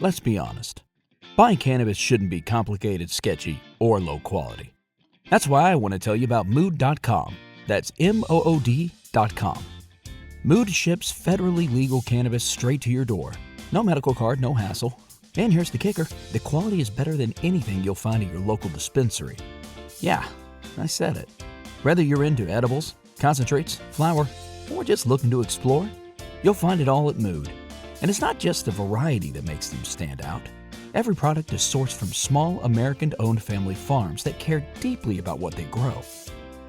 Let's be honest. Buying cannabis shouldn't be complicated, sketchy, or low quality. That's why I want to tell you about Mood.com. That's MOOD.com. Mood ships federally legal cannabis straight to your door. No medical card, no hassle. And here's the kicker. The quality is better than anything you'll find at your local dispensary. Yeah, I said it. Whether you're into edibles, concentrates, flower, or just looking to explore, you'll find it all at Mood. And it's not just the variety that makes them stand out. Every product is sourced from small, American-owned family farms that care deeply about what they grow.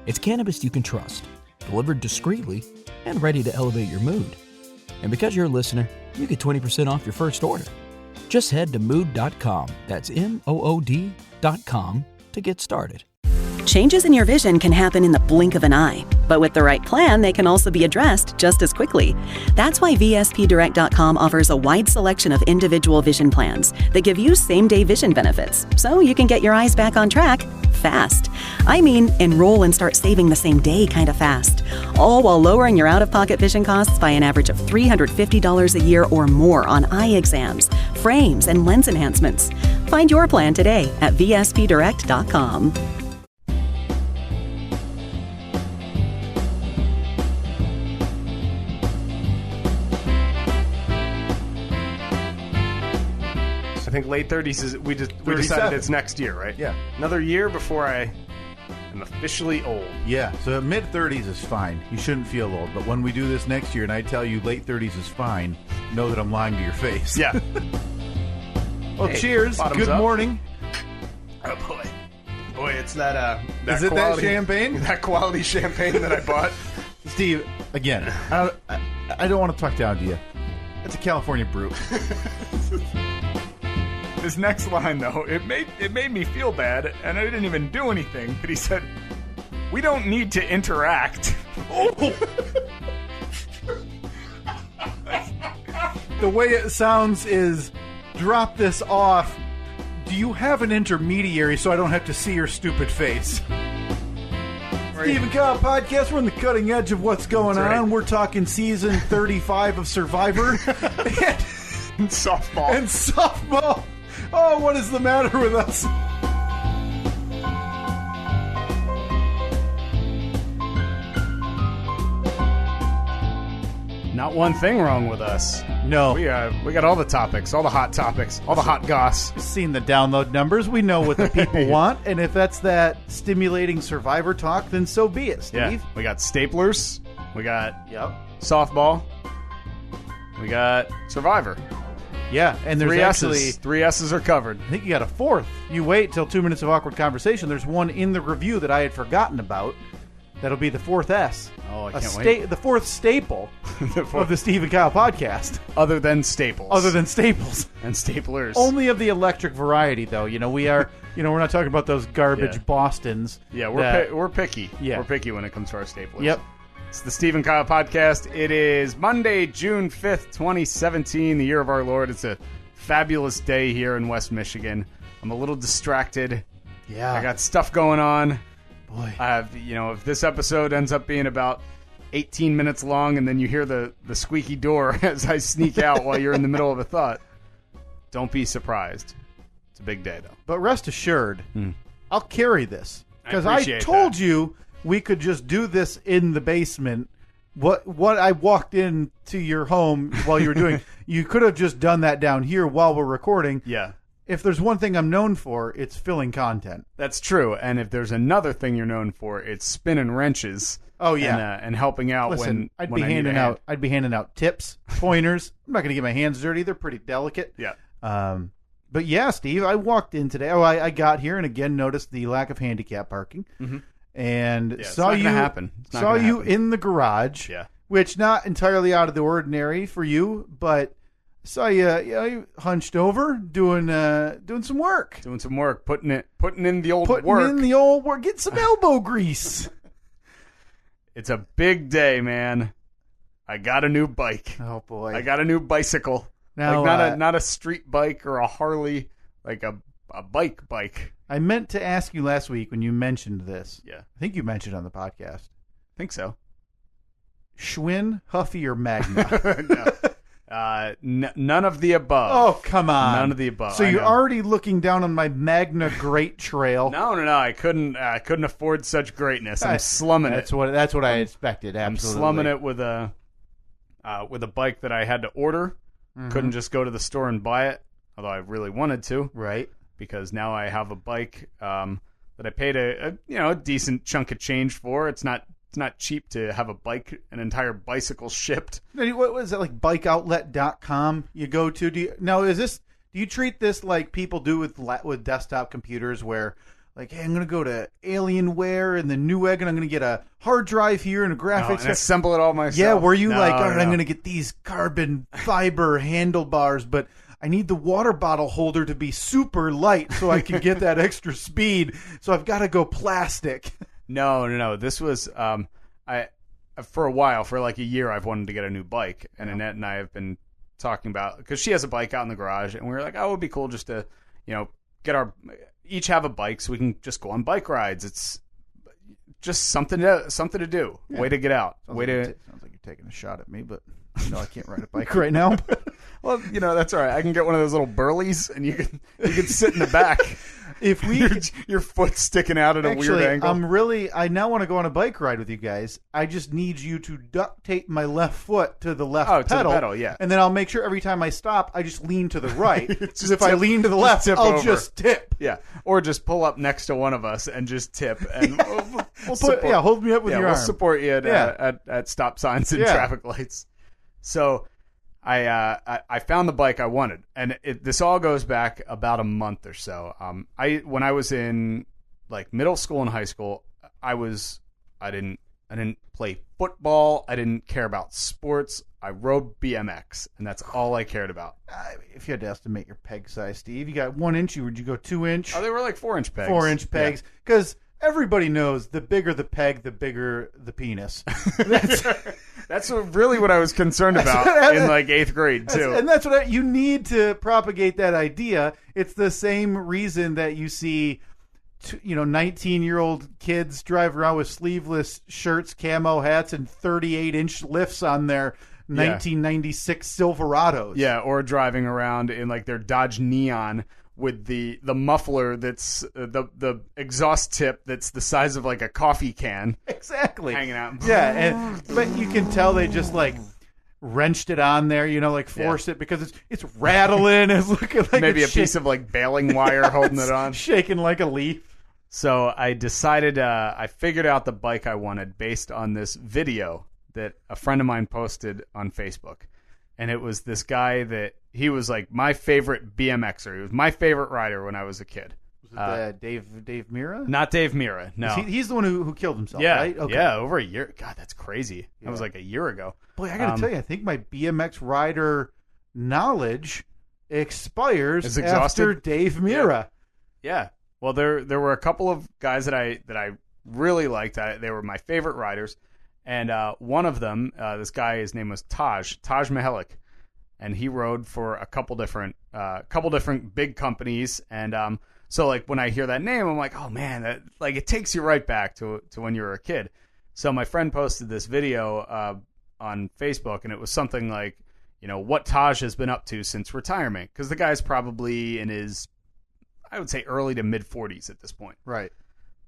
It's cannabis you can trust, delivered discreetly, and ready to elevate your mood. And because you're a listener, you get 20% off your first order. Just head to Mood.com, that's MOOD.com, to get started. Changes in your vision can happen in the blink of an eye, but with the right plan, they can also be addressed just as quickly. That's why VSPDirect.com offers a wide selection of individual vision plans that give you same-day vision benefits, so you can get your eyes back on track fast. I mean, enroll and start saving the same day kind of fast, all while lowering your out-of-pocket vision costs by an average of $350 a year or more on eye exams, frames, and lens enhancements. Find your plan today at VSPDirect.com. I think late 30s is we decided it's next year, right? Yeah. Another year before I am officially old. Yeah, so mid-30s is fine. You shouldn't feel old. But when we do this next year and I tell you late 30s is fine, know that I'm lying to your face. Yeah. Well, Hey, cheers. bottoms Good up. morning. Oh boy. Boy, it's that Is it that champagne? That quality champagne that I bought. Steve, again, I don't want to talk down to you. It's a California brew. This next line, though, it made me feel bad, and I didn't even do anything. But he said, "We don't need to interact." The way it sounds is, drop this off. Do you have an intermediary so I don't have to see your stupid face? Steve and Kyle podcast. We're on the cutting edge of what's going That's right. on. We're talking season 35 of Survivor. And softball. And softball. Oh, what is the matter with us? Not one thing wrong with us. No. We got all the topics, all the hot topics, all the hot goss. Seen the download numbers. We know what the people want. And if that's that stimulating Survivor talk, then so be it, Steve. Yeah. We got staplers. We got Yep. softball. We got Survivor. Yeah, and there's Three actually... S's. 3 S's are covered. I think you got a fourth. You wait till 2 minutes of awkward conversation. There's one in the review that I had forgotten about. That'll be the fourth S. Oh, I can't wait. The fourth staple of the Steve and Kyle podcast. Other than staples. Other than staples. and staplers. Only of the electric variety, though. You know, we are... You know, we're not talking about those garbage Yeah. Bostons. Yeah, we're picky. Yeah. We're picky when it comes to our staplers. Yep. It's the Steve and Kyle podcast. It is Monday, June 5th, 2017, the year of our Lord. It's a fabulous day here in West Michigan. I'm a little distracted. Yeah. I got stuff going on. Boy. I have, if this episode ends up being about 18 minutes long and then you hear the squeaky door as I sneak out while you're in the middle of a thought, don't be surprised. It's a big day, though. But rest assured, I'll carry this. Because I appreciate told that. you we could just do this in the basement. What I walked into your home while you were doing, you could have just done that down here while we're recording. Yeah. If there's one thing I'm known for, it's filling content. That's true. And if there's another thing you're known for, it's spinning wrenches. Oh, yeah. And helping out Listen, when I need a hand. I'd be handing out tips, pointers. I'm not going to get my hands dirty. They're pretty delicate. Yeah. But yeah, Steve, I walked in today. I got here and again noticed the lack of handicap parking. Mm-hmm. And Yeah, saw it's not you gonna happen. It's not saw gonna you happen. in the garage. Yeah. Which not entirely out of the ordinary for you, but saw you hunched over doing some work. Doing some work, putting in the old Putting work. in the old work, get some elbow grease. It's a big day, man. I got a new bike. Oh boy. I got a new bicycle. Now, Like not a street bike or a Harley, like a bike. I meant to ask you last week when you mentioned this. Yeah. I think you mentioned it on the podcast. Think so. Schwinn, Huffy, or Magna? No. None of the above. Oh, come on. None of the above. So I you're know. already looking down on my Magna Great Trail. No. I couldn't afford such greatness. I'm slumming it. That's what I expected. Absolutely. I'm slumming it with a bike that I had to order. Couldn't just go to the store and buy it, although I really wanted to. Right. Because now I have a bike that I paid a decent chunk of change for. It's not cheap to have a bike, an entire bicycle shipped. What was it, like bikeoutlet.com you go to? Do you treat this like people do with desktop computers where, like, hey, I'm going to go to Alienware and the Newegg and I'm going to get a hard drive here and a graphics and assemble it all myself? Yeah, were you all right, no. I'm going to get these carbon fiber handlebars, but I need the water bottle holder to be super light so I can get that extra speed, so I've got to go plastic. No. This was for a while, for like a year, I've wanted to get a new bike, and Annette and I have been talking about, because she has a bike out in the garage, and we were like, oh, it would be cool just to, each have a bike so we can just go on bike rides. It's just something to do. Yeah. Way to get out. Sounds like you're taking a shot at me, but I can't ride a bike right now. Well, that's all right. I can get one of those little burlies, and you can sit in the back. If we your foot sticking out at a weird angle. I now want to go on a bike ride with you guys. I just need you to duct tape my left foot to the left pedal. To the pedal, yeah. And then I'll make sure every time I stop, I just lean to the right. Because if I tip- lean to the left, tip I'll over. just tip. Yeah, or just pull up next to one of us and just tip, and we'll hold me up with your we'll arm. support you at stop signs and traffic lights. So I found the bike I wanted, and this all goes back about a month or so. When I was in like middle school and high school, I didn't play football. I didn't care about sports. I rode BMX, and that's all I cared about. If you had to estimate your peg size, Steve, you got 1 inch, or would you go 2 inch? Oh, they were like 4-inch pegs. 4-inch pegs, because everybody knows the bigger the peg, the bigger the penis. That's really what I was concerned about in like 8th grade too. And that's what you need to propagate that idea. It's the same reason that you see 19-year-old kids drive around with sleeveless shirts, camo hats, and 38-inch lifts on their 1996 Silverados. Yeah, or driving around in like their Dodge Neon with the muffler that's the exhaust tip that's the size of like a coffee can. Exactly. Hanging out. Yeah, but you can tell they just like wrenched it on there, forced it, because it's rattling. It's looking like maybe a piece of like baling wire holding it on. Shaking like a leaf. So I decided, I figured out the bike I wanted based on this video that a friend of mine posted on Facebook. And it was this guy that he was like my favorite BMXer. He was my favorite rider when I was a kid. Was it Dave Mira? Not Dave Mira, no. He's the one who killed himself, yeah, right? Okay. Yeah, over a year. God, that's crazy. That was like a year ago. Boy, I got to tell you, I think my BMX rider knowledge expires after Dave Mira. Yeah. Well, there were a couple of guys that I really liked. They were my favorite riders. And one of them, this guy, his name was Taj Mihalik, and he rode for a couple different big companies. And so like when I hear that name, I'm like, oh man, that like it takes you right back to when you were a kid. So my friend posted this video on Facebook, and it was something like, what Taj has been up to since retirement, because the guy's probably in his, I would say, early to mid 40s at this point. Right.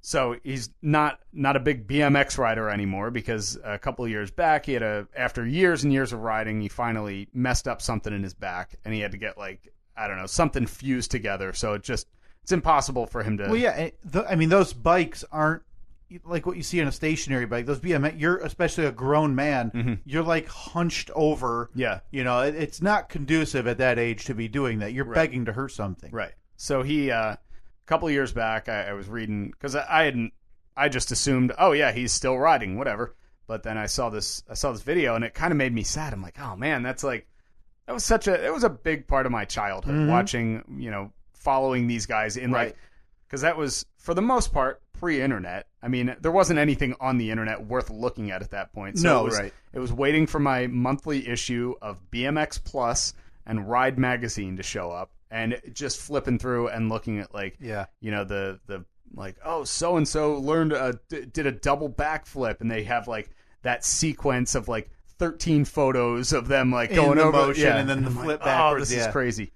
So he's not a big BMX rider anymore, because a couple of years back, after years and years of riding, he finally messed up something in his back, and he had to get like, I don't know, something fused together. So it's impossible for him to. Well, yeah, those bikes aren't like what you see on a stationary bike. Those BMX, you're especially a grown man, you're like hunched over. Yeah. It's not conducive at that age to be doing that. You're begging to hurt something. Right. So he. A couple of years back, I was reading, because I just assumed, oh yeah, he's still riding, whatever. But then I saw this video, and it kind of made me sad. I'm like, oh man, it was a big part of my childhood, watching, following these guys in like, because that was for the most part pre-internet. I mean, there wasn't anything on the internet worth looking at that point. So it was waiting for my monthly issue of BMX Plus and Ride Magazine to show up. And just flipping through and looking at like, the like, oh, so-and-so did a double backflip, and they have like that sequence of like 13 photos of them like In going the over motion and then the I'm flip like, backwards, Oh, this is yeah. crazy.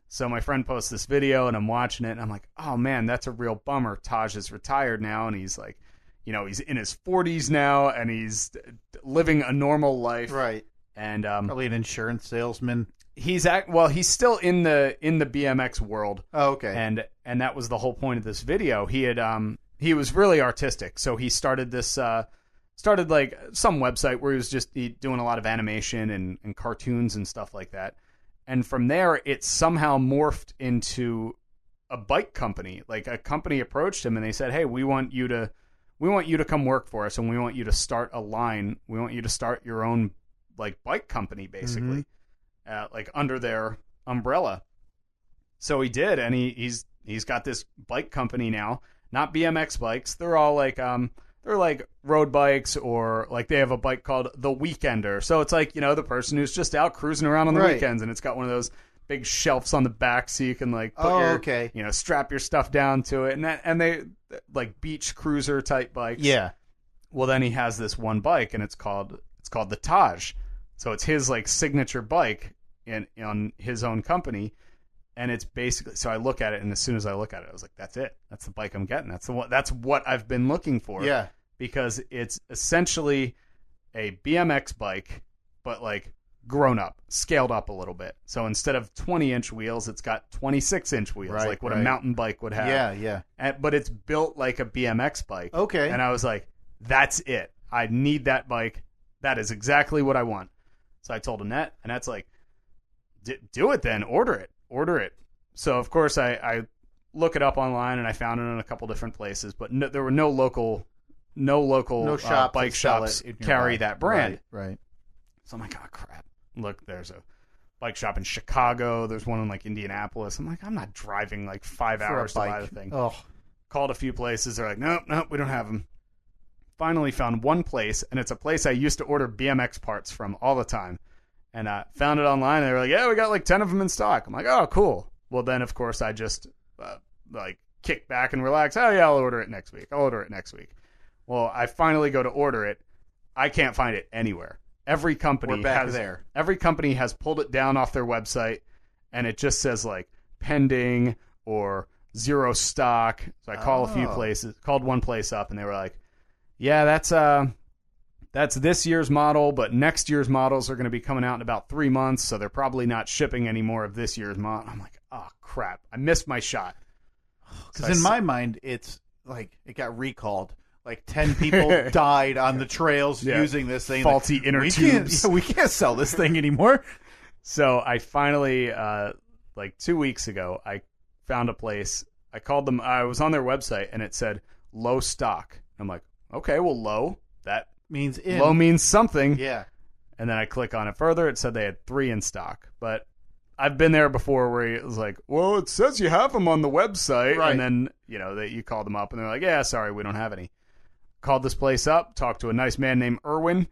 So my friend posts this video and I'm watching it and I'm like, oh man, that's a real bummer. Taj is retired now and he's like, he's in his 40s now and he's living a normal life. Right. And Probably an insurance salesman. he's still in the BMX world. Oh, okay. And that was the whole point of this video. He was really artistic. So he started like some website where he was just doing a lot of animation and cartoons and stuff like that. And from there, it somehow morphed into a bike company. Like a company approached him and they said, "Hey, we want you to come work for us, and we want you to start a line. We want you to start your own like bike company, basically, like under their umbrella." So he did, and he's got this bike company now. Not BMX bikes. They're all like they're like road bikes, or like they have a bike called the Weekender. So it's like, the person who's just out cruising around on the weekends, and it's got one of those big shelves on the back so you can like put strap your stuff down to it, and they like beach cruiser type bikes. Yeah. Well, then he has this one bike, and it's called the Taj. So it's his like signature bike on his own company. And it's basically, so I look at it, and as soon as I look at it, I was like, that's it. That's the bike I'm getting. That's what I've been looking for. Yeah. Because it's essentially a BMX bike, but like grown up, scaled up a little bit. So instead of 20-inch wheels, it's got 26-inch wheels, like what a mountain bike would have. Yeah, yeah. But it's built like a BMX bike. Okay. And I was like, that's it. I need that bike. That is exactly what I want. So I told Annette, and that's like, do it then. Order it. So of course I look it up online, and I found it in a couple different places, but there were no local bike shops carry that brand. Right. So I'm like, oh crap! Look, there's a bike shop in Chicago. There's one in like Indianapolis. I'm like, I'm not driving like 5 hours to buy the thing. Oh. Called a few places. They're like, nope, we don't have them. Finally found one place, and it's a place I used to order BMX parts from all the time. And I found it online, and they were like, yeah, we got like 10 of them in stock. I'm like, oh, cool. Well, then, of course, I just like kick back and relax. Oh, yeah, I'll order it next week. Well, I finally go to order it. I can't find it anywhere. Every company has pulled it down off their website, and it just says like pending or zero stock. So I called one place up, and they were like, yeah, that's this year's model, but next year's models are going to be coming out in about 3 months, so they're probably not shipping any more of this year's model. I'm like, oh, crap. I missed my shot. Because in my mind, it's like it got recalled. Like 10 people died on the trails using this thing. Faulty inner tubes. We can't sell this thing anymore. So I finally, like 2 weeks ago, I found a place. I called them. I was on their website, and it said low stock. I'm like, okay, well, low. That means in. Low means something. Yeah. And then I click on it further. It said they had 3 in stock. But I've been there before where it was like, well, it says you have them on the website. Right. And then, you call them up and they're like, yeah, sorry, we don't have any. Called this place up, talked to a nice man named Erwin.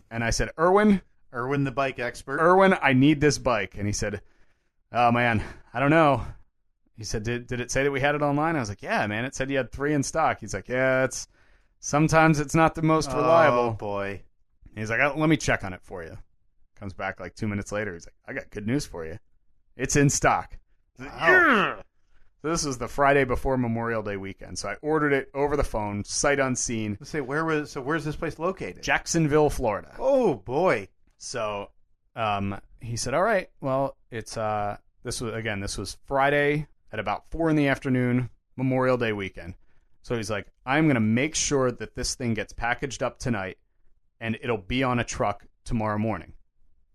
And I said, Erwin, the bike expert. Erwin, I need this bike. And he said, oh, man, I don't know. He said, did it say that we had it online? I was like, yeah, man, it said you had 3 in stock. He's like, yeah, sometimes it's not the most reliable. Oh, boy. He's like, let me check on it for you. Comes back like 2 minutes later. He's like, I got good news for you. It's in stock. Wow. So this was the Friday before Memorial Day weekend. So I ordered it over the phone, sight unseen. Let's say, where's this place located? Jacksonville, Florida. Oh, boy. So he said, all right, well, it's this was Friday at about 4 p.m, Memorial Day weekend. So he's like, I'm going to make sure that this thing gets packaged up tonight, and it'll be on a truck tomorrow morning.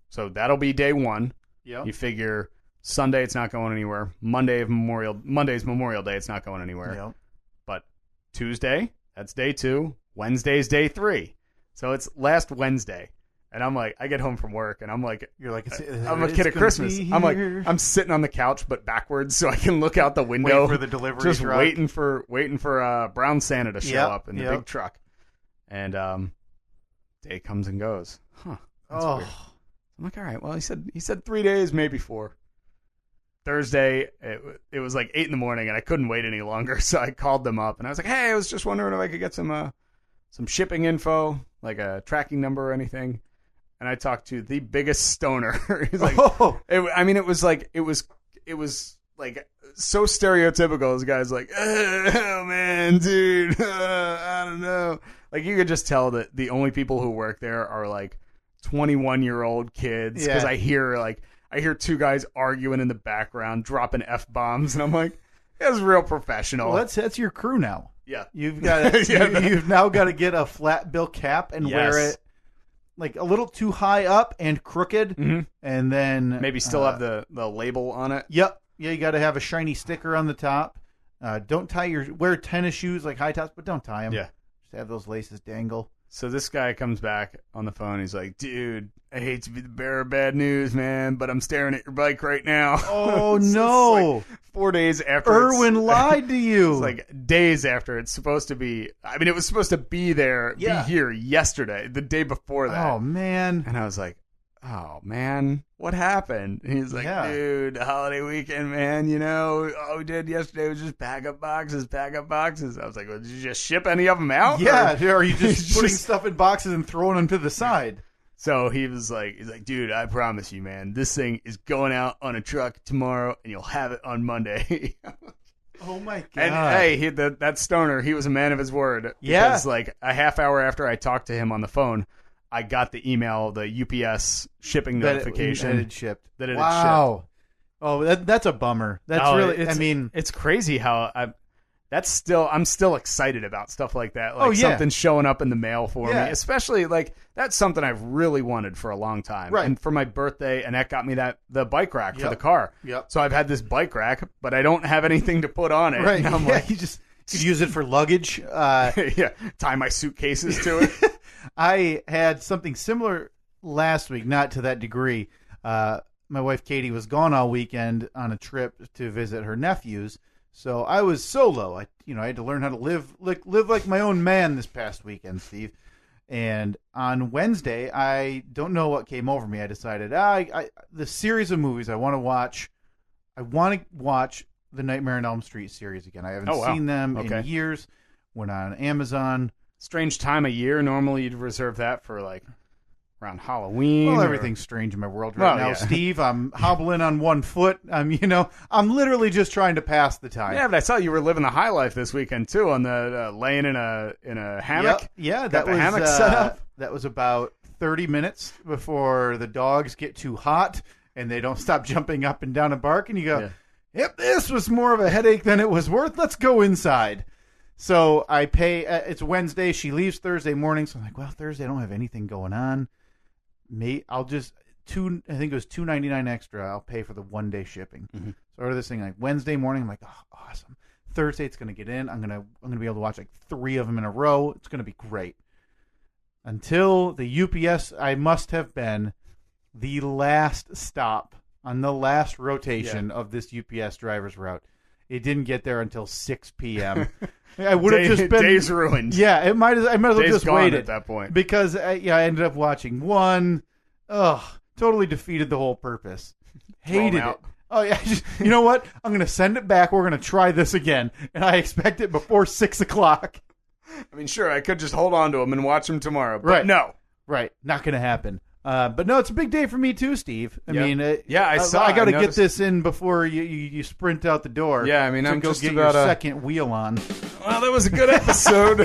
So that'll be day one. Yep. You figure Sunday it's not going anywhere. Monday's Memorial Day, it's not going anywhere. Yep. But Tuesday, that's day 2. Wednesday's day 3. So it's last Wednesday. And I'm like, I get home from work, and I'm like, I'm a kid at Christmas. I'm like, I'm sitting on the couch, but backwards, so I can look out the window. Waiting for the delivery just truck. waiting for Brown Santa to show up in the big truck. And day comes and goes. Huh. That's weird. I'm like, all right. Well, he said 3 days, maybe 4. Thursday, it was like 8 a.m, and I couldn't wait any longer, so I called them up, and I was like, hey, I was just wondering if I could get some shipping info, like a tracking number or anything. and I talked to the biggest stoner. He's like, it was like so stereotypical. This guy's like, oh man, dude, I don't know. Like you could just tell that the only people who work there are like 21-year-old kids. Because I hear two guys arguing in the background, dropping F-bombs, and I'm like, that's real professional. Well, that's your crew now. Yeah, you've got you've now got to get a flat bill cap and wear it like a little too high up and crooked, and then maybe still have the label on it. Yep. Yeah, you got to have a shiny sticker on the top. Don't wear tennis shoes like high tops, but don't tie them. Yeah, just have those laces dangle. So this guy comes back on the phone. He's like, dude, I hate to be the bearer of bad news, man, but I'm staring at your bike right now. Oh, no. Like 4 days after. Irwin lied to you. It's like days after it's supposed to be. I mean, it was supposed to be here yesterday, the day before that. Oh, man. And I was like, oh, man, what happened? And he's like, dude, holiday weekend, man, all we did yesterday was just pack up boxes. I was like, well, did you just ship any of them out? Yeah, or are you just putting stuff in boxes and throwing them to the side? So he's like, dude, I promise you, man, this thing is going out on a truck tomorrow, and you'll have it on Monday. Oh, my God. And, hey, that stoner, he was a man of his word. Yeah. Because, like, a half hour after I talked to him on the phone, I got the email, the UPS shipping notification that it had shipped. That it had shipped. Wow. Oh, that's a bummer. That's it's crazy how I'm still excited about stuff like that. Like something showing up in the mail for me, especially like that's something I've really wanted for a long time. Right. And for my birthday, Annette got me the bike rack for the car. Yep. So I've had this bike rack, but I don't have anything to put on it. Right. And I'm like, you just could use it for luggage. Tie my suitcases to it. I had something similar last week, not to that degree. My wife Katie was gone all weekend on a trip to visit her nephews, so I was solo. I had to learn how to live like my own man this past weekend, Steve. And on Wednesday, I don't know what came over me. I decided the series of movies I want to watch. I want to watch the Nightmare on Elm Street series again. I haven't seen them in years. Went on Amazon. Strange time of year. Normally you'd reserve that for like around Halloween. Well, everything's strange in my world right now, Steve. I'm hobbling on one foot. I'm literally just trying to pass the time. Yeah, but I saw you were living the high life this weekend too, on the laying in a hammock. Yep. Yeah, got the hammock set up. That was about 30 minutes before the dogs get too hot and they don't stop jumping up and down and barking. You go, yep, this was more of a headache than it was worth. Let's go inside. So I pay. It's Wednesday. She leaves Thursday morning. So I'm like, well, Thursday I don't have anything going on. I'll just I think it was $2.99 extra. I'll pay for the 1 day shipping. Mm-hmm. So I order this thing like Wednesday morning. I'm like, oh, awesome. Thursday it's gonna get in. I'm gonna be able to watch like 3 of them in a row. It's gonna be great. Until the UPS, I must have been the last stop on the last rotation of this UPS driver's route. It didn't get there until 6 p.m. I would have just been days ruined. Yeah, I might as well just waited at that point because I ended up watching one. Totally defeated the whole purpose. Hated it. Oh yeah, you know what? I'm gonna send it back. We're gonna try this again, and I expect it before 6 o'clock. I mean, sure, I could just hold on to them and watch them tomorrow, but no. Right, not gonna happen. But no, it's a big day for me too, Steve. I mean, I got to get this in before you sprint out the door. Yeah, I mean, I'm go just get about your second wheel on. Well, that was a good episode.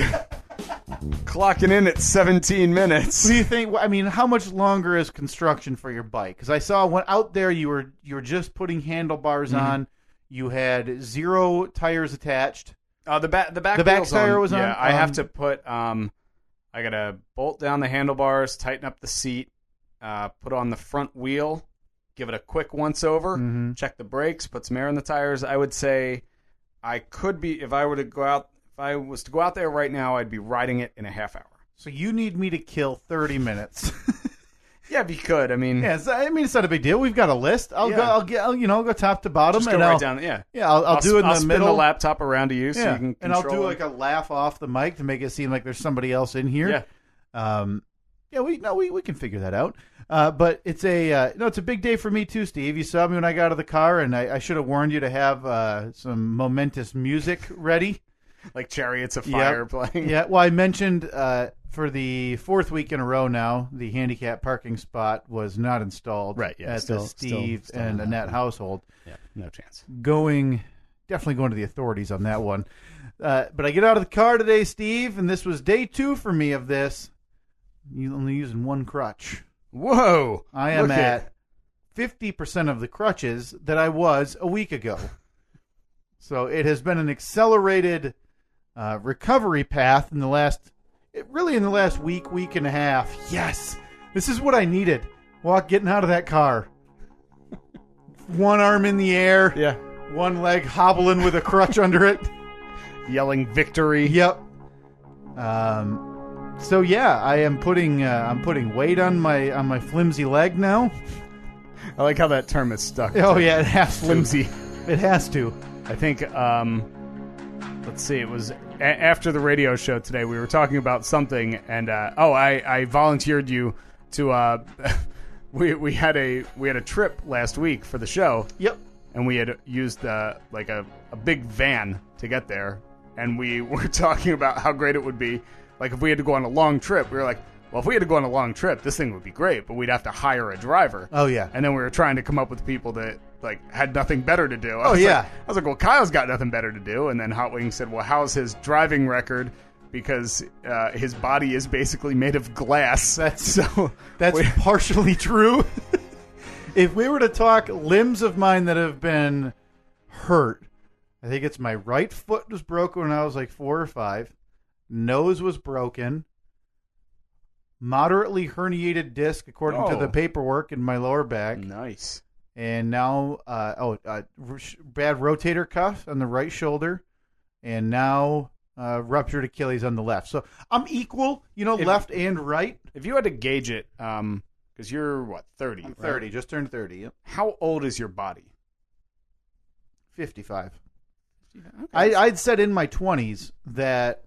Clocking in at 17 minutes. What do you think? I mean, how much longer is construction for your bike? Because I saw when out there you were just putting handlebars on. You had 0 tires attached. The back tire was on. Yeah, I have to put. I gotta bolt down the handlebars, tighten up the seat. Put on the front wheel, give it a quick once over, check the brakes, put some air in the tires. I would say I could be if I was to go out there right now, I'd be riding it in a half hour. So you need me to kill 30 minutes. Yeah, if you could. I mean, it's not a big deal. We've got a list. I'll go top to bottom. Just go right down. Yeah, I'll do it in the middle. I'll spin the laptop around to you so you can control and I'll do it. like a laugh off the mic to make it seem like there's somebody else in here. Yeah. We can figure that out. But it's a big day for me too, Steve. You saw me when I got out of the car, and I should have warned you to have some momentous music ready. Like Chariots of Fire playing. Yeah, well, I mentioned for the fourth week in a row now, the handicap parking spot was not installed Right, yeah, at still- the Steve still and not Annette happening. household. Yeah, no chance. Definitely going to the authorities on that one. But I get out of the car today, Steve, and this was day 2 for me of this. You only using one crutch. Whoa! I am Look at 50% of the crutches that I was a week ago. So it has been an accelerated recovery path in the last week and a half. Yes, this is what I needed. Getting out of that car. One arm in the air. Yeah. One leg hobbling with a crutch under it. Yelling victory. Yep. So yeah, I'm putting weight on my flimsy leg now. I like how that term is stuck. Oh yeah, it has to. Flimsy. It has to. I think, let's see, it was after the radio show today, we were talking about something, and, I volunteered you to, we had a trip last week for the show. Yep. And we had used, like a big van to get there, and we were talking about how great it would be, like, if we had to go on a long trip. We were like, well, if we had to go on a long trip, this thing would be great, but we'd have to hire a driver. Oh, yeah. And then we were trying to come up with people that, like, had nothing better to do. Oh, yeah. I was like, well, Kyle's got nothing better to do. And then Hot Wings said, well, how's his driving record? Because his body is basically made of glass. That's partially true. If we were to talk limbs of mine that have been hurt, I think it's my right foot was broken when I was like 4 or 5. Nose was broken. Moderately herniated disc, according to the paperwork, in my lower back. Nice. And now, bad rotator cuff on the right shoulder. And now, ruptured Achilles on the left. So I'm equal, left and right. If you had to gauge it, because you're, 30? I'm 30, right? Just turned 30. Yep. How old is your body? 55. Okay. I'd said in my 20s that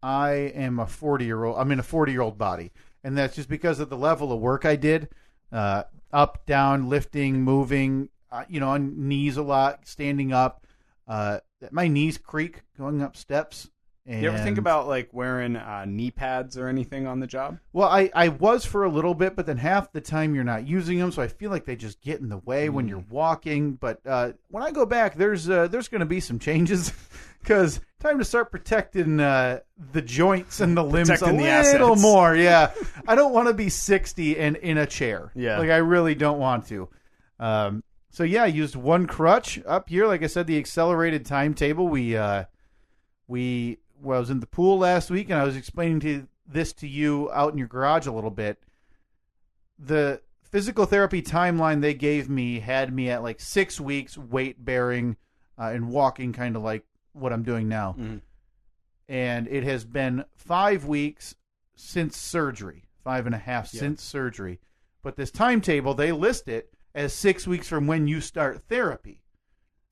I am a 40-year-old. I'm in a 40-year-old body. And that's just because of the level of work I did. Up, down, lifting, moving, on knees a lot, standing up. My knees creak going up steps. And you ever think about like wearing knee pads or anything on the job? Well, I was for a little bit, but then half the time you're not using them, so I feel like they just get in the way when you're walking. But when I go back, there's going to be some changes because time to start protecting the joints and the limbs Protecting a the little assets. more. Yeah, I don't want to be 60 and in a chair. Yeah, like I really don't want to. So yeah, I used one crutch up here. Like I said, the accelerated timetable. I was in the pool last week, and I was explaining this to you out in your garage a little bit. The physical therapy timeline they gave me had me at like 6 weeks weight bearing and walking, kind of like what I'm doing now. Mm-hmm. And it has been 5 weeks since surgery, 5.5 since surgery. But this timetable, they list it as 6 weeks from when you start therapy.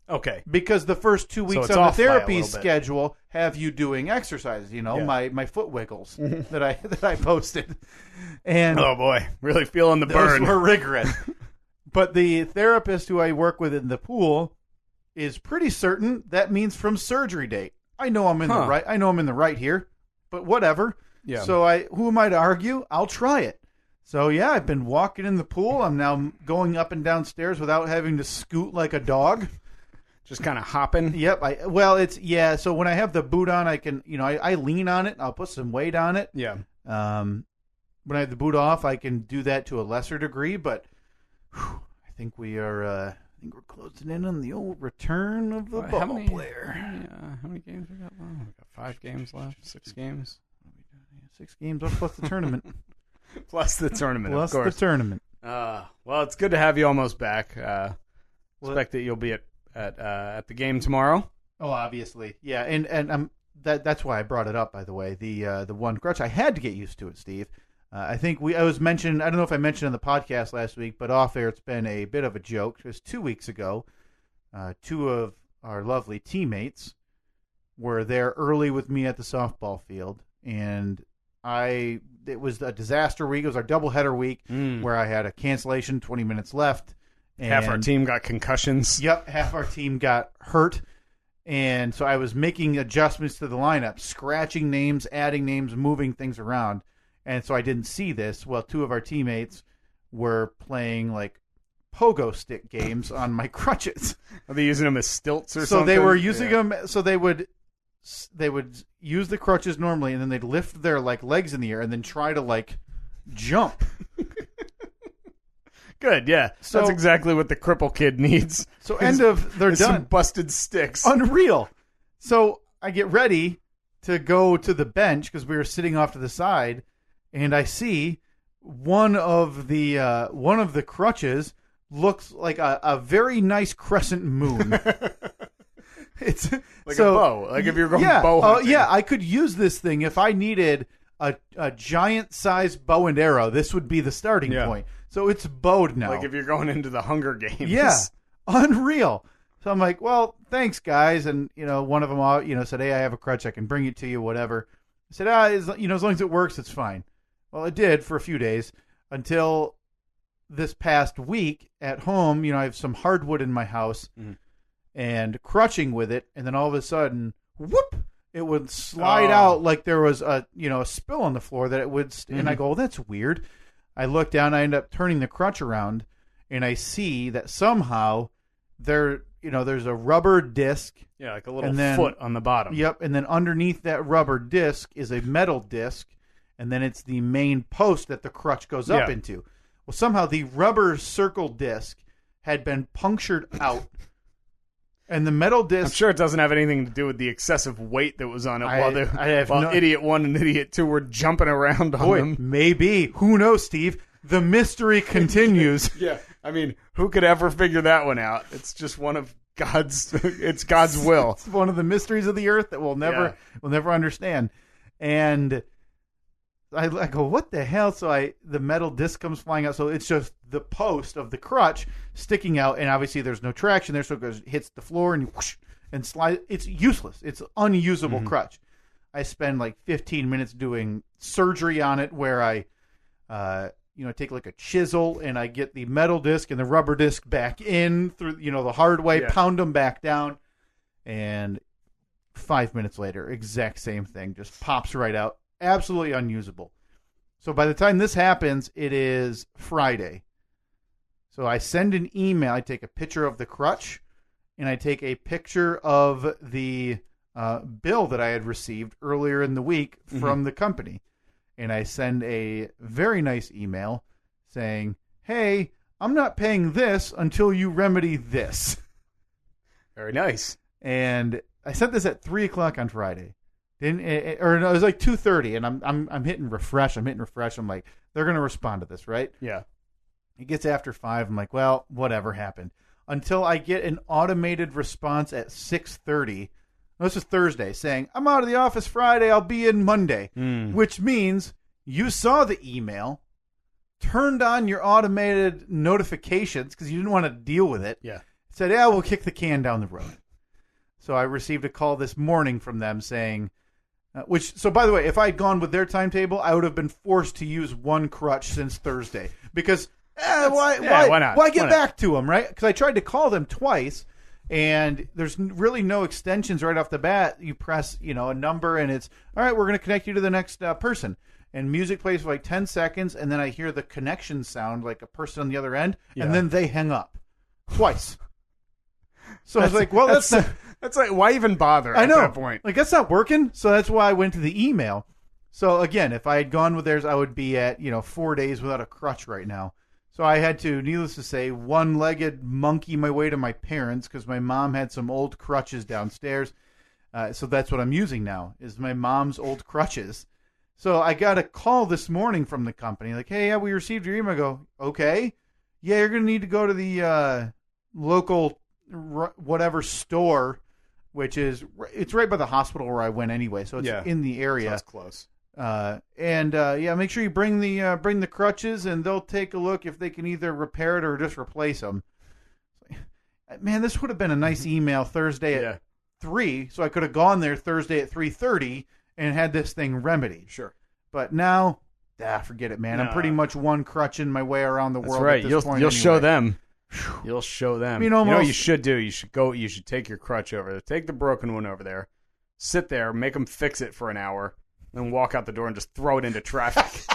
Okay. Because the first 2 weeks So on the off by a therapy little bit. schedule have you doing exercises, my foot wiggles that I posted. And oh boy, really feeling the those burn. were rigorous. But the therapist who I work with in the pool is pretty certain that means from surgery date. I know I'm in the right. I know I'm in the right here, but whatever. Yeah. So who am I to argue? I'll try it. So yeah, I've been walking in the pool. I'm now going up and down stairs without having to scoot like a dog. Just kind of hopping. Yep. So when I have the boot on, I can, I lean on it. I'll put some weight on it. Yeah. When I have the boot off, I can do that to a lesser degree. But I think we're closing in on the old return of the ball player. How many games we got left? We got 5 games left. 6 games. 6 games plus the tournament. Plus the tournament. Plus of course. the tournament. Well, it's good to have you almost back. Expect that you'll be at the game tomorrow. Oh, obviously, yeah, and that's why I brought it up. By the way, the one crutch I had to get used to it, Steve. I think I don't know if I mentioned on the podcast last week, but off air it's been a bit of a joke. It was 2 weeks ago. 2 of our lovely teammates were there early with me at the softball field, and it was a disaster week. It was our doubleheader week where I had a cancellation, 20 minutes left. And half our team got concussions. Yep, half our team got hurt. And so I was making adjustments to the lineup, scratching names, adding names, moving things around. And so I didn't see this. Well, two of our teammates were playing like pogo stick games on my crutches. Are they using them as stilts or so something? They were using them. So they would use the crutches normally, and then they'd lift their like legs in the air and then try to like jump. Good, yeah. So, that's exactly what the cripple kid needs. So they're done. Some busted sticks. Unreal. So I get ready to go to the bench because we were sitting off to the side, and I see one of the crutches looks like a very nice crescent moon. It's like a bow. Like if you're going bow hunting. Yeah, I could use this thing if I needed a giant sized bow and arrow. This would be the starting point. So it's bowed now. Like if you're going into the Hunger Games. Yeah, unreal. So I'm like, well, thanks, guys. And, one of them, said, hey, I have a crutch. I can bring it to you, whatever. I said, as long as it works, it's fine. Well, it did for a few days until this past week at home. I have some hardwood in my house and crutching with it. And then all of a sudden, whoop, it would slide out like there was a spill on the floor that it would. And I go, well, that's weird. I look down, I end up turning the crutch around, and I see that somehow there's a rubber disc. Yeah, like a little foot on the bottom. Yep, and then underneath that rubber disc is a metal disc, and then it's the main post that the crutch goes up into. Well, somehow the rubber circle disc had been punctured out. And the metal disc... I'm sure it doesn't have anything to do with the excessive weight that was on it while Idiot 1 and Idiot 2 were jumping around on them. Maybe. Who knows, Steve? The mystery continues. Yeah. I mean, who could ever figure that one out? It's just one of God's... It's God's will. It's one of the mysteries of the earth that we'll never understand. And I go, what the hell? So the metal disc comes flying out. So it's just the post of the crutch sticking out, and obviously there's no traction there, so it hits the floor and whoosh, and slide. It's useless. It's unusable crutch. I spend like 15 minutes doing surgery on it, where I, take like a chisel and I get the metal disc and the rubber disc back in through, the hard way, pound them back down, and 5 minutes later, exact same thing, just pops right out. Absolutely unusable. So by the time this happens, it is Friday. So I send an email. I take a picture of the crutch, and I take a picture of the bill that I had received earlier in the week from the company. And I send a very nice email saying, hey, I'm not paying this until you remedy this. Very nice. And I sent this at 3 o'clock on Friday. It was like 2:30, and I'm hitting refresh. I'm like, they're going to respond to this, right? Yeah. It gets after 5. I'm like, well, whatever happened. Until I get an automated response at 6:30. This is Thursday, saying, I'm out of the office Friday. I'll be in Monday. Which means you saw the email, turned on your automated notifications because you didn't want to deal with it. Yeah. Said, yeah, we'll kick the can down the road. So I received a call this morning from them saying, so by the way, if I had gone with their timetable, I would have been forced to use one crutch since Thursday. Because why not? Why get back to them, right? Because I tried to call them twice, and there's really no extensions right off the bat. You press, a number, and it's, all right, we're going to connect you to the next person. And music plays for like 10 seconds, and then I hear the connection sound like a person on the other end, and then they hang up twice. So I was like, well, that's like, why even bother at that point? Like, that's not working. So that's why I went to the email. So again, if I had gone with theirs, I would be at, 4 days without a crutch right now. So I had to, needless to say, one-legged monkey my way to my parents because my mom had some old crutches downstairs. So that's what I'm using now, is my mom's old crutches. So I got a call this morning from the company, like, hey, yeah, we received your email. I go, okay. Yeah, you're going to need to go to the local whatever store, which is, it's right by the hospital where I went anyway, so it's in the area. That's close. Make sure you bring the crutches, and they'll take a look if they can either repair it or just replace them. Man, this would have been a nice email Thursday at 3, so I could have gone there Thursday at 3:30 and had this thing remedied. Sure. But now, forget it, man. I'm pretty much one crutch in my way around the world. That's right. At this point you'll anyway. show them. You'll show them. I mean, You know what almost- you should do? You should take your crutch over there. Take the broken one over there. Sit there, make them fix it for an hour, then walk out the door and just throw it into traffic.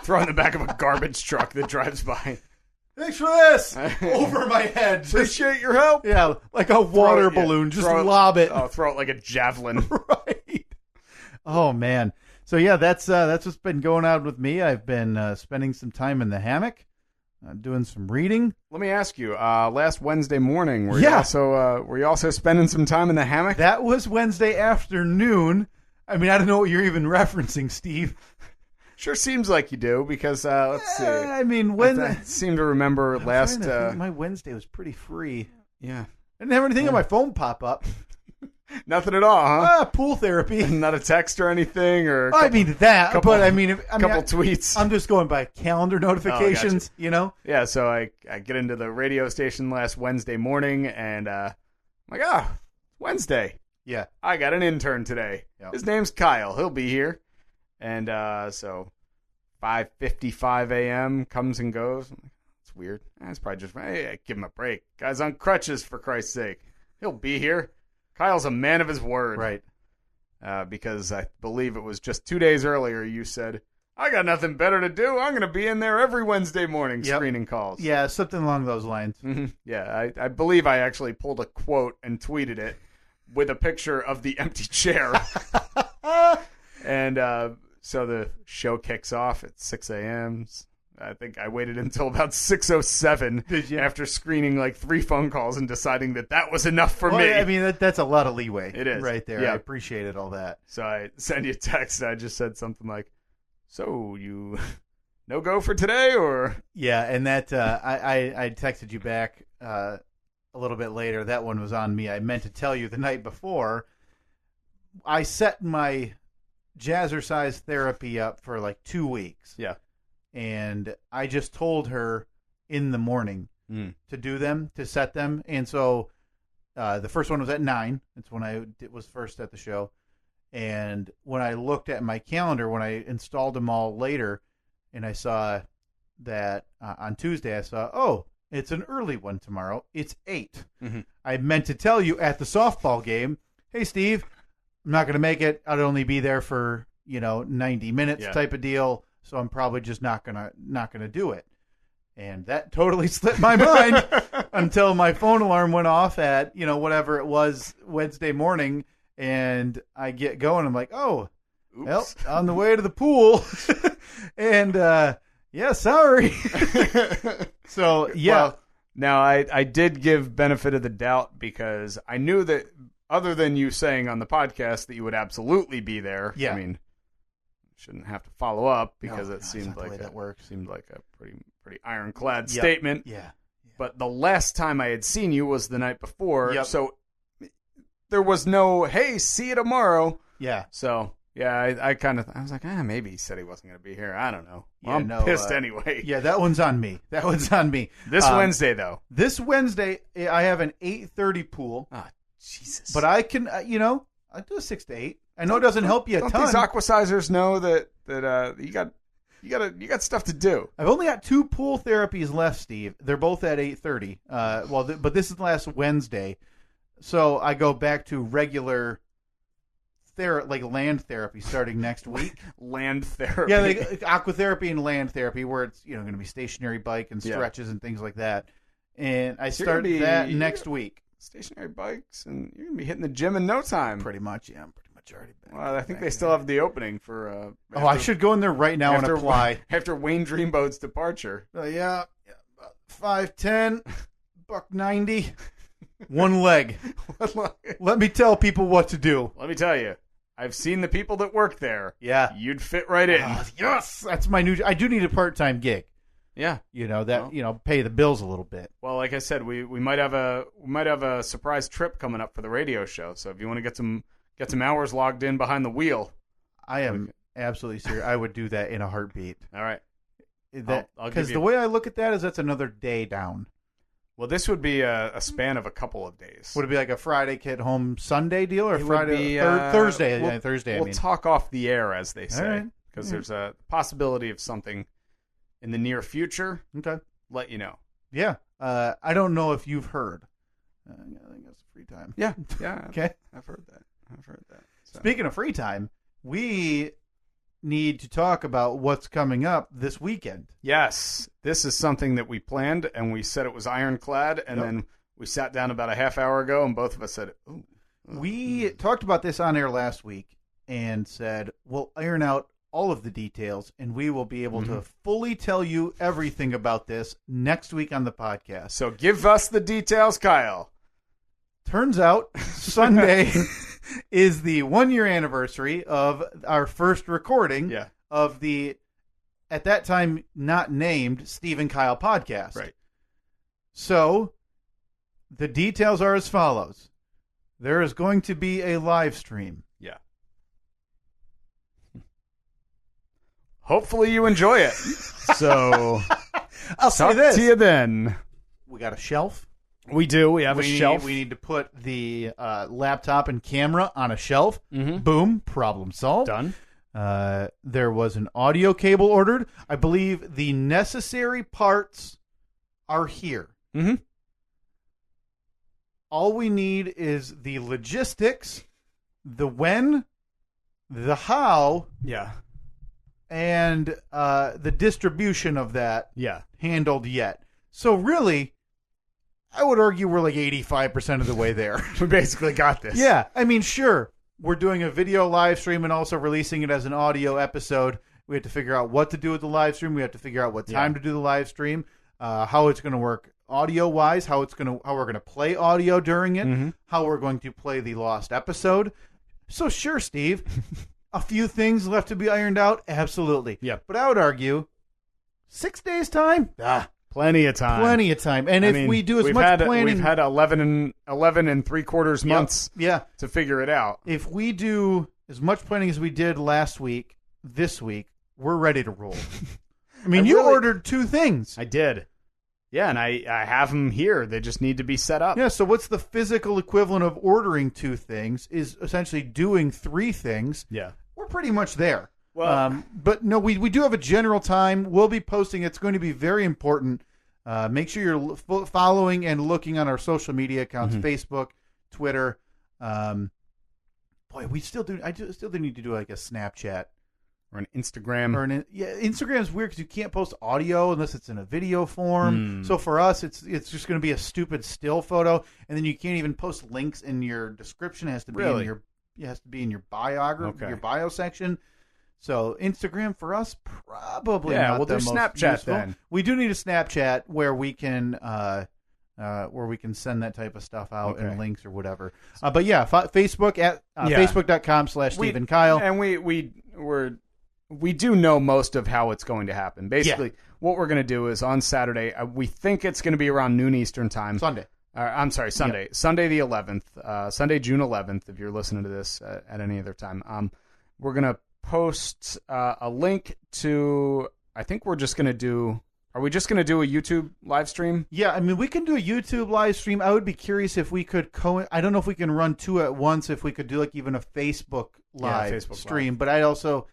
Throw it in the back of a garbage truck that drives by. Thanks for this! Over my head. Just, Appreciate your help. yeah, like a water Throw it- yeah, balloon. Just throw lob it. Oh, throw it like a javelin. Right. Oh, man. So, yeah, that's what's been going on with me. I've been spending some time in the hammock, doing some reading. Let me ask you. Last Wednesday morning, were Yeah. you also spending some time in the hammock? That was Wednesday afternoon. I mean, I don't know what you're even referencing, Steve. Sure seems like you do because let's see. I mean, I seem to remember last. my Wednesday was pretty free. Yeah, I didn't have anything on my phone pop up. nothing at all, huh? Pool therapy. Not a text or anything, or I mean that, couple- but I mean, couple tweets. I'm just going by calendar notifications. You know. Yeah, so I get into the radio station last Wednesday morning, and I'm like, Wednesday. Yeah. I got an intern today. Yep. His name's Kyle. He'll be here. And so 5:55 a.m. comes and goes. I'm like, it's weird. It's probably just, hey, give him a break. Guy's on crutches, for Christ's sake. He'll be here. Kyle's a man of his word. Right. Because I believe it was just 2 days earlier you said, I got nothing better to do. I'm going to be in there every Wednesday morning screening calls. Yeah, something along those lines. Mm-hmm. Yeah, I believe I actually pulled a quote and tweeted it with a picture of the empty chair. And so the show kicks off at 6 a.m. I think I waited until about 6:07 Did you? after screening like 3 phone calls and deciding that was enough for Well, me. I mean, that's a lot of leeway. It is. right there. Yeah. I appreciated all that. So I sent you a text and I just said something like, so you no go for today or? Yeah, and that I texted you back a little bit later. That one was on me. I meant to tell you the night before. I set my jazzercise therapy up for like 2 weeks. Yeah. And I just told her in the morning to do them, to set them. And so the first one was at 9. That's when I was first at the show. And when I looked at my calendar, when I installed them all later, and I saw that on Tuesday, I saw, it's an early one tomorrow. It's 8. Mm-hmm. I meant to tell you at the softball game, hey, Steve, I'm not going to make it. I'd only be there for, 90 minutes type of deal. So I'm probably just not gonna do it. And that totally slipped my mind until my phone alarm went off at, whatever it was Wednesday morning. And I get going. I'm like, well, on the way to the pool. And, sorry. So, yeah. Well, now, I did give benefit of the doubt because I knew that other than you saying on the podcast that you would absolutely be there. Yeah. I mean, shouldn't have to follow up because No, it that's seemed not the like way that works. seemed like a pretty ironclad Yep. statement. Yeah. But the last time I had seen you was the night before. Yep. So there was no, hey, see you tomorrow. Yeah. So, yeah, I was like, maybe he said he wasn't going to be here. I don't know. Well, Yeah, I'm no, pissed anyway. Yeah, that one's on me. This Wednesday, though. This Wednesday, I have an 8:30 pool. Oh, Jesus. But I can, I do a 6 to 8. I know it doesn't help you a Don't ton. these aquasizers know that you got stuff to do? I've only got 2 pool therapies left, Steve. They're both at 8:30. But this is last Wednesday, so I go back to regular land therapy starting next week. Land therapy. Yeah, aquatherapy and land therapy, where it's going to be stationary bike and stretches and things like that. And I start that next week. Stationary bikes, and you're gonna be hitting the gym in no time. Pretty much, yeah. I'm pretty much already back. Well, I think they still have the opening for. I should go in there right now and apply. After Wayne Dreamboat's departure. Yeah, 5'10", $190, one leg. Let me tell people what to do. Let me tell you, I've seen the people that work there. Yeah, you'd fit right in. Yes, that's my new. I do need a part-time gig. Yeah, pay the bills a little bit. Well, like I said, we might have a surprise trip coming up for the radio show. So if you want to get some hours logged in behind the wheel, I am absolutely serious. I would do that in a heartbeat. All right, because the way I look at that is that's another day down. Well, this would be a span of a couple of days. Would it be like a Friday get home Sunday deal, or it Friday Thursday? Thursday. We'll talk off the air, as they say, because right. there's a possibility of something in the near future. Okay. Let you know. Yeah. I don't know if you've heard. I think that's free time. Yeah. Okay. I've heard that. So. Speaking of free time, we need to talk about what's coming up this weekend. Yes, this is something that we planned, and we said it was ironclad, and then we sat down about a half hour ago, and both of us said, ooh. We talked about this on air last week and said we'll iron out all of the details, and we will be able to fully tell you everything about this next week on the podcast. So give us the details, Kyle. Turns out Sunday is the 1-year anniversary of our first recording of the, at that time, not named Steve and Kyle podcast. Right. So the details are as follows. There is going to be a live stream. Yeah. Hopefully you enjoy it. So I'll say this. Talk to you then. We got a shelf. We do. We have a shelf. We need to put the laptop and camera on a shelf. Mm-hmm. Boom. Problem solved. Done. There was an audio cable ordered. I believe the necessary parts are here. Mm-hmm. All we need is the logistics, the when, the how, and the distribution of that handled yet. So really, I would argue we're like 85% of the way there. We basically got this. Yeah. I mean, sure, we're doing a video live stream and also releasing it as an audio episode. We have to figure out what to do with the live stream. We have to figure out what time to do the live stream, how it's going to work audio-wise, how we're going to play audio during it, how we're going to play the lost episode. So sure, Steve, a few things left to be ironed out. Absolutely. Yeah. But I would argue 6 days' time. Plenty of time. Plenty of time. And if we do as much planning... We've had 11 and 3/4 months to figure it out. If we do as much planning as we did last week, this week, we're ready to roll. I mean, you ordered 2 things. I did. Yeah, and I have them here. They just need to be set up. Yeah, so what's the physical equivalent of ordering 2 things is essentially doing 3 things. Yeah. We're pretty much there. Well, but no, we do have a general time. We'll be posting. It's going to be very important. Make sure you're following and looking on our social media accounts, Facebook, Twitter. Boy, we still do. Still do need to do like a Snapchat or an Instagram. Instagram's weird because you can't post audio unless it's in a video form. So for us, it's just going to be a stupid still photo, and then you can't even post links in your description. It has to be in your biography, your bio section. So Instagram for us probably not we'll the do most Snapchat useful. then. We do need a Snapchat where we can send that type of stuff out and links or whatever. But Facebook at facebook.com/Steve and Kyle. And we do know most of how it's going to happen. Basically, what we're going to do is on Saturday, we think it's going to be around noon Eastern time. Sunday. I'm sorry, Sunday. Yep. Sunday the 11th. Sunday, June 11th, if you're listening to this at any other time. We're going to post a link to, I think we're just going to do, are we just going to do a YouTube live stream? Yeah, I mean, we can do a YouTube live stream. I would be curious if we could, I don't know if we can run 2 at once, if we could do like even a Facebook live stream, but I also,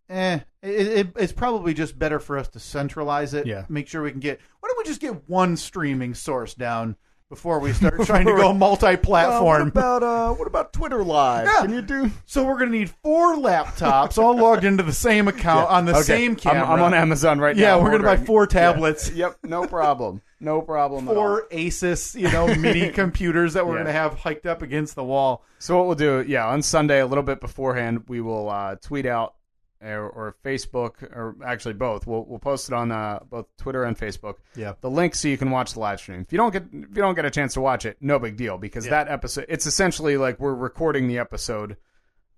it's probably just better for us to centralize it. Yeah. Make sure we can why don't we just get one streaming source down before we start trying to go multi-platform? What about Twitter Live? Yeah. Can you do? So we're going to need 4 laptops all logged into the same account on the same camera. I'm on Amazon right now. Yeah, we're going to buy 4 tablets. Yeah. Yep, no problem. No problem 4 Asus, mini computers that we're going to have hiked up against the wall. So what we'll do, on Sunday, a little bit beforehand, we will tweet out or Facebook, or actually both. We'll post it on both Twitter and Facebook. Yeah. The link so you can watch the live stream. If you don't get a chance to watch it, no big deal, because that episode, it's essentially like we're recording the episode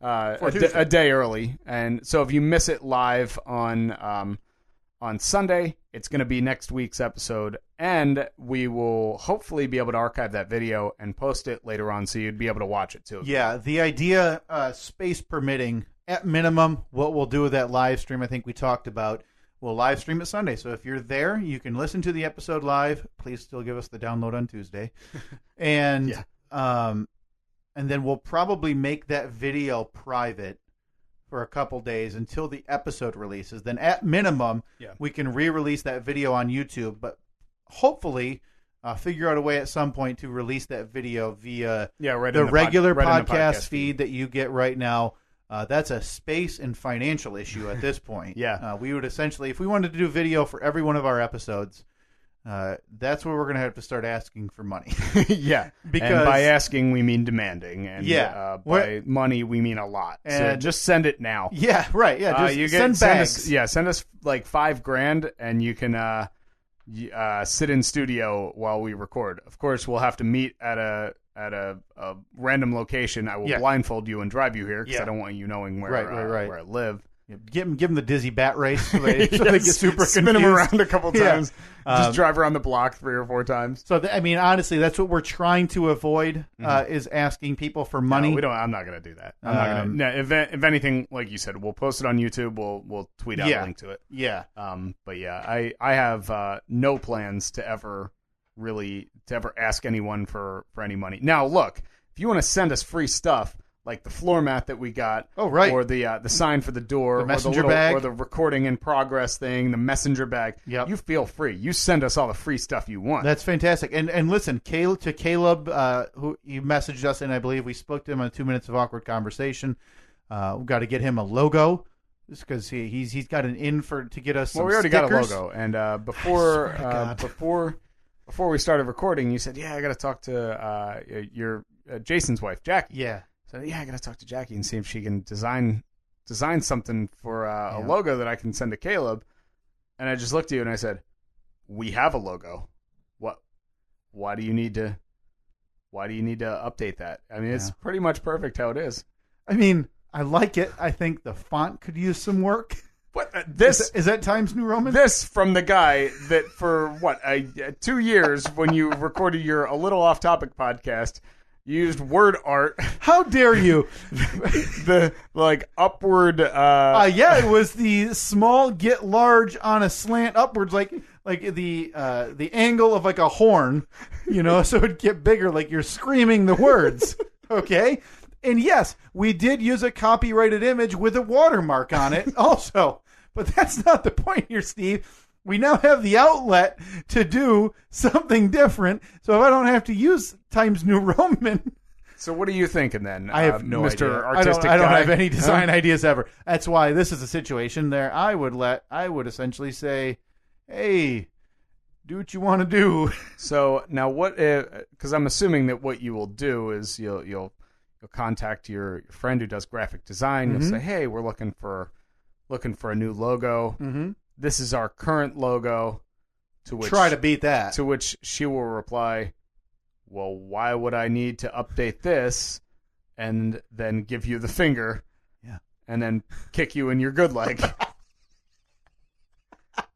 a day early, and so if you miss it live on Sunday, it's going to be next week's episode, and we will hopefully be able to archive that video and post it later on, so you'd be able to watch it too. Yeah, the idea, space permitting. At minimum, what we'll do with that live stream, I think we talked about, we'll live stream it Sunday. So if you're there, you can listen to the episode live. Please still give us the download on Tuesday. And then we'll probably make that video private for a couple days until the episode releases. Then at minimum, we can re-release that video on YouTube. But hopefully, figure out a way at some point to release that video via right the in regular right in the podcast feed that you get right now. That's a space and financial issue at this point. We would essentially, if we wanted to do video for every one of our episodes, that's where we're going to have to start asking for money. Because and by asking we mean demanding, and by money we mean a lot. So just send it now. Just send us like $5,000, and you can sit in studio while we record. Of course, we'll have to meet at a random location. I will blindfold you and drive you here because I don't want you knowing where I live. Give them the dizzy bat race so they get super spin confused. them around a couple times. Just drive around the block 3 or 4 times. So honestly, that's what we're trying to avoid is asking people for money. No, we don't. I'm not going to do that. I'm not going to. If anything, like you said, we'll post it on YouTube. We'll tweet out a link to it. I have no plans to ever ask anyone for any money. Now, look, if you want to send us free stuff, like the floor mat that we got, or the sign for the door, the messenger bag, or the recording in progress thing, the messenger bag. You feel free. You send us all the free stuff you want. That's fantastic. And listen, to Caleb, who you messaged us, and I believe we spoke to him on 2 minutes of awkward conversation. We've got to get him a logo. Because he's got an in to get us. Some we already stickers. got a logo, and before we started recording, you said, I got to talk to your Jason's wife, Jackie. So I got to talk to Jackie and see if she can design something for a logo that I can send to Caleb. And I just looked at you and I said, "We have a logo. What? Why do you need to update that? I mean, it's pretty much perfect how it is. I mean, I like it. I think the font could use some work. What is that Times New Roman? This from the guy that for 2 years when you recorded your A Little Off Topic podcast, you used word art. How dare you? The upward. It was the small get large on a slant upwards, like the angle of like a horn, so it'd get bigger, like you're screaming the words. Okay. And yes, we did use a copyrighted image with a watermark on it also. But that's not the point here, Steve. We now have the outlet to do something different. So if I don't have to use Times New Roman. So what are you thinking then? I have no Mr. idea. Artistic I don't guy? have any design ideas ever. That's why this is a situation there. I would essentially say, hey, do what you want to do. So now what, because I'm assuming that what you will do is you'll contact your friend who does graphic design. You'll say, "Hey, we're looking for a new logo. This is our current logo." To which try to beat that. To which she will reply, "Well, why would I need to update this?" And then give you the finger, and then kick you in your good leg,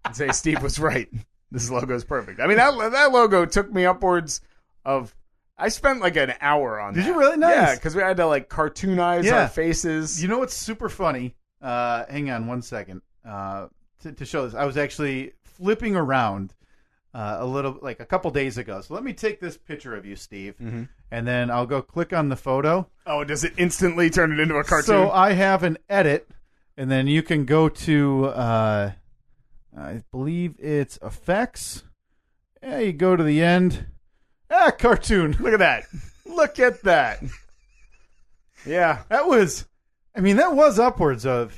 and say, "Steve was right. This logo is perfect." I mean, that logo took me upwards of. I spent like an hour on that. Did you really? Nice. Yeah, because we had to cartoonize our faces. You know what's super funny? Hang on one second. To show this, I was actually flipping around a couple days ago. So let me take this picture of you, Steve, and then I'll go click on the photo. Oh, does it instantly turn it into a cartoon? So I have an edit, and then you can go to, I believe it's effects. Yeah, you go to the end. Cartoon. Look at that. Look at that. Yeah. That was upwards of,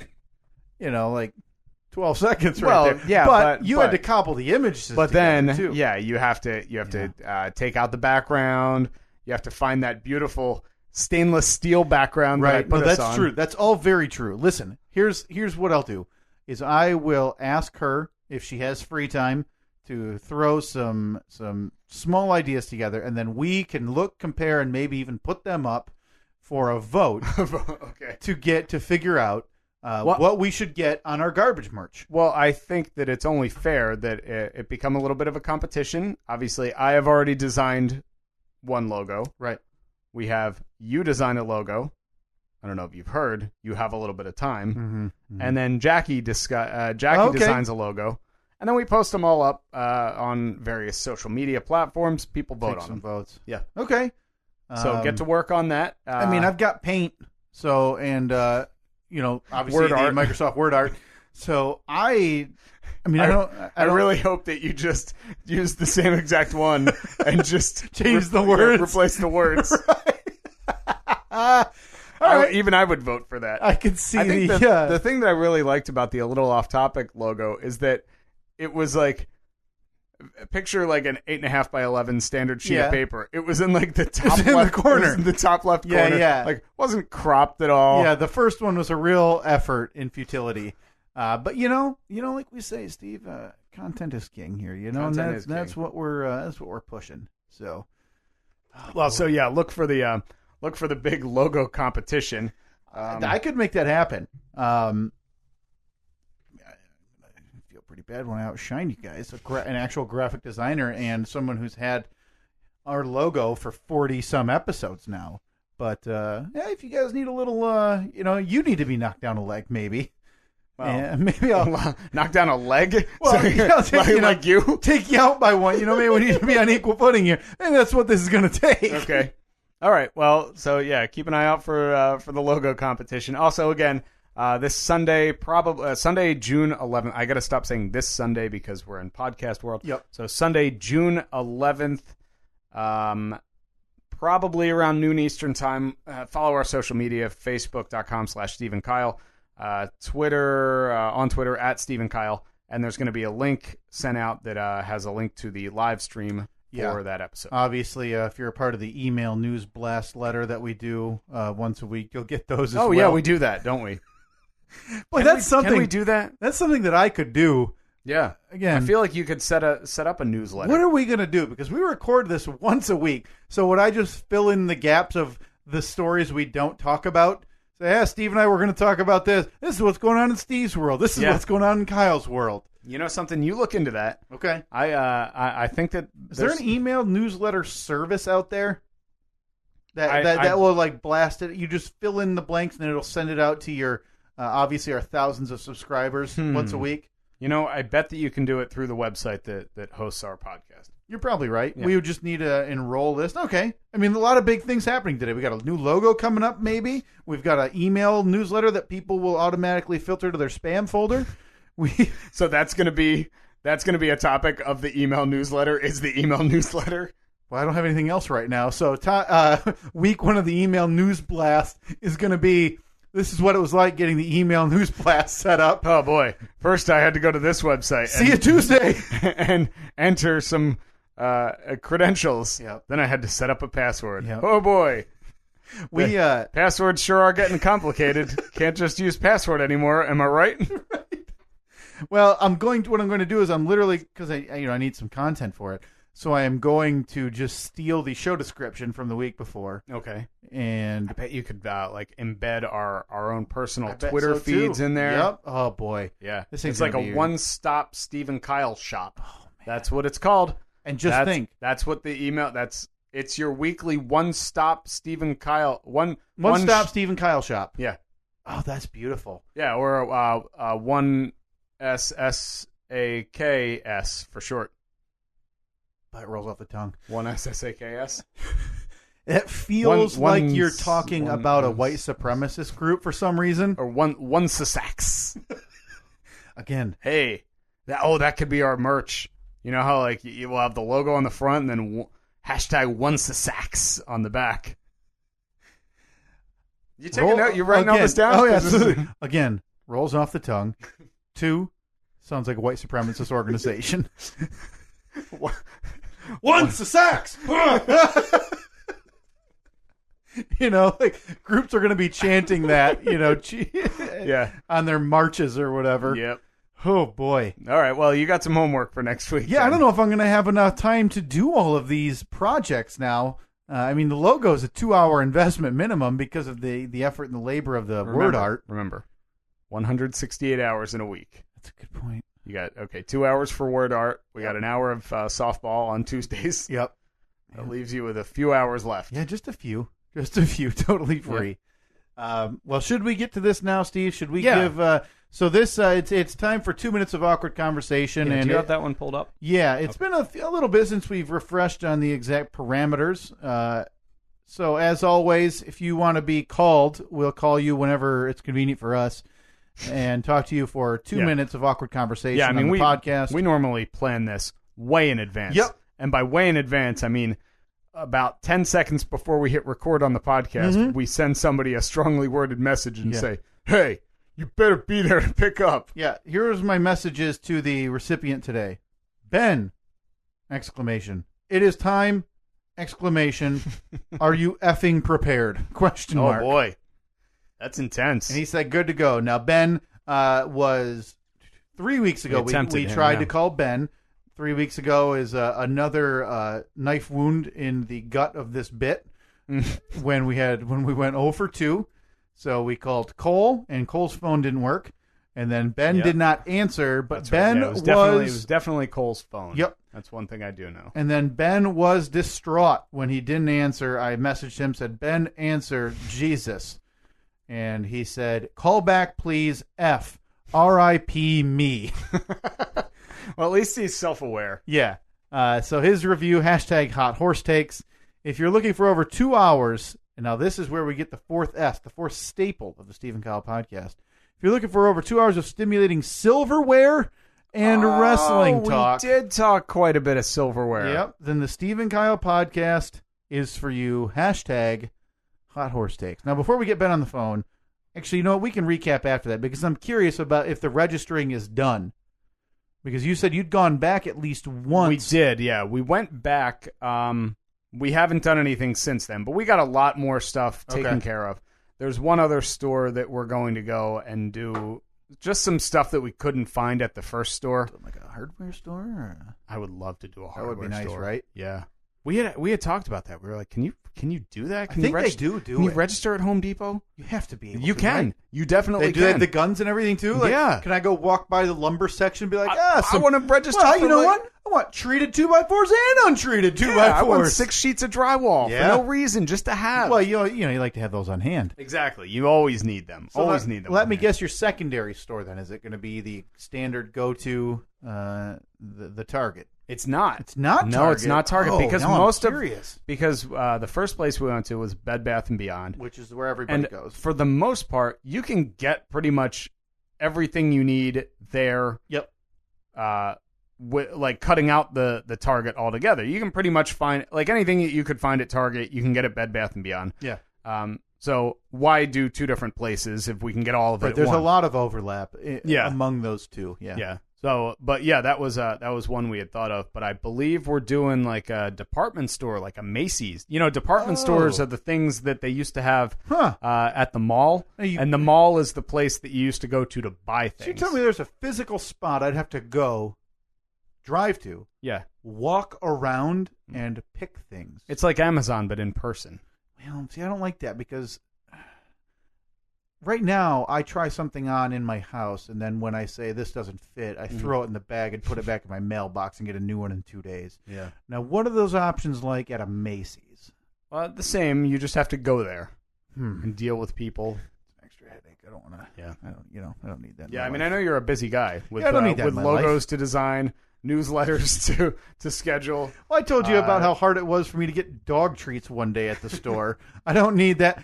12 seconds right there. Yeah, but you had to cobble the images but together, then, too. you have to take out the background. You have to find that beautiful stainless steel background that I put us on. That's true. That's all very true. Listen, here's what I'll do, is I will ask her if she has free time to throw some small ideas together, and then we can compare, and maybe even put them up for a vote to figure out what we should get on our garbage merch. Well, I think that it's only fair that it become a little bit of a competition. Obviously, I have already designed one logo. Right. We have you design a logo. I don't know if you've heard. You have a little bit of time. And then Jackie designs a logo. And then we post them all up on various social media platforms. People vote on them. Votes. Yeah. Okay. So get to work on that. I've got Paint. So, and, obviously Word the art. Microsoft Word art. So I really hope that you just use the same exact one and just change the words, replace the words. Right. Even I would vote for that. I could see. I think the thing that I really liked about the A Little Off Topic logo is that it was like, picture like an 8.5 by 11 standard sheet of paper. It was in like the top left corner. It was in the top left corner. Yeah. Like wasn't cropped at all. Yeah, the first one was a real effort in futility. But like we say, Steve, content is king here. That's what we're pushing. So, look for the big logo competition. I could make that happen. I feel pretty bad when I outshine you guys. An actual graphic designer and someone who's had our logo for 40 some episodes now. But if you guys need a little, you need to be knocked down a leg, maybe. Well, maybe I'll knock down a leg. Well, like you take you out by one. Maybe we need to be on equal footing here, and that's what this is going to take. Okay. All right. Well, so keep an eye out for the logo competition. Also, again, this Sunday, probably Sunday, June 11th. I got to stop saying this Sunday because we're in podcast world. Yep. So Sunday, June 11th, probably around noon Eastern time. Follow our social media: Facebook.com/Steve Kyle. Twitter, on Twitter @StephenKyle, and there's going to be a link sent out that has a link to the live stream for that episode. Obviously, if you're a part of the email news blast letter that we do once a week, you'll get those as well. Oh, yeah, we do that, don't we? Boy, Can we do that? That's something that I could do. Yeah. Again, I feel like you could set up a newsletter. What are we going to do? Because we record this once a week. So would I just fill in the gaps of the stories we don't talk about? Say, Steve and I were going to talk about this. This is what's going on in Steve's world. This is what's going on in Kyle's world. You know something? You look into that. Okay. I think that is there an email newsletter service out there that will like blast it? You just fill in the blanks and it'll send it out to your obviously our thousands of subscribers once a week. I bet that you can do it through the website that hosts our podcast. You're probably right. Yeah. We would just need to enroll this. Okay. I mean, a lot of big things happening today. We got a new logo coming up, maybe. We've got an email newsletter that people will automatically filter to their spam folder. So that's going to be a topic of the email newsletter. Is the email newsletter? Well, I don't have anything else right now. So week one of the email news blast is going to be. This is what it was like getting the email news blast set up. Oh boy! First, I had to go to this website. See you Tuesday and enter some credentials. Yep. Then I had to set up a password. Yep. Oh boy! Passwords sure are getting complicated. Can't just use password anymore. Am I right? Right. Well, what I'm going to do is I'm literally because I need some content for it. So I am going to just steal the show description from the week before. Okay. And I bet you could embed our own personal Twitter feeds in there. Yep. Oh boy. Yeah. It's like a one-stop Stephen Kyle shop. Oh, man. That's what it's called. And think. That's what the email. It's your weekly one-stop Stephen Kyle one-stop Stephen Kyle shop. Yeah. Oh, that's beautiful. Yeah, or one SSAKS for short. It rolls off the tongue. One SSAKS. It feels like you're talking about a white supremacist group for some reason. Or one Sasax. Again. Hey, that could be our merch. You know how you will have the logo on the front and then hashtag one Sasax on the back. You taking note? You writing all this down? Oh yeah, absolutely. Again, rolls off the tongue. 2, sounds like a white supremacist organization. Once a sax. Groups are going to be chanting that, yeah, on their marches or whatever. Yep. Oh boy. All right. Well, you got some homework for next week. Yeah, then. I don't know if I'm going to have enough time to do all of these projects now. The logo is a 2-hour investment minimum because of the effort and the labor of the word art. Remember, 168 hours in a week. That's a good point. You got 2 hours for word art. We got an hour of softball on Tuesdays. Yep. That leaves you with a few hours left. Yeah, just a few, totally free. Yep. Well, should we get to this now, Steve? Should we give? So this it's time for 2 minutes of awkward conversation. Yeah, do you have that one pulled up? Yeah, it's been a little bit since we've refreshed on the exact parameters. So as always, if you want to be called, we'll call you whenever it's convenient for us. and talk to you for 2 minutes of awkward conversation Yeah, I mean, on the podcast. We normally plan this way in advance. Yep. And by way in advance, I mean about 10 seconds before we hit record on the podcast, we send somebody a strongly worded message and say, hey, you better be there to pick up. Yeah, here's my messages to the recipient today. Ben! Exclamation. It is time! Exclamation. Are you effing prepared? Question mark. Oh, boy. That's intense. And he said, good to go. Now, Ben was 3 weeks ago. We tried to call Ben. 3 weeks ago is another knife wound in the gut of this bit when we went 0 for 2. So we called Cole, and Cole's phone didn't work. And then Ben did not answer, but That's Ben right. Yeah, it was definitely Cole's phone. Yep. That's one thing I do know. And then Ben was distraught when he didn't answer. I messaged him, said, Ben, answer, Jesus. And he said, call back, please, F. R.I.P. me. Well, at least he's self-aware. Yeah. So his review, hashtag hot horse takes. If you're looking for over 2 hours, and now this is where we get the fourth S, the fourth staple of the Stephen Kyle podcast. If you're looking for over 2 hours of stimulating silverware and wrestling talk. We did talk quite a bit of silverware. Yep. Then the Stephen Kyle podcast is for you. Hashtag hot horse takes. Now, before we get Ben on the phone, actually, you know what? We can recap after that because I'm curious about if the registering is done. Because you said you'd gone back at least once. We did, yeah. We went back. We haven't done anything since then, but we got a lot more stuff taken care of. There's one other store that we're going to go and do just some stuff that we couldn't find at the first store. Like a hardware store? Or? I would love to do a hardware store. That would be nice, right? Yeah. We had talked about that. We were like, can you do that? Can I think they do Can you register at Home Depot? You have to be able You to, can. Right? You definitely They have can. the guns and everything, too? Like, Yeah. Can I go walk by the lumber section and be like, I want to register well, for you know like- what? I want treated 2x4s and untreated 2x4s. I want 6 sheets of drywall Yeah. for no reason, just to have. Well, you like to have those on hand. Exactly. You always need them. So need them. Let me guess your secondary store then. Is it going to be the standard go-to, the Target? It's not. It's not Target? No, it's not Target Oh, because now most I'm curious. because the first place we went to was Bed Bath & Beyond. Which is where everybody And goes. for the most part, you can get pretty much everything you need there. Yep. Like cutting out the Target altogether. You can pretty much find like anything that you could find at Target, you can get at Bed Bath & Beyond. Yeah. So why do two different places if we can get all of it? But at there's one? a lot of overlap among those two. Yeah. Yeah. So, but yeah, that was one we had thought of. But I believe we're doing like a department store, like a Macy's. You know, department stores are the things that they used to have at the mall, and the mall is the place that you used to go to buy things. So you tell me there's a physical spot I'd have to go, drive to, walk around, and pick things. It's like Amazon, but in person. Well, see, I don't like that because right now I try something on in my house, and then when I say this doesn't fit, I throw it in the bag and put it back in my mailbox and get a new one in 2 days. Yeah. Now, what are those options like at a Macy's? The same. You just have to go there and deal with people. It's an extra headache. I don't want to. Yeah. I don't need that. Yeah, I mean, I know you're a busy guy with I don't need that with in my logos life. to design, newsletters to schedule. Well, I told you about how hard it was for me to get dog treats one day at the store. I don't need that.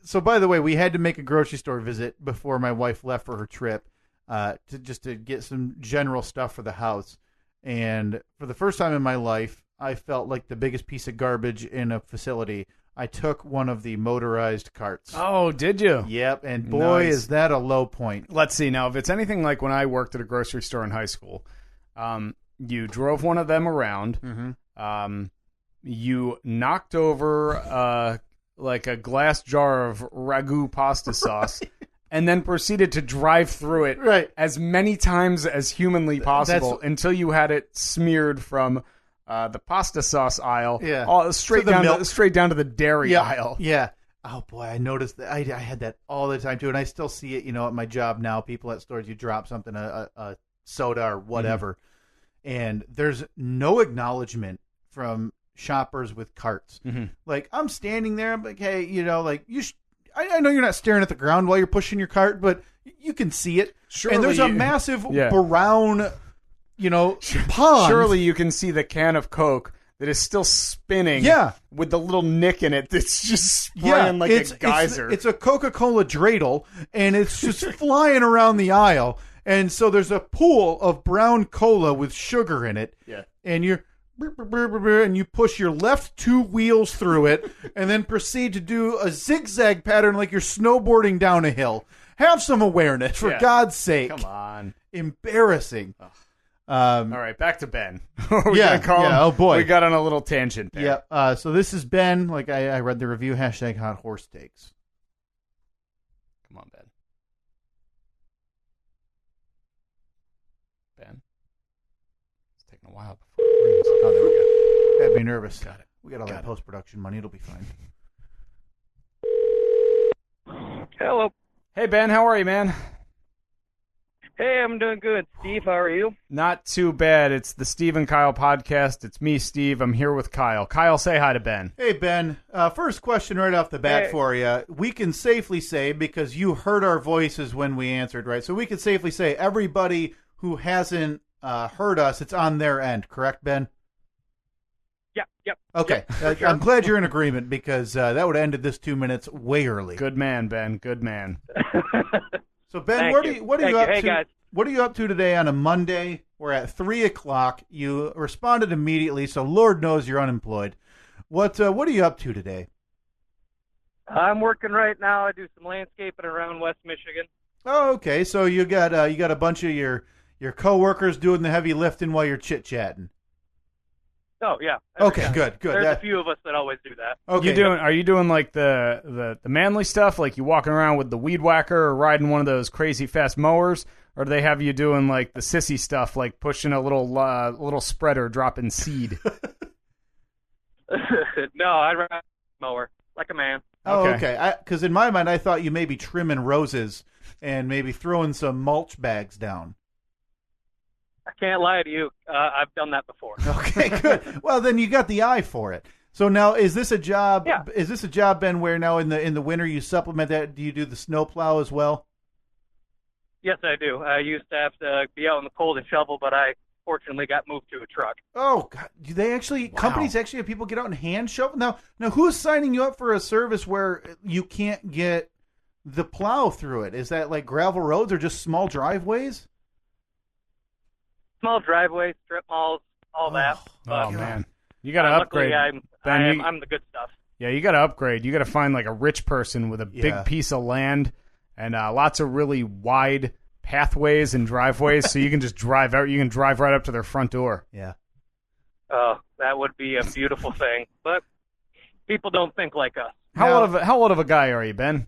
So by the way, we had to make a grocery store visit before my wife left for her trip to get some general stuff for the house. And for the first time in my life, I felt like the biggest piece of garbage in a facility. I took one of the motorized carts. Oh, did you? Yep, and boy, Nice. is that a low point. Let's see. Now, if it's anything like when I worked at a grocery store in high school, you drove one of them around. Mm-hmm. You knocked over like a glass jar of ragu pasta sauce, and then proceeded to drive through it as many times as humanly possible until you had it smeared from the pasta sauce aisle, straight down to the dairy aisle. Yeah. Oh boy, I noticed that. I had that all the time too, and I still see it. At my job now, people at stores, you drop something, a soda or whatever, and there's no acknowledgement from shoppers with carts. Like I'm standing there, I'm like, hey, I know you're not staring at the ground while you're pushing your cart, but you can see it. Surely and there's a massive brown, pond. Surely you can see the can of Coke that is still spinning. Yeah. With the little nick in it that's just spraying like a geyser. It's a Coca-Cola dreidel, and it's just flying around the aisle. And so there's a pool of brown cola with sugar in it. Yeah. And and you push your left 2 wheels through it, and then proceed to do a zigzag pattern like you're snowboarding down a hill. Have some awareness, for God's sake. Come on. Embarrassing. All right, back to Ben. Yeah, oh boy. We got on a little tangent there. Yeah, so this is Ben. Like I read the review, hashtag hot horse takes. Come on, Ben. Ben? It's taking a while before it rings. Oh, there we go. That'd be nervous. Got it. We got all that post-production money. It'll be fine. Hello. Hey, Ben, how are you, man? Hey, I'm doing good. Steve, how are you? Not too bad. It's the Steve and Kyle podcast. It's me, Steve. I'm here with Kyle. Kyle, say hi to Ben. Hey, Ben. First question right off the bat for you. We can safely say, because you heard our voices when we answered, right? So we can safely say everybody who hasn't heard us, it's on their end. Correct, Ben? Yep. Okay. Yep, sure. I'm glad you're in agreement, because that would have ended this 2 minutes way early. Good man, Ben. Good man. So Ben, Thank what you. are you up Hey, to? guys. What are you up to today on a Monday? We're at 3:00. You responded immediately, so Lord knows you're unemployed. What are you up to today? I'm working right now. I do some landscaping around West Michigan. Oh, okay. So you got a bunch of your coworkers doing the heavy lifting while you're chit chatting. Oh, yeah. Okay, good. There's a few of us that always do that. Okay. Are you doing like the manly stuff, like you walking around with the weed whacker or riding one of those crazy fast mowers, or do they have you doing like the sissy stuff, like pushing a little spreader, dropping seed? No, I ride a mower like a man. Oh, okay. Because in my mind, I thought you may be trimming roses and maybe throwing some mulch bags down. I can't lie to you. I've done that before. Okay, good. Well, then you got the eye for it. So now, is this a job? Yeah. Is this a job, Ben, where now in the winter you supplement that? Do you do the snow plow as well? Yes, I do. I used to have to be out in the cold and shovel, but I fortunately got moved to a truck. Oh, God. Do they actually? Wow. Companies actually have people get out and hand shovel? Now, who's signing you up for a service where you can't get the plow through it? Is that like gravel roads or just small driveways? Small driveways, strip malls, all that. Oh, man. You got to upgrade. Luckily, I'm the good stuff. Yeah, you got to upgrade. You got to find like a rich person with a big piece of land and lots of really wide pathways and driveways, so you can just drive out. You can drive right up to their front door. Yeah. Oh, that would be a beautiful thing. But people don't think like us. How old of a guy are you, Ben?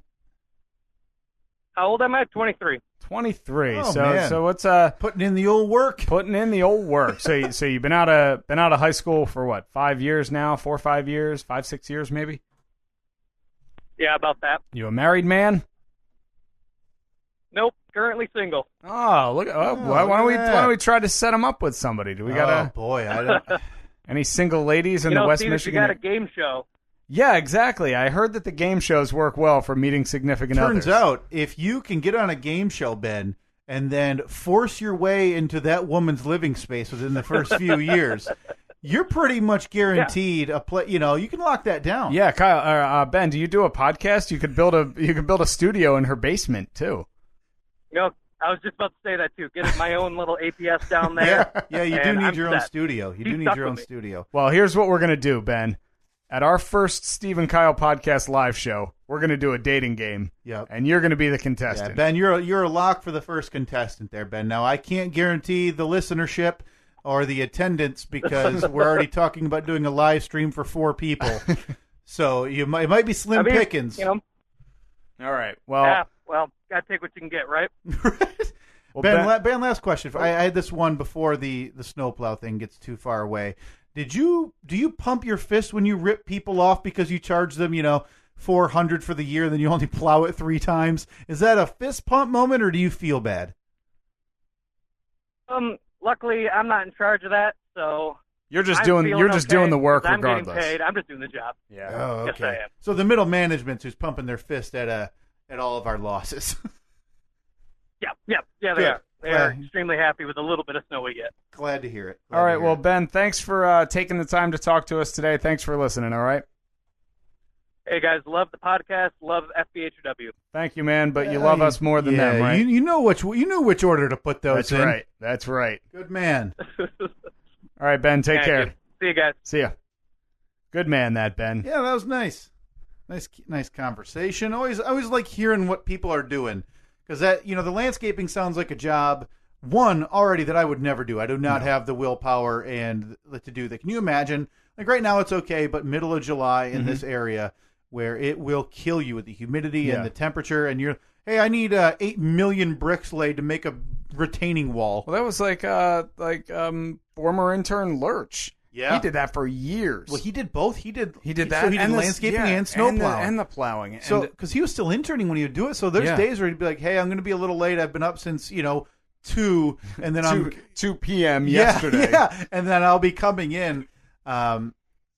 How old am I? 23. 23. Oh, so man. so what's Putting in the old work. putting in the old work. So you've been out of high school for what? 5 years now? 4 or 5 years? 5, 6 years maybe? Yeah, about that. You a married man? Nope, currently single. Oh, look! Why don't we try to set him up with somebody? Do we got Oh boy, I don't. any single ladies in the West Steve, Michigan? you got a game show. Yeah, exactly. I heard that the game shows work well for meeting significant others. Turns out, if you can get on a game show, Ben, and then force your way into that woman's living space within the first few years, you're pretty much guaranteed a play. You know, you can lock that down. Yeah, Kyle, Ben, do you do a podcast? You could build a studio in her basement too. I was just about to say that too. Get my own little APS down there. Yeah, you do and need I'm your own set. studio. You He's do need stuck your with own me. studio. Well, here's what we're gonna do, Ben. At our first Steve and Kyle podcast live show, we're gonna do a dating game. Yep. And you're gonna be the Yeah, contestant. Ben, you're a lock for the first contestant there, Ben. Now, I can't guarantee the listenership or the attendance because we're already talking about doing a live stream for 4 people. So it might be slim pickings. All right. Well, gotta take what you can get, right? well, Ben, last question. I had this one before the snowplow thing gets too far away. Do you pump your fist when you rip people off because you charge them, $400 for the year, then you only plow it 3 times? Is that a fist pump moment, or do you feel bad? Luckily, I'm not in charge of that, so you're just I'm doing feeling doing the work 'cause I'm regardless. getting paid. I'm just doing the job. Yeah. Oh, okay. Yes, I am. So the middle management who's pumping their fist at all of our losses. Yeah, they are. They're extremely happy with the little bit of snow we get. Glad to hear it. All right, well, Ben, thanks for taking the time to talk to us today. Thanks for listening, all right? Hey, guys, love the podcast, love FBHW. Thank you, man, but you love us more than them, right? You know which order to put those in. That's right. That's right. Good man. All right, Ben, take care. You. See you guys. See ya. Good man, that Ben. Yeah, that was nice. Nice conversation. I always like hearing what people are doing, because that, the landscaping sounds like a job. One already that I would never do. I do not have the willpower and to do that. Can you imagine? Like right now it's okay, but middle of July in this area where it will kill you with the humidity and the temperature, and hey, I need 8 million bricks laid to make a retaining wall. Well, that was like former intern Lurch. Yeah, he did that for years. Well, he did both. He did that. So he did landscaping and snow plowing and the plowing. So because he was still interning when he would do it, so there's days where he'd be like, "Hey, I'm going to be a little late. I've been up since 2, and then 2 p.m. yesterday. Yeah, and then I'll be coming in."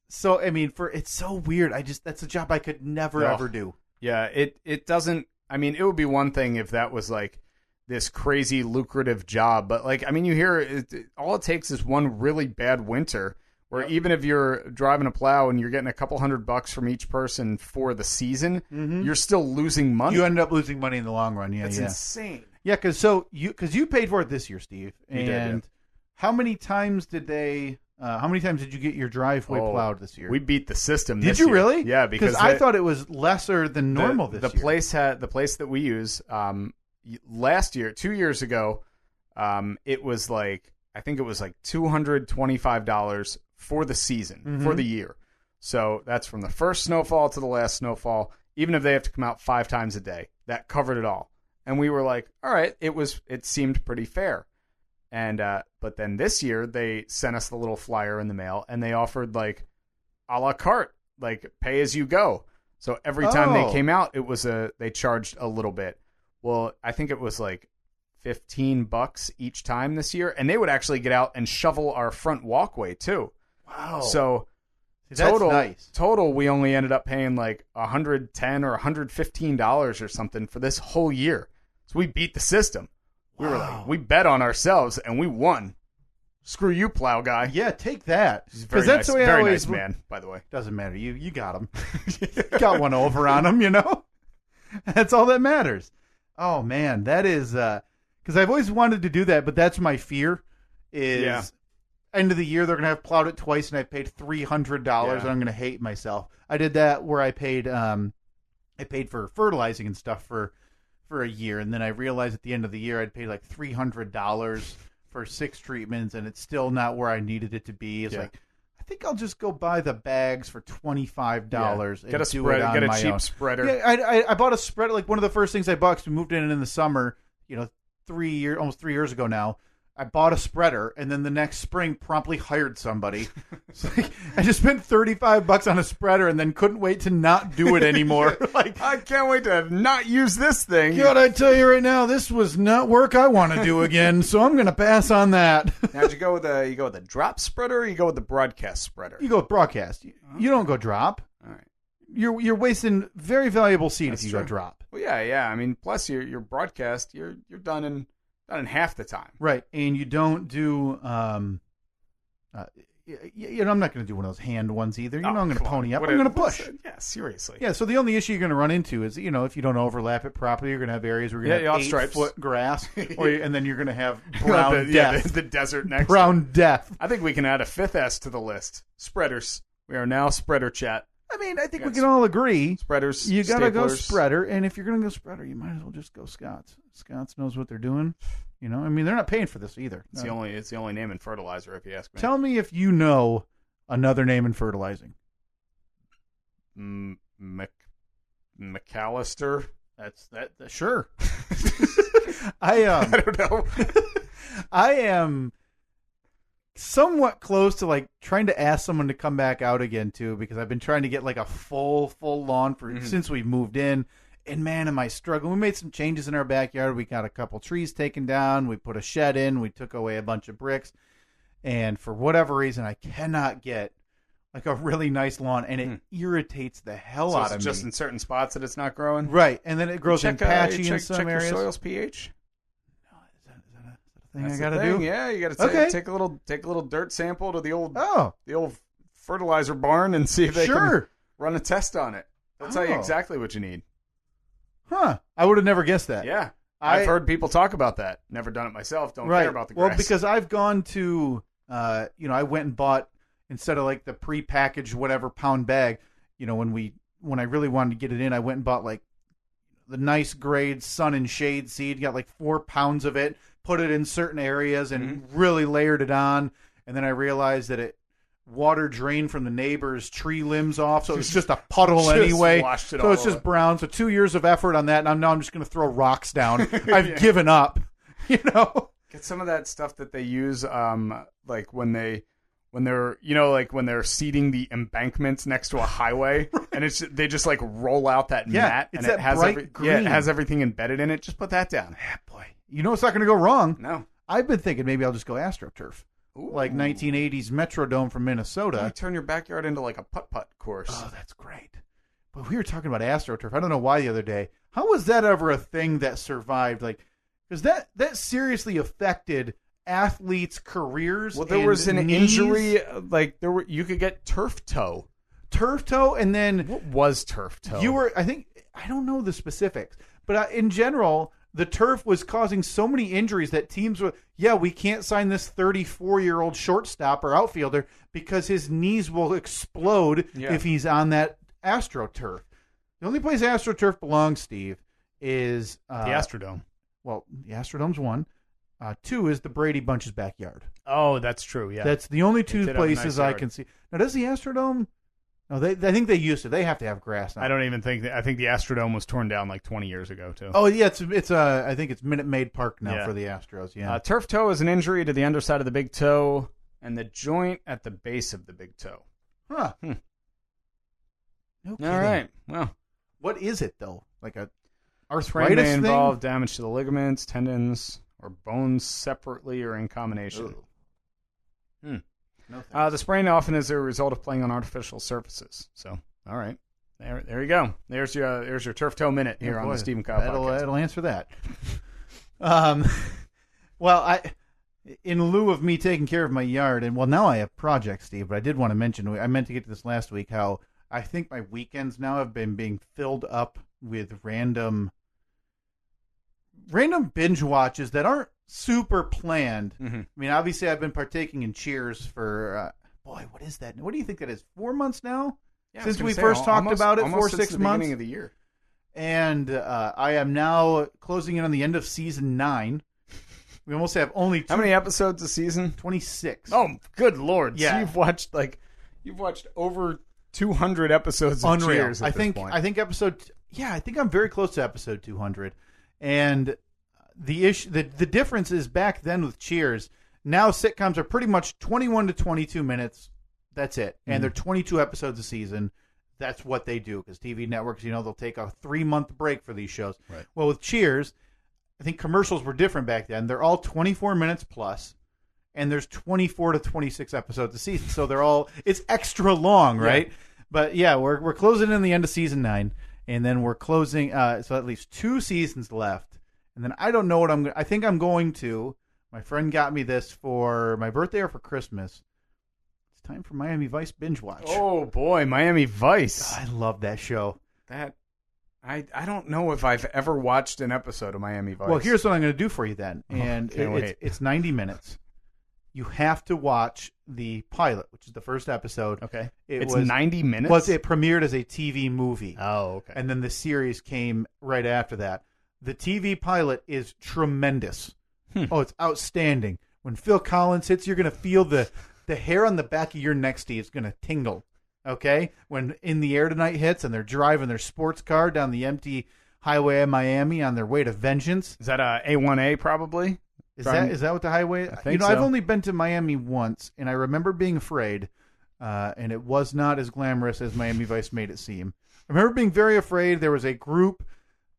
So I mean, it's so weird. That's a job I could never ever do. Yeah, it doesn't. I mean, it would be one thing if that was like this crazy lucrative job, but like, I mean, you hear all it takes is one really bad winter. Where even if you're driving a plow and you're getting a couple $100 from each person for the season, you're still losing money. You end up losing money in the long run. Yeah, it's insane. Yeah, because you paid for it this year, Steve. And how many times did you get your driveway plowed this year? We beat the system. Did you really? Yeah, because I thought it was lesser than normal this year. The place that we use last year, 2 years ago, it was like, I think it was like $225 for the season, for the year. So that's from the first snowfall to the last snowfall. Even if they have to come out 5 times a day, that covered it all. And we were like, all right, it seemed pretty fair. And but then this year they sent us the little flyer in the mail, and they offered like a la carte, like pay as you go. So every time they came out, they charged a little bit. Well, I think it was like $15 each time this year, and they would actually get out and shovel our front walkway too. Wow! So total, we only ended up paying like $110 or $115 or something for this whole year. So we beat the system. We were like, we bet on ourselves and we won. Screw you, plow guy. Yeah, take that. Because that's the way very nice man, by the way. Doesn't matter. You got him. Got one over on him. That's all that matters. Oh man, that is because I've always wanted to do that, but that's my fear. End of the year they're gonna have plowed it twice, and I paid $300, and I'm gonna hate myself. I did that where I paid for fertilizing and stuff for a year, and then I realized at the end of the year I'd paid like $300 for 6 treatments, and it's still not where I needed it to be. It's like, I think I'll just go buy the bags for $25 and get a do it on get a my cheap own. spreader. Yeah, I bought a spreader. Like one of the first things I bought, because we moved in the summer, almost 3 years ago now. I bought a spreader, and then the next spring promptly hired somebody. It's like, I just spent $35 on a spreader, and then couldn't wait to not do it anymore. Like, I can't wait to not use this thing. God, I tell you right now, this was not work I want to do again, so I'm going to pass on that. Now, did you go with the drop spreader, or you go with the broadcast spreader? You go with broadcast. You don't go drop. All right. You're wasting very valuable seed if you go drop. Well, yeah. I mean, plus your broadcast, you're done in half the time. Right, and you don't do I'm not going to do one of those hand ones either. I'm going to pony up. I'm going to push. Yeah, seriously. Yeah, so the only issue you're going to run into is, if you don't overlap it properly, you're going to have areas where you're going to have 8-foot grass, and then you're going to have brown death. The desert next. Brown death. I think we can add a 5th S to the list. Spreaders. We are now spreader chat. I mean, I think we can all agree. Spreaders. You got to go spreader, and if you're going to go spreader, you might as well just go Scott's. Scott's knows what they're doing. I mean, they're not paying for this either. It's the only name in fertilizer, if you ask me. Tell me if you know another name in fertilizing. McAllister. That's that. Sure. I don't know. I am somewhat close to like trying to ask someone to come back out again too, because I've been trying to get like a full lawn since we moved in. And man, am I struggling. We made some changes in our backyard. We got a couple trees taken down. We put a shed in. We took away a bunch of bricks. And for whatever reason, I cannot get like a really nice lawn. And it irritates the hell out of me. Just in certain spots that it's not growing? Right. And then it grows in patchy in some areas. Check your soil's pH? No, is that thing That's I got to the thing. do? Yeah, you got to take a little dirt sample to the old fertilizer barn and see if they can run a test on it. They'll tell you exactly what you need. Huh. I would have never guessed that. Yeah. I've heard people talk about that. Never done it myself. Don't care about the grass. Well, because I've gone to, I went and bought, instead of like the pre-packaged whatever pound bag, when I really wanted to get it in, I went and bought like the nice grade sun and shade seed, got like 4 pounds of it, put it in certain areas and really layered it on. And then I realized that it water drained from the neighbor's tree limbs off, so it's just a puddle anyway. So it's just brown. So 2 years of effort on that, and now I'm just going to throw rocks down. I've given up. Get some of that stuff that they use, like when they're seeding the embankments next to a highway, and they just like roll out that mat, and it has it has everything embedded in it. Just put that down. Yeah, boy, it's not going to go wrong. No, I've been thinking maybe I'll just go AstroTurf. Ooh. Like 1980s Metrodome from Minnesota. You turn your backyard into like a putt-putt course. Oh, that's great. But we were talking about AstroTurf. I don't know why the other day. How was that ever a thing that survived? Like, because that seriously affected athletes' careers. Well, there was an injury. Like you could get turf toe. Turf toe, and then what was turf toe? I don't know the specifics, but in general, the turf was causing so many injuries that teams were, we can't sign this 34-year-old shortstop or outfielder because his knees will explode if he's on that AstroTurf. The only place AstroTurf belongs, Steve, is the Astrodome. Well, the Astrodome's 1. 2 is the Brady Bunch's backyard. Oh, that's true. Yeah, that's the only 2 places I can see. Now, does the Astrodome? No, I think they used to. They have to have grass now. I don't even think that. I think the Astrodome was torn down like 20 years ago too. Oh yeah, it's I think it's Minute Maid Park now for the Astros. Yeah, turf toe is an injury to the underside of the big toe and the joint at the base of the big toe. Huh. No kidding. All right. Well, what is it though? Like a arthritis sprain may thing? Involve damage to the ligaments, tendons, or bones separately or in combination. No, the sprain often is a result of playing on artificial surfaces. So, all right, there you go. There's your turf toe minute here on the Stephen Kyle podcast. That'll answer that. Well, in lieu of me taking care of my yard, and now I have projects, Steve. But I did want to mention, I meant to get to this last week. How I think my weekends now have been being filled up with random binge watches that aren't super planned. Mm-hmm. I mean, obviously, I've been partaking in Cheers for what is that? What do you think that is? 4 months now since we first talked about it. 4 6 months. Beginning of the year. And I am now closing in on the end of season 9. We almost have only 2. How many episodes a season? 26. Oh, good Lord! Yeah, so you've watched over 200 episodes of Cheers. I think I'm very close to episode 200. And the difference is back then with Cheers, now sitcoms are pretty much 21 to 22 minutes. That's it. And they're 22 episodes a season. That's what they do, because TV networks, they'll take a 3-month break for these shows. Right. Well, with Cheers, I think commercials were different back then. They're all 24 minutes plus, and there's 24 to 26 episodes a season. So it's extra long, right? Yeah. But yeah, we're closing in the end of season 9, and then we're closing, so at least 2 seasons left. And then I don't know what I think I'm going to. My friend got me this for my birthday or for Christmas. It's time for Miami Vice binge watch. Oh boy, Miami Vice. I love that show. I don't know if I've ever watched an episode of Miami Vice. Well, here's what I'm going to do for you then. And it's 90 minutes. You have to watch the pilot, which is the first episode. Okay. It's 90 minutes? Well, it premiered as a TV movie. Oh, okay. And then the series came right after that. The TV pilot is tremendous. Oh, it's outstanding. When Phil Collins hits, you're going to feel the hair on the back of your neck, Steve, is going to tingle. Okay? When In the Air Tonight hits and they're driving their sports car down the empty highway of Miami on their way to vengeance. Is that A1A probably? Is that what the highway? I think so. I've only been to Miami once, and I remember being afraid, and it was not as glamorous as Miami Vice made it seem. I remember being very afraid. There was a group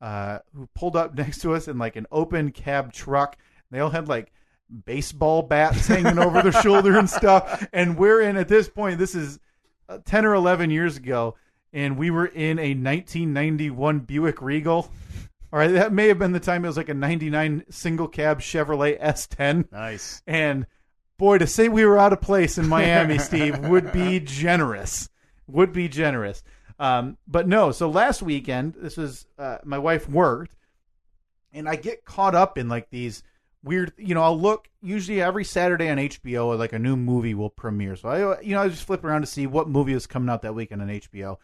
who pulled up next to us in like an open cab truck. They all had like baseball bats hanging over their shoulder and stuff. And we're in, at this point, this is 10 or 11 years ago, and we were in a 1991 Buick Regal. All right, that may have been the time it was like a 99 single cab Chevrolet S10. Nice. And boy, to say we were out of place in Miami, Steve, would be generous. Would be generous. But no, so last weekend, this was, my wife worked, and I get caught up in like these weird, I'll look usually every Saturday on HBO, like a new movie will premiere. So I just flip around to see what movie was coming out that weekend on HBO.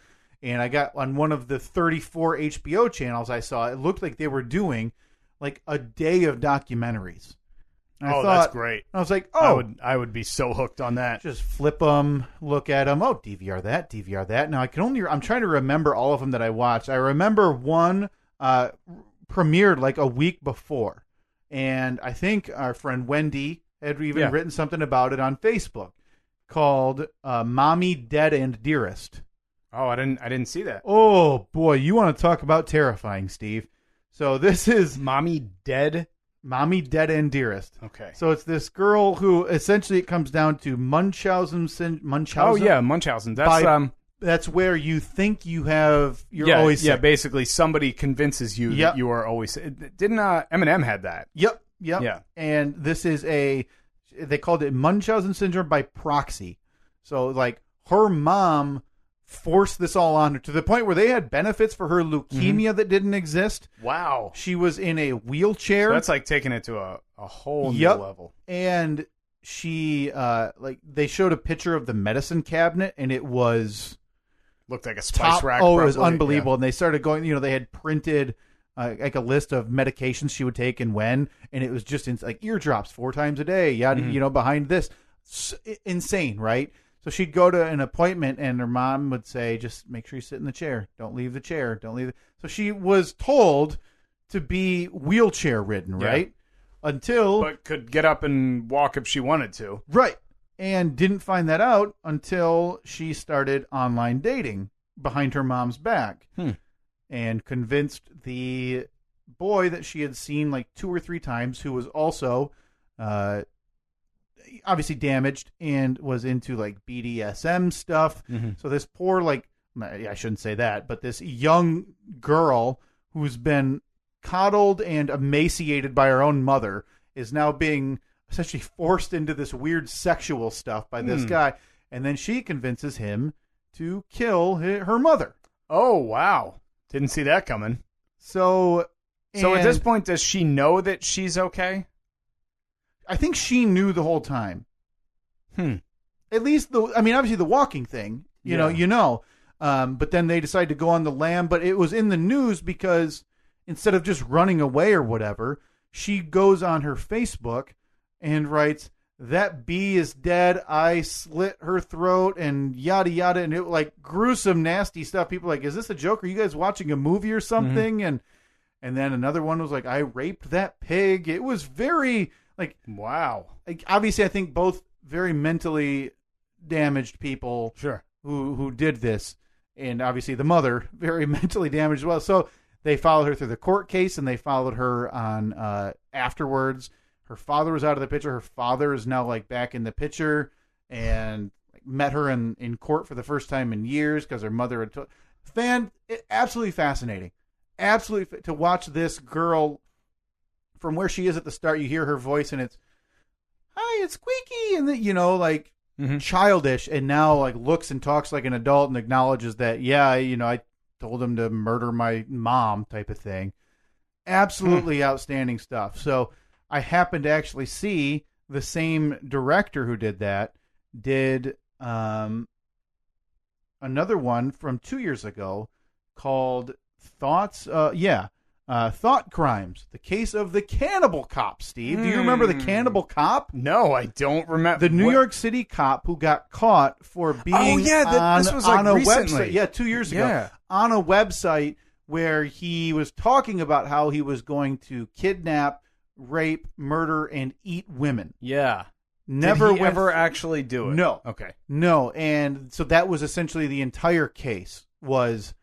And I got on one of the 34 HBO channels I saw, it looked like they were doing like a day of documentaries. And I thought, that's great. I was like, I would be so hooked on that. Just flip them, look at them. Oh, DVR that. Now I'm trying to remember all of them that I watched. I remember one premiered like a week before. And I think our friend Wendy had even written something about it on Facebook called Mommy, Dead, and Dearest. Oh, I didn't see that. Oh, boy. You want to talk about terrifying, Steve. So this is Mommy, Dead, and Dearest. Okay. So it's this girl who essentially it comes down to Munchausen. Oh, yeah, Munchausen. That's where you think you're always sick. Basically somebody convinces you that you are always sick. Didn't Eminem had that? Yep. Yeah. And this is they called it Munchausen syndrome by proxy. So like her mom forced this all on her to the point where they had benefits for her leukemia that didn't exist. Wow. She was in a wheelchair. So that's like taking it to a whole new level. And she they showed a picture of the medicine cabinet and it was looked like a spice rack. Oh, it was unbelievable. Yeah. And they started going, they had printed like a list of medications she would take and when, and it was just like eardrops 4 times a day. Behind this. Insane, right? So she'd go to an appointment and her mom would say, just make sure you sit in the chair. Don't leave the chair. Don't leave it. So she was told to be wheelchair ridden, right? But could get up and walk if she wanted to. Right. And didn't find that out until she started online dating behind her mom's back. And convinced the boy that she had seen like 2 or 3 times, who was also obviously damaged and was into like BDSM stuff. So this poor, I shouldn't say that, but this young girl who's been coddled and emaciated by her own mother is now being essentially forced into this weird sexual stuff by this guy. And then she convinces him to kill her mother. Oh, wow. Didn't see that coming. So at this point, does she know that she's okay? I think she knew the whole time. At least obviously the walking thing, but then they decided to go on the lam, but it was in the news because instead of just running away or whatever, she goes on her Facebook and writes, "That bee is dead. I slit her throat," and yada yada, and it like gruesome, nasty stuff. People are like, "Is this a joke? Are you guys watching a movie or something?" And then another one was like, "I raped that pig." It was very wow. Obviously, I think both very mentally damaged people. Sure. Who did this, and obviously the mother very mentally damaged as well. So they followed her through the court case, and they followed her on afterwards. Her father was out of the picture. Her father is now back in the picture, and met her in court for the first time in years because her mother had absolutely fascinating. Absolutely to watch this girl from where she is at the start. You hear her voice, and it's, "Hi, it's Squeaky," and childish, and now looks and talks like an adult and acknowledges that I told him to murder my mom type of thing. Absolutely outstanding stuff. So I happened to actually see the same director who did that did another one from 2 years ago called Thoughts. Thought Crimes, the case of the cannibal cop. Steve, do you remember the cannibal cop? No, I don't remember. The New York City cop who got caught for being this was on a recently. website. Yeah, 2 years ago. On a website where he was talking about how he was going to kidnap, rape, murder, and eat women. Yeah. Never Did he ever actually do it? No. Okay. No, and so that was essentially the entire case. Was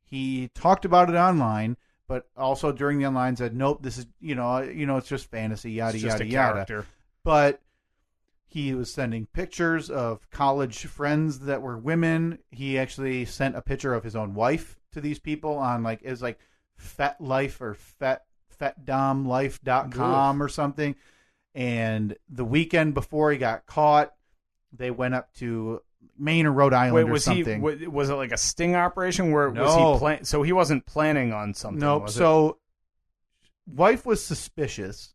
he talked about it online, but also during the online said, "Nope, this is it's just fantasy, yada it's just yada a yada." character. But he was sending pictures of college friends that were women. He actually sent a picture of his own wife to these people on FetLife or FetDomLife.com or something. And the weekend before he got caught, they went up to Maine or Rhode Island or something. Was it like a sting operation? Where No. was he so he wasn't planning on something? Nope. Was So wife was suspicious,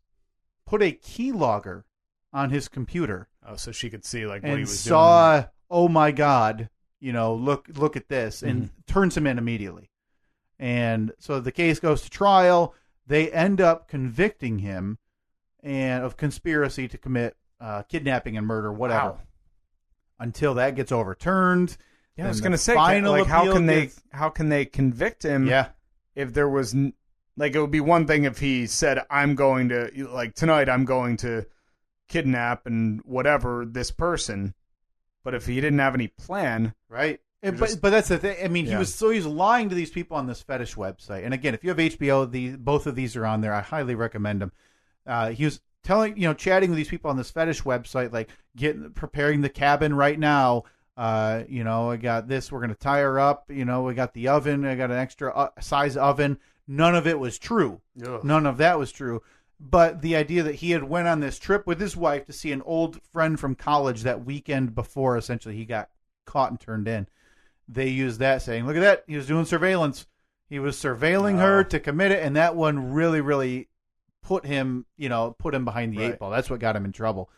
put a keylogger on his computer, so she could see like what and he was saw, oh my God, look at this, and turns him in immediately. And so the case goes to trial. They end up convicting him of conspiracy to commit kidnapping and murder, whatever. Wow. Until that gets overturned. Yeah, I was then going to the say, final like, how appeal can they convict him? Yeah. If there was like, it would be one thing if he said, I'm going to, like, tonight I'm going to kidnap and whatever this person, but if he didn't have any plan, right? But that's the thing. I mean, he was lying to these people on this fetish website. And again, if you have HBO, both of these are on there. I highly recommend them. He was chatting with these people on this fetish website, like preparing the cabin right now. I got this. We're gonna tie her up. We got the oven. I got an extra size oven. None of it was true. Ugh. None of that was true. But the idea that he had went on this trip with his wife to see an old friend from college that weekend before, essentially, he got caught and turned in. They used that, saying, look at that. He was doing surveillance. He was surveilling her to commit it. And that one really, really put him behind the eight ball. That's what got him in trouble.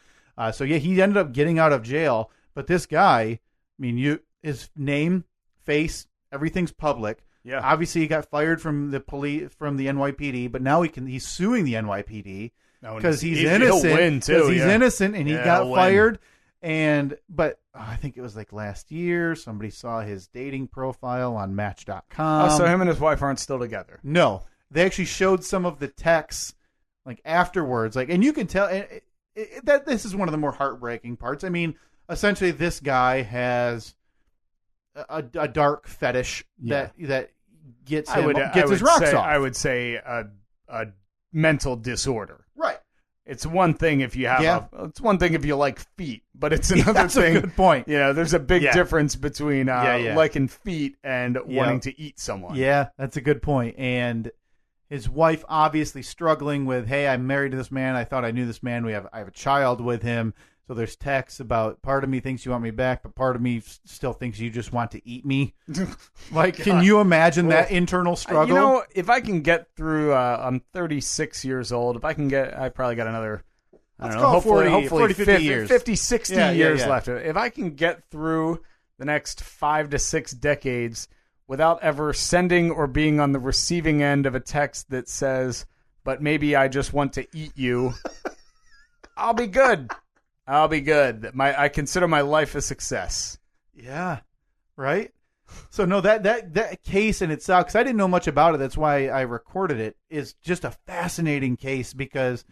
He ended up getting out of jail. But this guy, I mean, his name, face, everything's public. Yeah. Obviously, he got fired from the police, from the NYPD, but now he's suing the NYPD because he's innocent. He'll win too. Because he's innocent, and he got fired. But I think it was like last year, somebody saw his dating profile on Match.com. Oh, so him and his wife aren't still together? No, they actually showed some of the texts like afterwards, like, and you can tell that this is one of the more heartbreaking parts. I mean, essentially, this guy has a dark fetish that gets his rocks off. I would say a mental disorder. Right. It's one thing if you have it's one thing if you like feet, but it's another thing. That's a good point. There's a big difference between liking feet and wanting to eat someone. Yeah, that's a good point. And his wife obviously struggling with, hey, I'm married to this man. I thought I knew this man. I have a child with him. So there's texts about, part of me thinks you want me back, but part of me still thinks you just want to eat me. Like, can you imagine that internal struggle? If I can get through, I'm 36 years old. I probably got another, hopefully 40, 50 years. 50, 60 years left. If I can get through the next 5 to 6 decades without ever sending or being on the receiving end of a text that says, but maybe I just want to eat you, I'll be good. I consider my life a success. Yeah, right? So, no, that case in itself, because I didn't know much about it, that's why I recorded it, is just a fascinating case because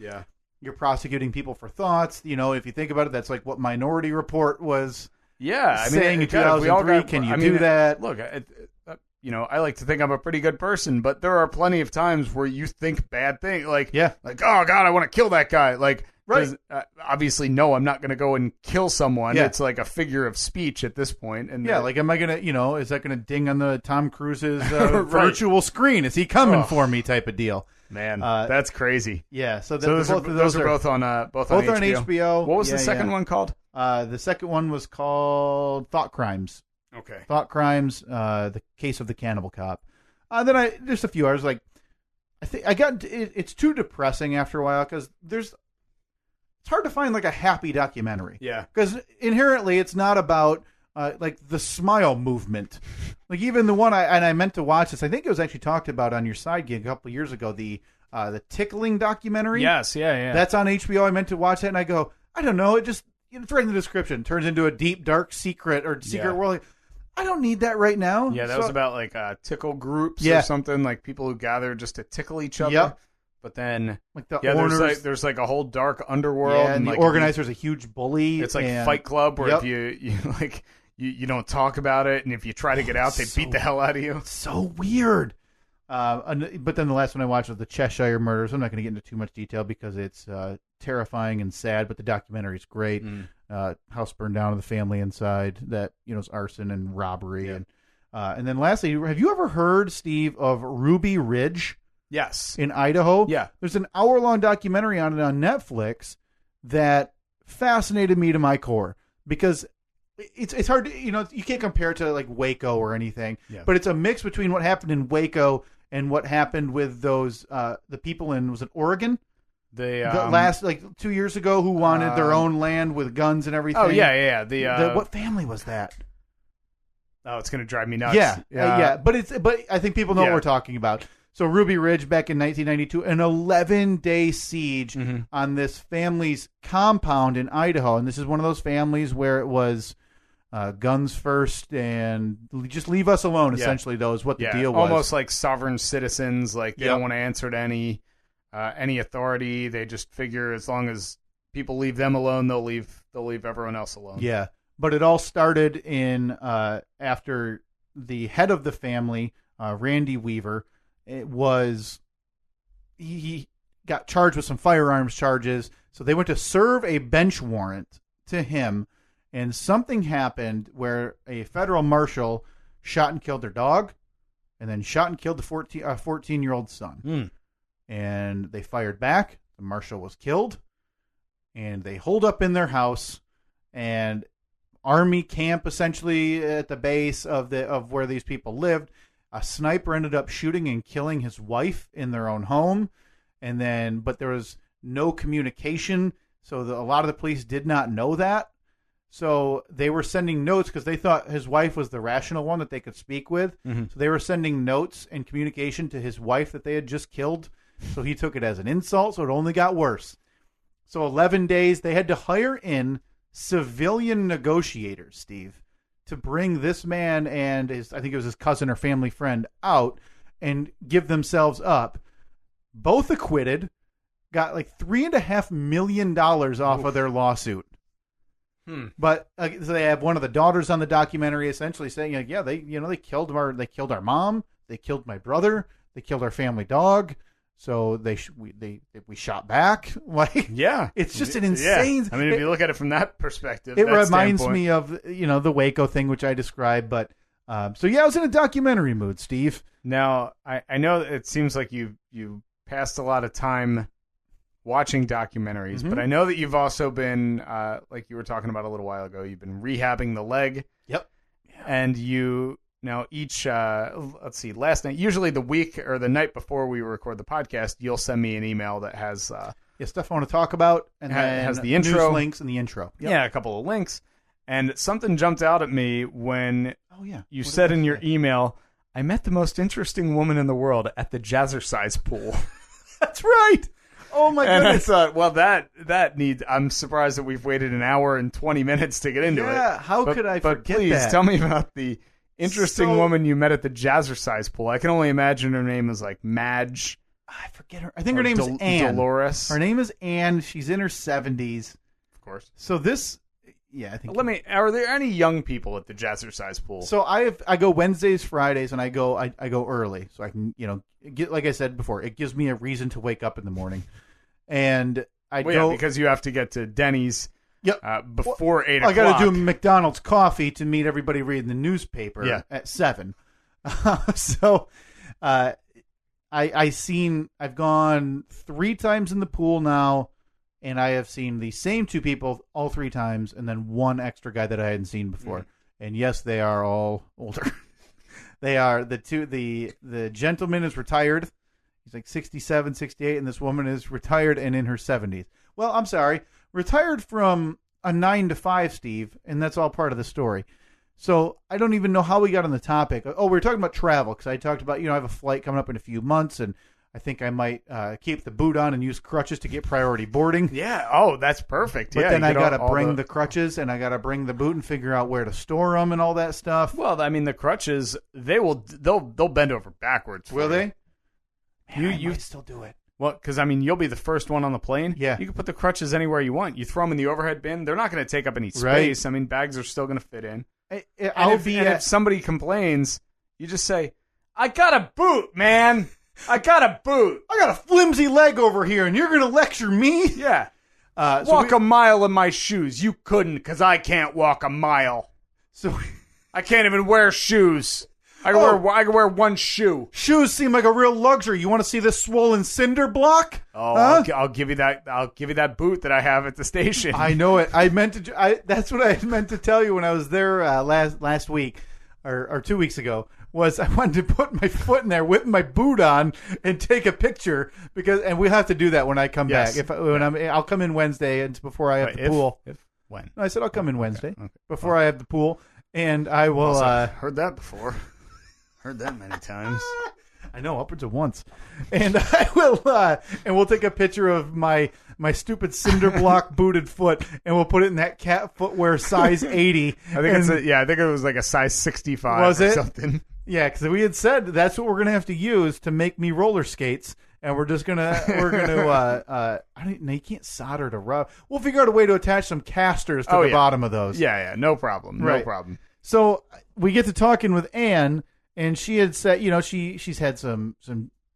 you're prosecuting people for thoughts. If you think about it, that's like what Minority Report was saying in 2003. Can you do that? Look, I like to think I'm a pretty good person, but there are plenty of times where you think bad things. Like, oh, God, I want to kill that guy. Like, right. Obviously, no, I'm not going to go and kill someone. Yeah. It's like a figure of speech at this point. And like, am I going to, is that going to ding on the Tom Cruise's virtual screen? Is he coming for me type of deal? Man, that's crazy. Yeah. So those are both on HBO. What was the second one called? The second one was called Thought Crimes. Okay. Thought Crimes, the case of the cannibal cop. Then just a few hours, like, I think I got, it's too depressing after a while because it's hard to find like a happy documentary. Yeah. Because inherently it's not about like the smile movement. Like even the one I meant to watch this, I think it was actually talked about on your side gig a couple of years ago, the tickling documentary. Yes, yeah. That's on HBO. I meant to watch that and I go, I don't know, it just, it's right in the description. It turns into a deep, dark secret world. I don't need that right now. Yeah, that was about like tickle groups or something, like people who gather just to tickle each other. Yep. But then, like the owners, there's like a whole dark underworld. Yeah, and the like organizer's a huge bully. It's like Fight Club, where if you don't talk about it, and if you try to get out, they beat the hell out of you. It's so weird. But then the last one I watched was the Cheshire Murders. I'm not going to get into too much detail because it's terrifying and sad, but the documentary's great. House burned down to the family inside that, it's arson and robbery. Yeah. And then lastly, have you ever heard, Steve, of Ruby Ridge? Yes. In Idaho? Yeah. There's an hour-long documentary on it on Netflix that fascinated me to my core because it's hard to, you can't compare it to like Waco or anything, but it's a mix between what happened in Waco and what happened with those, the people in, was it Oregon? The last, 2 years ago who wanted their own land with guns and everything. Oh, yeah. What family was that? Oh, it's going to drive me nuts. Yeah. But I think people know what we're talking about. So Ruby Ridge back in 1992, an 11-day siege on this family's compound in Idaho. And this is one of those families where it was guns first and just leave us alone, essentially, though, is what the deal was. Almost like sovereign citizens. Like they don't want to answer to any authority. They just figure as long as people leave them alone, they'll leave everyone else alone. Yeah. But it all started in after the head of the family, Randy Weaver, he got charged with some firearms charges. So they went to serve a bench warrant to him, and something happened where a federal marshal shot and killed their dog, and then shot and killed the 14-year-old son. And they fired back. The marshal was killed, and they holed up in their house, and army camp essentially at the base of where these people lived. A sniper ended up shooting and killing his wife in their own home, but there was no communication, so a lot of the police did not know that. So they were sending notes because they thought his wife was the rational one that they could speak with. So they were sending notes and communication to his wife that they had just killed. So he took it as an insult, so it only got worse. So 11 days, they had to hire in civilian negotiators, Steve, to bring this man and I think it was his cousin or family friend out and give themselves up. Both acquitted, got like $3.5 million off of their lawsuit. But so they have one of the daughters on the documentary essentially saying, they killed our mom, they killed my brother, they killed our family dog. So we shot back. It's just an insane. Yeah. I mean, if you look at it from that perspective, it reminds me of the Waco thing, which I described. But I was in a documentary mood, Steve. Now I know it seems like you passed a lot of time watching documentaries, but I know that you've also been like you were talking about a little while ago. You've been rehabbing the leg. Yep. And you. Now, each, last night, usually the week or the night before we record the podcast, you'll send me an email that has stuff I want to talk about, and then has the intro, news links, and the intro. Yep. Yeah, a couple of links. And something jumped out at me when you said in your email, I met the most interesting woman in the world at the Jazzercise pool. That's right. Oh, my goodness. And I thought, well, that needs, I'm surprised that we've waited an hour and 20 minutes to get into it. Yeah, how could I forget that? But please, tell me about the interesting woman you met at the Jazzercise pool. I can only imagine her name is like Madge. I forget her. I think her name is Anne. Dolores. Her name is Anne. She's in her 70s. Of course. So this, I think. Are there any young people at the Jazzercise pool? So I go Wednesdays, Fridays, and I go early, so I can get, like I said before, it gives me a reason to wake up in the morning, and because you have to get to Denny's. Yep. Before 8 o'clock. I got to do McDonald's coffee to meet everybody reading the newspaper at 7. I've gone 3 times in the pool now, and I have seen the same 2 people all 3 times, and then 1 extra guy that I hadn't seen before. And yes, they are all older. They are the gentleman is retired. He's like 67, 68, and this woman is retired and in her 70s. Well, I'm sorry. Retired from a 9 to 5, Steve, and that's all part of the story. So I don't even know how we got on the topic. Oh, we were talking about travel because I talked about, I have a flight coming up in a few months, and I think I might keep the boot on and use crutches to get priority boarding. Yeah. Oh, that's perfect. But then I got to bring the crutches, and I got to bring the boot and figure out where to store them and all that stuff. Well, I mean, the crutches, they'll bend over backwards. Will they? Man, you might still do it. Well, because, you'll be the first one on the plane. Yeah. You can put the crutches anywhere you want. You throw them in the overhead bin. They're not going to take up any space. Right. Bags are still going to fit in. If somebody complains, you just say, I got a boot, man. I got a boot. I got a flimsy leg over here, and you're going to lecture me? Yeah. Walk a mile in my shoes. You couldn't, because I can't walk a mile. So I can't even wear shoes. I can wear one shoe. Shoes seem like a real luxury. You want to see this swollen cinder block? Oh, huh? I'll give you that. I'll give you that boot that I have at the station. I know it. That's what I meant to tell you when I was there last week or 2 weeks ago. Was I wanted to put my foot in there with my boot on and take a picture and we'll have to do that when I come back. I'll come in Wednesday and before I have the pool. When? I said I'll come in Wednesday before I have the pool, and I will. Heard that before. Heard that many times. I know, upwards of once, and I will. And we'll take a picture of my stupid cinder block booted foot, and we'll put it in that cat footwear size 80. I think I think it was like a size 65. Was or it something? Yeah, because we had said that's what we're gonna have to use to make me roller skates. And we're gonna you can't solder to rub. We'll figure out a way to attach some casters to the bottom of those. Yeah, no problem. Right. No problem. So we get to talking with Anne, and she had said, she's had some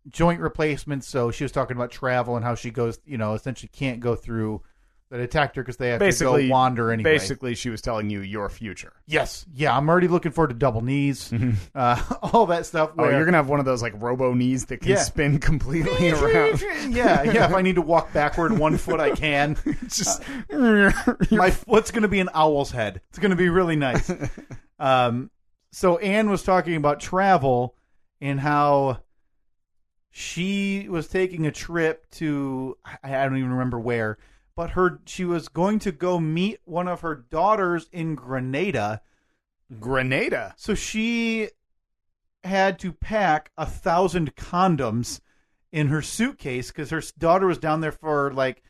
joint replacements, so she was talking about travel and how she goes, essentially can't go through the detector because they have to go wander anyway. Basically, she was telling you your future. Yes. Yeah, I'm already looking forward to double knees, all that stuff. You're going to have one of those like robo knees that can spin completely around. Yeah. If I need to walk backward 1 foot, I can. Just my foot's going to be an owl's head. It's going to be really nice. So Anne was talking about travel and how she was taking a trip to, I don't even remember where, but she was going to go meet one of her daughters in Grenada. Grenada? So she had to pack 1,000 condoms in her suitcase because her daughter was down there for like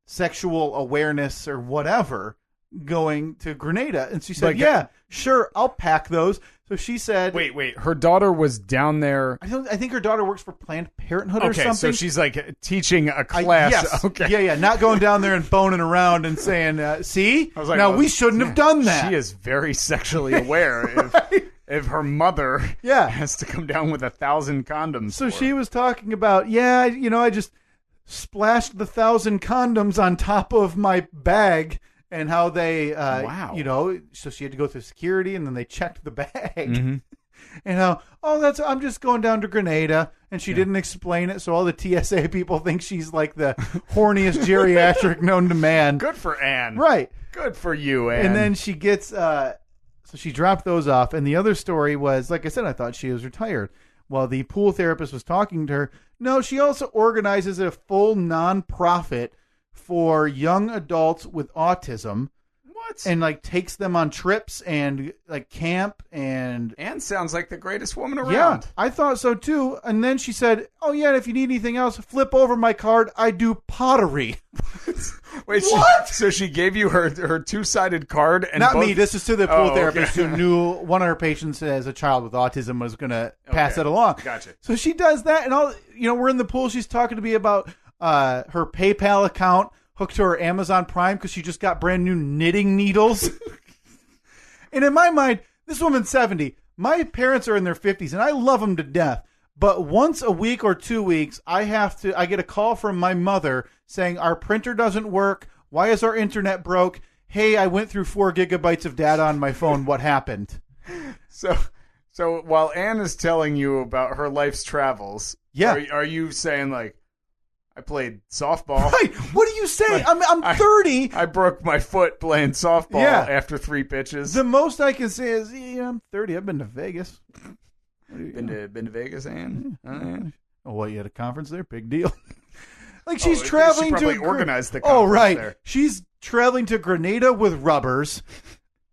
sexual awareness or whatever, going to Grenada. And she said, sure, I'll pack those. So she said... Wait. Her daughter was down there... I think her daughter works for Planned Parenthood or something. So she's like teaching a class. Yes. Okay. Yeah. Not going down there and boning around and saying, see? I was like, we shouldn't have done that. She is very sexually aware if her mother has to come down with 1,000 condoms. So she was talking about, I just splashed the 1,000 condoms on top of my bag. And how they, so she had to go through security, and then they checked the bag. Mm-hmm. And how, I'm just going down to Grenada, and she didn't explain it, so all the TSA people think she's like the horniest geriatric known to man. Good for Anne. Right. Good for you, Anne. And then she gets, so she dropped those off, and the other story was, like I said, I thought she was retired. While the pool therapist was talking to her, no, she also organizes a full nonprofit for young adults with autism. What? And like takes them on trips and like camp and sounds like the greatest woman around. Yeah, I thought so too. And then she said, if you need anything else, flip over my card. I do pottery. Wait, what? So she gave you her two-sided card? And Not me. This is to the pool therapist who knew one of her patients as a child with autism was going to pass it along. Gotcha. So she does that, and we're in the pool. She's talking to me about her PayPal account hooked to her Amazon Prime because she just got brand new knitting needles. And in my mind, this woman's 70. My parents are in their 50s, and I love them to death. But once a week or 2 weeks, I get a call from my mother saying, our printer doesn't work. Why is our internet broke? Hey, I went through 4 gigabytes of data on my phone. What happened? So while Anne is telling you about her life's travels, are you saying like, I played softball. Right. What do you say? I'm 30. I broke my foot playing softball after 3 pitches. The most I can say is, I'm 30. I've been to Vegas. Been to Vegas, Anne? Oh, well, you had a conference there? Big deal. Like she's traveling she to organized the conference. Oh, right. There. She's traveling to Grenada with rubbers,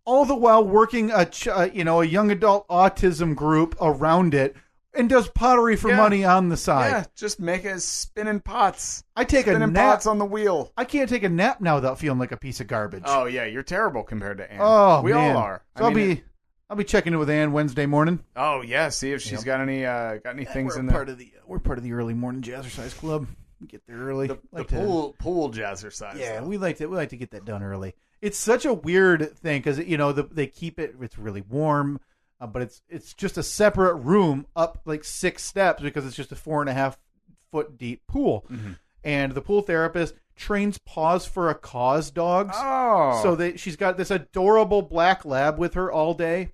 all the while working a young adult autism group around it. And does pottery for money on the side. Yeah, just make it spinning pots. I take a nap. Pots on the wheel. I can't take a nap now without feeling like a piece of garbage. Oh yeah, you're terrible compared to Anne. Oh, we all are. So I'll be checking in with Anne Wednesday morning. Oh yeah, see if she's got any things in there. We're part of the early morning jazzercise club. We get there early. The pool jazzercise. Yeah, we like to get that done early. It's such a weird thing because they keep it. It's really warm. But it's just a separate room up like 6 steps because it's just a 4.5 foot deep pool. Mm-hmm. And the pool therapist trains Paws for a Cause dogs. Oh. So she's got this adorable black lab with her all day.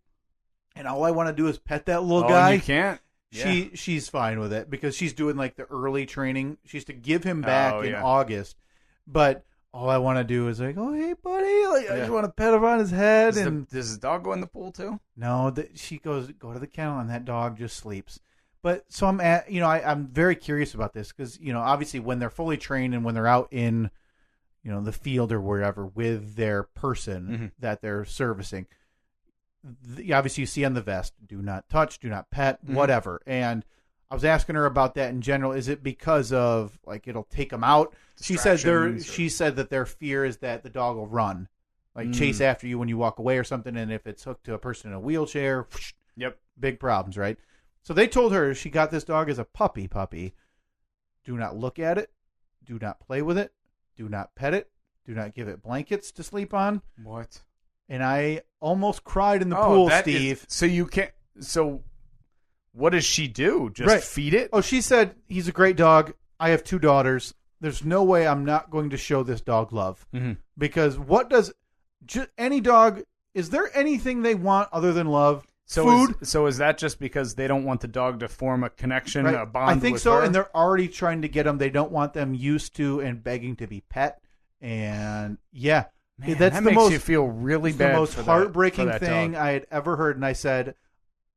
and all I want to do is pet that little Oh, guy. you can't. Yeah. She's fine with it because she's doing like the early training. She's to give him back in August, but all I want to do is like, oh hey buddy, like I just want to pet him on his head. Does his dog go in the pool too? No, she goes go to the kennel and that dog just sleeps. But so I'm very curious about this because obviously when they're fully trained and when they're out in the field or wherever with their person that they're servicing. Obviously, you see on the vest, do not touch, do not pet, whatever. And I was asking her about that in general. Is it because of like it'll take them out? She said that their fear is that the dog will run, like chase after you when you walk away or something. And if it's hooked to a person in a wheelchair, big problems, right? So they told her she got this dog as a puppy. Do not look at it. Do not play with it. Do not pet it. Do not give it blankets to sleep on. What? And I almost cried in the pool, Steve. So you can't. So what does she do? Just feed it? Oh, she said he's a great dog. I have 2 daughters. There's no way I'm not going to show this dog love. Because what does any dog? Is there anything they want other than love? Food. So is that just because they don't want the dog to form a connection, a bond? I think with so. her? And they're already trying to get them. They don't want them used to and begging to be pet. And yeah. Man, that's that the makes you feel really bad. The most heartbreaking that thing dog. I had ever heard, and I said,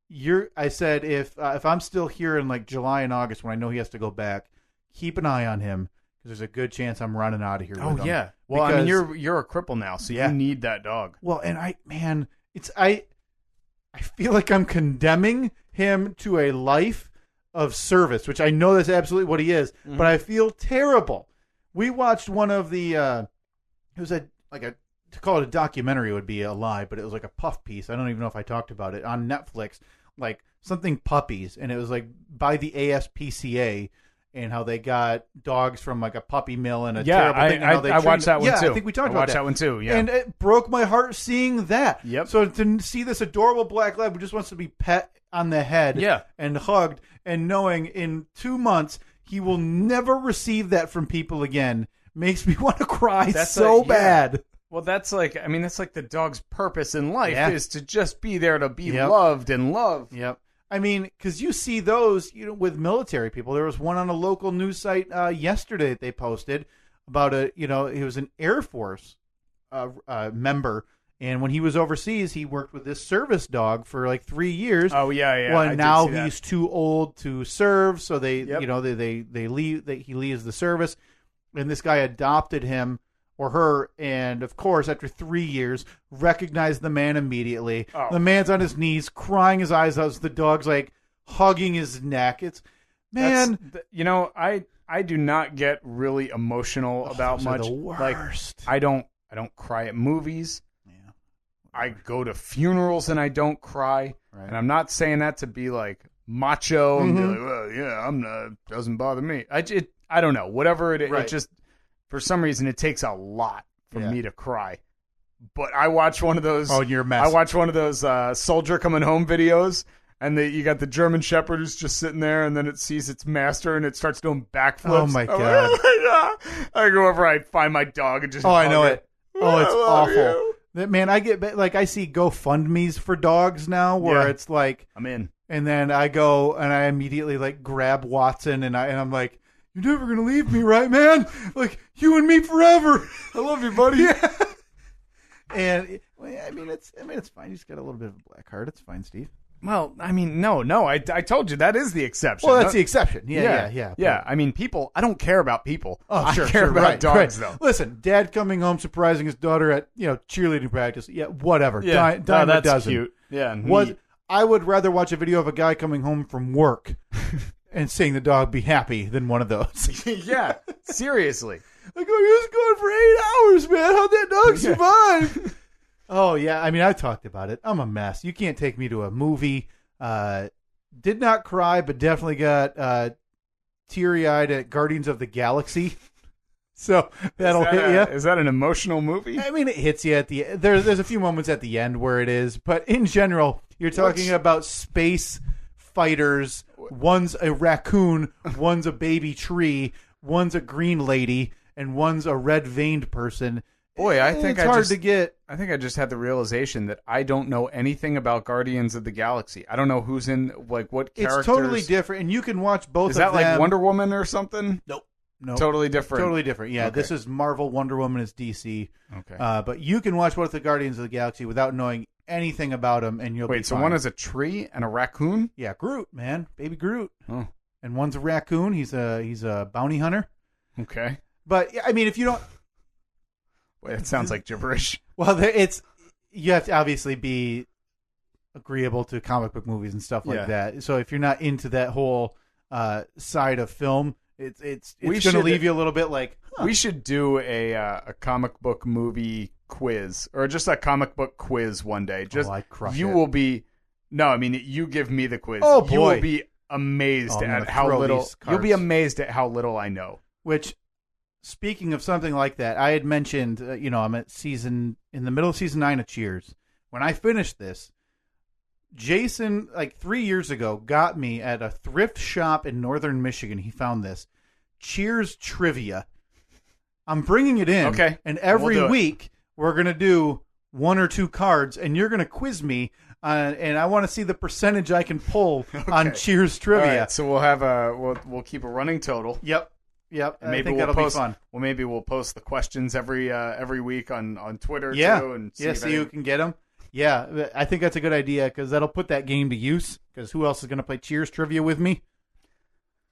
if I'm still here in like July and August when I know he has to go back, keep an eye on him because there's a good chance I'm running out of here. Oh with him. yeah. Well, I mean, you're a cripple now, so you need that dog. Well, and I feel like I'm condemning him to a life of service, which I know that's absolutely what he is, but I feel terrible. We watched one of the. It was to call it a documentary would be a lie, but it was like a puff piece. I don't even know if I talked about it on Netflix, like something puppies. And it was like by the ASPCA and how they got dogs from like a puppy mill and a terrible thing. And how they I watched that one too. I think we talked about that one too. Yeah. And it broke my heart seeing that. Yep. So to see this adorable black lab who just wants to be pet on the head and hugged and knowing in 2 months he will never receive that from people again makes me want to cry bad. Well, that's like the dog's purpose in life is to just be there to be loved and loved. Yep. I mean, because you see those, with military people. There was one on a local news site yesterday that they posted about he was an Air Force member, and when he was overseas, he worked with this service dog for like 3 years. Oh yeah. Well, now he's too old to serve, so they leave. He leaves the service. And this guy adopted him or her, and of course, after 3 years, recognized the man immediately. Oh. The man's on his knees, crying his eyes out. The dog's like hugging his neck. It's I do not get really emotional about much. The worst. Like I don't cry at movies. Yeah. I go to funerals and I don't cry. Right. And I'm not saying that to be like macho and be like, well, yeah, I'm not. Doesn't bother me. I don't know. Whatever it is, it just, for some reason, it takes a lot for me to cry. But I watch one of those. Oh, you're a mess. I watch one of those soldier coming home videos, and you got the German Shepherd who's just sitting there, and then it sees its master, and it starts doing backflips. Oh, my God. I go over, I find my dog, and just. Oh, I know it. Oh, it's awful. Man, I get like I see GoFundMe's for dogs now, where it's like I'm in, and then I go and I immediately like grab Watson, and I'm like. You're never gonna leave me, right, man? Like you and me forever. I love you, buddy. Yeah. And it's fine. He's got a little bit of a black heart. It's fine, Steve. Well, no. I told you that is the exception. Well, that's the exception. Yeah. I mean, people. I don't care about people. Oh, sure. I care about dogs, though. Listen, Dad coming home surprising his daughter at cheerleading practice. Yeah, whatever. Yeah, dime a dozen. Cute. Yeah. I would rather watch a video of a guy coming home from work. And seeing the dog be happy than one of those. Yeah, seriously. Like, oh, he was gone for 8 hours, man. How'd that dog survive? Oh, yeah. I mean, I talked about it. I'm a mess. You can't take me to a movie. Did not cry, but definitely got teary-eyed at Guardians of the Galaxy. So that'll hit you. Is that an emotional movie? I mean, it hits you at the end. There's a few moments at the end where it is. But in general, you're talking about space fighters. One's a raccoon, one's a baby tree, one's a green lady, and one's a red-veined person. Boy, I think it's hard to get. I think I just had the realization that I don't know anything about Guardians of the Galaxy. I don't know who's in, like, what characters. It's totally different, and you can watch both Is of them. that like Wonder Woman or something? Nope. Totally different. Totally different. Yeah, Okay. This is Marvel. Wonder Woman is DC. Okay. But you can watch both the Guardians of the Galaxy without knowing anything about them, and you'll be Wait, so fine. one is a tree and a raccoon? Yeah, Groot, man, baby Groot, Oh, and one's a raccoon. He's a bounty hunter. okay. But I mean, if you don't, Wait, it sounds like gibberish. well, you have to obviously be agreeable to comic book movies and stuff like that. So if you're not into that whole side of film, it's going to leave you a little bit like. Huh. We should do a comic book movie quiz, or just a comic book quiz one day. Just I'd crush you it. will be. No, I mean you give me the quiz. Oh, you will boy. be amazed I'm at gonna how throw little. these You'll be cards. amazed at how little I know. Which, speaking of something like that, I had mentioned, I'm in the middle of season 9 of Cheers. When I finished this, Jason, like 3 years ago, got me at a thrift shop in northern Michigan. He found this Cheers trivia. I'm bringing it in. Okay. And every We'll do it. week, we're going to do one or two cards, and you're going to quiz me, and I want to see the percentage I can pull on Cheers trivia. All right, so we'll have we'll keep a running total. Yep. And maybe I think we'll that'll post, be fun. Well, maybe we'll post the questions every week on Twitter Yeah. too, and see Yeah, if so you can get them. Yeah, I think that's a good idea because that'll put that game to use. Because who else is going to play Cheers trivia with me?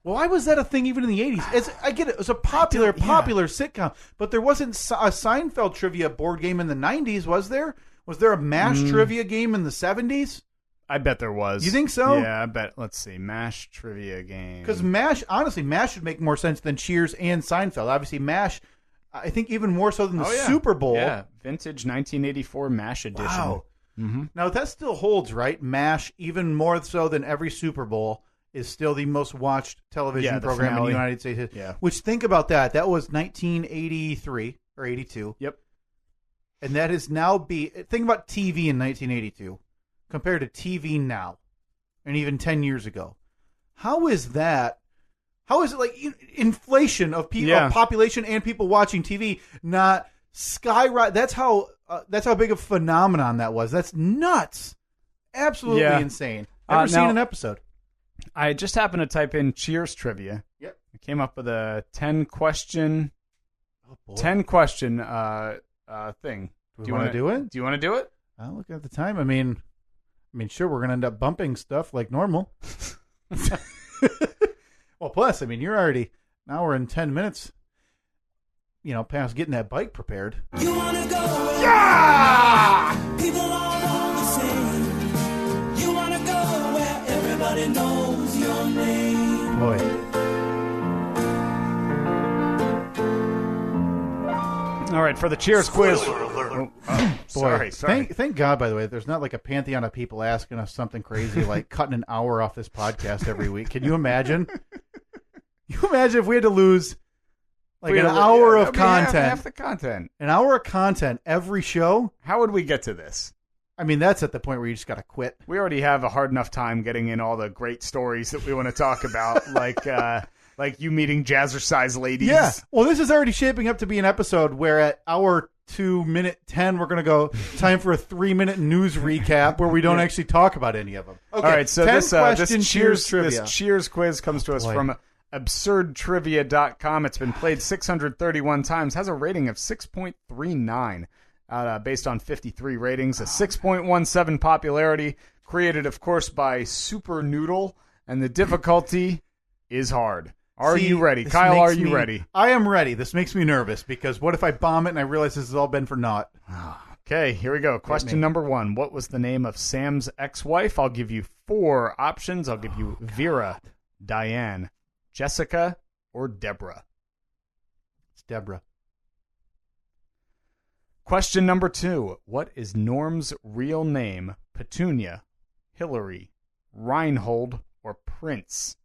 Well, why was that a thing even in the 80s? I get it. It was a popular sitcom. But there wasn't a Seinfeld trivia board game in the 90s, was there? Was there a MASH trivia game in the 70s? I bet there was. You think so? Yeah, I bet. Let's see, MASH trivia game. Because MASH, honestly, MASH should make more sense than Cheers and Seinfeld. Obviously, MASH, I think even more so than the Super Bowl. Yeah, vintage 1984 MASH edition. Wow. Mm-hmm. Now, that still holds, right? MASH, even more so than every Super Bowl, is still the most watched television the program in finale. the United States. Yeah. Which, think about that. That was 1983 or 82. Yep. And that is now think about TV in 1982 compared to TV now and even 10 years ago. How is that? How is it like inflation of people, of population and people watching TV not skyrocket? That's how big a phenomenon that was. That's nuts. Absolutely insane. Never seen an episode. I just happened to type in Cheers trivia. Yep. I came up with a 10 question thing. Do you want to do it? Do you want to do it? I'll look at the time. I mean, sure, we're going to end up bumping stuff like normal. Well, plus, I mean, now we're in 10 minutes, past getting that bike prepared. You wanna go? Yeah! People all on the same. You wanna go where everybody knows your name. Boy. All right, for the Cheers quiz. Boy, Sorry. Thank God, by the way, there's not like a pantheon of people asking us something crazy like cutting an hour off this podcast every week. Can you imagine? Can you imagine if we had to lose like an hour of content? Half the content. An hour of content every show? How would we get to this? I mean, that's at the point where you just got to quit. We already have a hard enough time getting in all the great stories that we want to talk about, like you meeting jazzercise ladies. Yeah. Well, this is already shaping up to be an episode where at hour 2:10, we're going to go time for a 3-minute news recap where we don't actually talk about any of them. Okay. All right. So 10 this question Cheers trivia. this Cheers quiz comes to us from absurdtrivia.com. It's been played 631 times, has a rating of 6.39 based on 53 ratings, a 6.17 popularity, created, of course, by Super Noodle, and the difficulty is hard. Are you ready? Kyle, are you ready? I am ready. This makes me nervous because what if I bomb it and I realize this has all been for naught? Okay, here we go. Question number 1. What was the name of Sam's ex-wife? I'll give you 4 options. I'll give you Vera, Diane, Jessica, or Deborah. It's Deborah. Question number 2. What is Norm's real name? Petunia, Hillary, Reinhold, or Prince?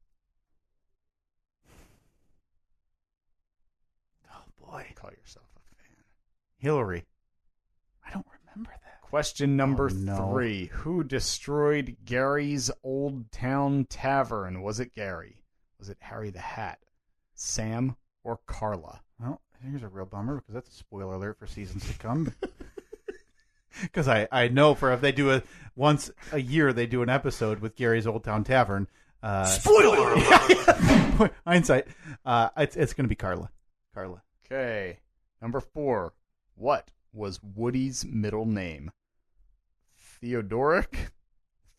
Oh, boy. Call yourself a fan. Hillary. I don't remember that. Question number no. 3. Who destroyed Gary's Old Town Tavern? Was it Gary? Was it Harry the Hat, Sam, or Carla? Well, Here's a real bummer because that's a spoiler alert for seasons to come. Because I know for if they do once a year they do an episode with Gary's Old Town Tavern. Spoiler alert! Hindsight. It's going to be Carla. Okay. Number 4. What was Woody's middle name? Theodoric,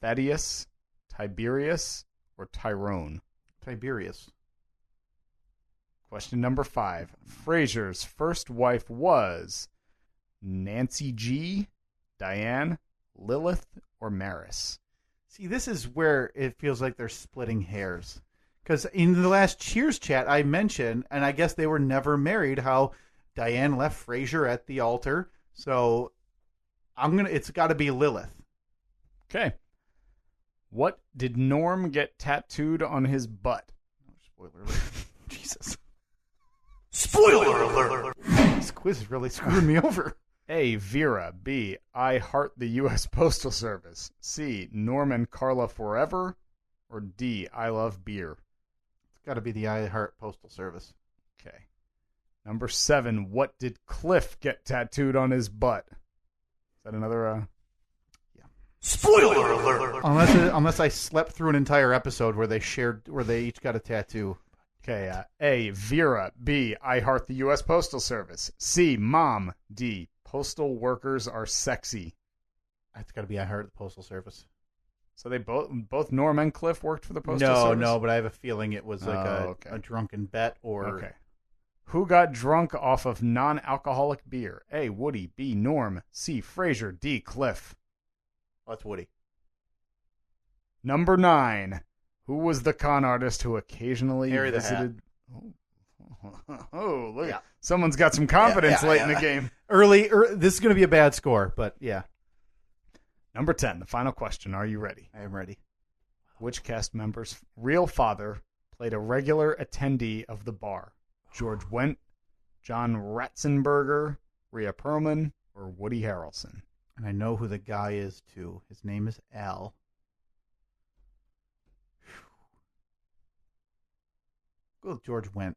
Thaddeus, Tiberius, or Tyrone? Tiberius. Question number 5. Fraser's first wife was Nancy G, Diane, Lilith, or Maris? See, this is where it feels like they're splitting hairs. Because in the last Cheers chat, I mentioned, and I guess they were never married, how Diane left Fraser at the altar. So it's got to be Lilith. Okay. What did Norm get tattooed on his butt? Spoiler alert. Jesus. Spoiler alert! This quiz is really screwing me over. A. Vera. B. I heart the U.S. Postal Service. C. Norm and Carla forever. Or D. I love beer. It's got to be the I Heart Postal Service. Okay. Number 7. What did Cliff get tattooed on his butt? Is that another? Yeah. Spoiler alert! Unless I slept through an entire episode where they each got a tattoo. Okay. A. Vera. B. I heart the U.S. Postal Service. C. Mom. D. Postal workers are sexy. It's got to be I Heart the Postal Service. So they both Norm and Cliff worked for the Postal Service? No, but I have a feeling it was like a drunken bet or... Okay. Who got drunk off of non-alcoholic beer? A. Woody. B. Norm. C. Fraser. D. Cliff. Oh, that's Woody. Number 9. Who was the con artist who occasionally Harry the visited... Oh, look. Yeah. Someone's got some confidence late in the game. Early, this is going to be a bad score, but yeah. Number 10, the final question. Are you ready? I am ready. Which cast member's real father played a regular attendee of the bar? George Wendt, John Ratzenberger, Rhea Perlman, or Woody Harrelson? And I know who the guy is, too. His name is Al. Go with George Wendt.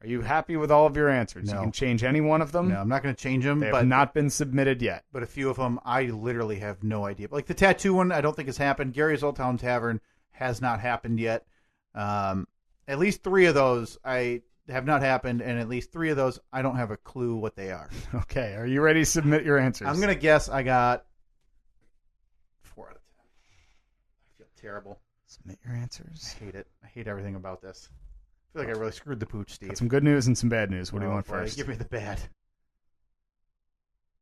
Are you happy with all of your answers? No. You can change any one of them. No, I'm not going to change them. They have but not been submitted yet. But a few of them, I literally have no idea. Like the tattoo one, I don't think has happened. Gary's Old Town Tavern has not happened yet. At least 3 of those I have not happened, and at least 3 of those I don't have a clue what they are. Okay, are you ready to submit your answers? I'm going to guess I got 4 out of 10. I feel terrible. Submit your answers. I hate it. I hate everything about this. I feel like I really screwed the pooch, Steve. Got some good news and some bad news. What do you want first? Give me the bad.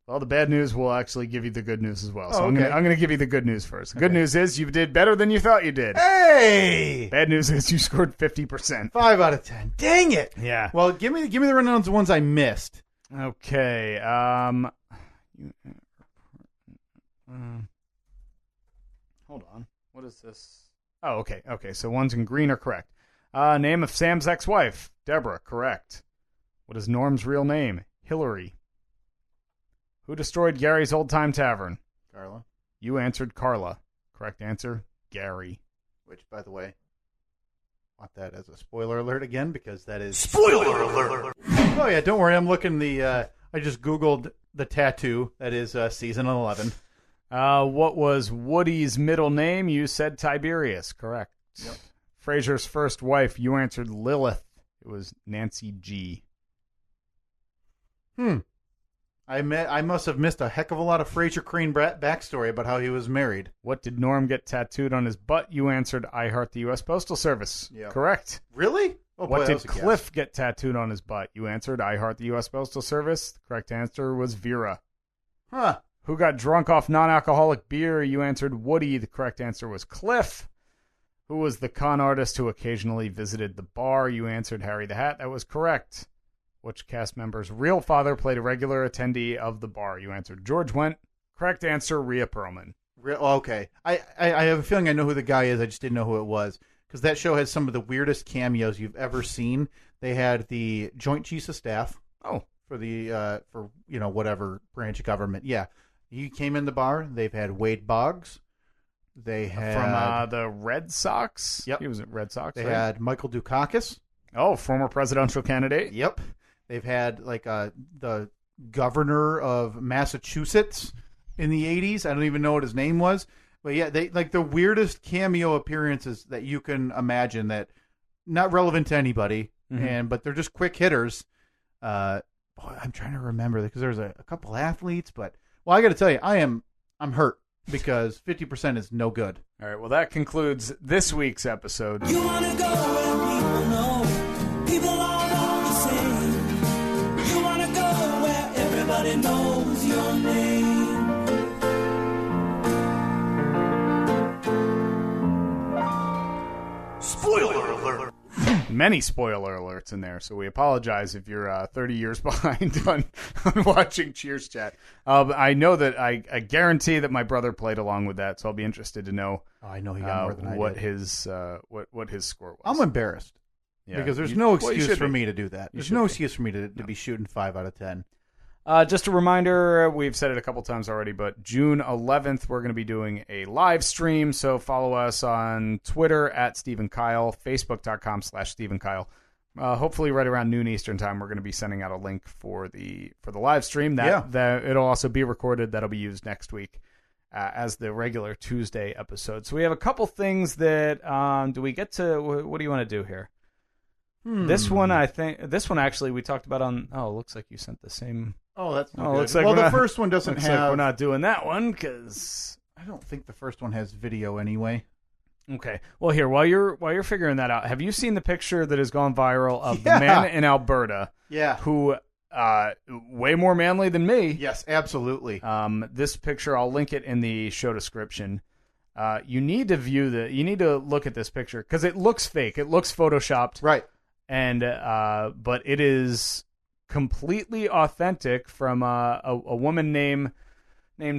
Well, the bad news will actually give you the good news as well. So okay. I'm going to give you the good news first. The good news is you did better than you thought you did. Hey! Bad news is you scored 50%. 5 out of 10. Dang it! Yeah. Well, give me the rundown of the ones I missed. Okay. Hold on. What is this? Oh, okay. Okay, so ones in green are correct. Name of Sam's ex-wife, Deborah, correct. What is Norm's real name? Hillary. Who destroyed Gary's Old Time Tavern? Carla. You answered Carla. Correct answer, Gary. Which, by the way, want that as a spoiler alert again, because that is... Spoiler alert! Oh, yeah, don't worry. I'm looking I just Googled the tattoo. That is season 11. What was Woody's middle name? You said Tiberius. Correct. Yep. Fraser's first wife, you answered Lilith. It was Nancy G. I must have missed a heck of a lot of Fraser Crane backstory about how he was married. What did Norm get tattooed on his butt? You answered I heart the U.S. Postal Service. Yep. Correct. Really? Oh, boy, What did Cliff get tattooed on his butt? You answered I heart the U.S. Postal Service. The correct answer was Vera. Huh. Who got drunk off non-alcoholic beer? You answered Woody. The correct answer was Cliff. Who was the con artist who occasionally visited the bar? You answered Harry the Hat. That was correct. Which cast member's real father played a regular attendee of the bar? You answered George Wendt. Correct answer, Rhea Perlman. Okay. I have a feeling I know who the guy is. I just didn't know who it was. Because that show has some of the weirdest cameos you've ever seen. They had the Joint Chiefs of Staff. Oh. For whatever branch of government. Yeah. He came in the bar. They've had Wade Boggs. They had... From the Red Sox? Yep. He was at Red Sox, They right? had Michael Dukakis. Oh, former presidential candidate. Yep. They've had like the governor of Massachusetts in the 80s. I don't even know what his name was. But yeah, they like the weirdest cameo appearances that you can imagine that not relevant to anybody, but they're just quick hitters. I'm trying to remember because there's a couple athletes, but I got to tell you, I'm hurt because 50% is no good. All right, well, that concludes this week's episode. You wanna go where people know people all are the same. You wanna go where everybody knows your name. Spoiler alert. Many spoiler alerts in there, so we apologize if you're 30 years behind on watching Cheers Chat. I know that I guarantee that my brother played along with that, so I'll be interested to know. Oh, I know he got more than I what did. his what his score was. I'm embarrassed because there's no excuse for me to do that. There's no excuse for me to be shooting 5 out of 10. Just a reminder, we've said it a couple times already, but June 11th, we're going to be doing a live stream. So follow us on Twitter at Stephen Kyle, Facebook.com/Stephen Kyle. Hopefully right around noon Eastern time, we're going to be sending out a link for the live stream. That it'll also be recorded. That'll be used next week as the regular Tuesday episode. So we have a couple things that, do we get to, what do you want to do here? This one, actually, we talked about on, it looks like you sent the same. Oh, that's not Oh, good. looks like well, we're the not- first one doesn't Looks have. like we're not doing that one because. I don't think the first one has video anyway. Okay. Well, here while you're figuring that out, have you seen the picture that has gone viral of the man in Alberta? Yeah. Who way more manly than me? Yes, absolutely. This picture, I'll link it in the show description. You need to look at this picture because it looks fake. It looks photoshopped. Right. And but it is completely authentic from a woman named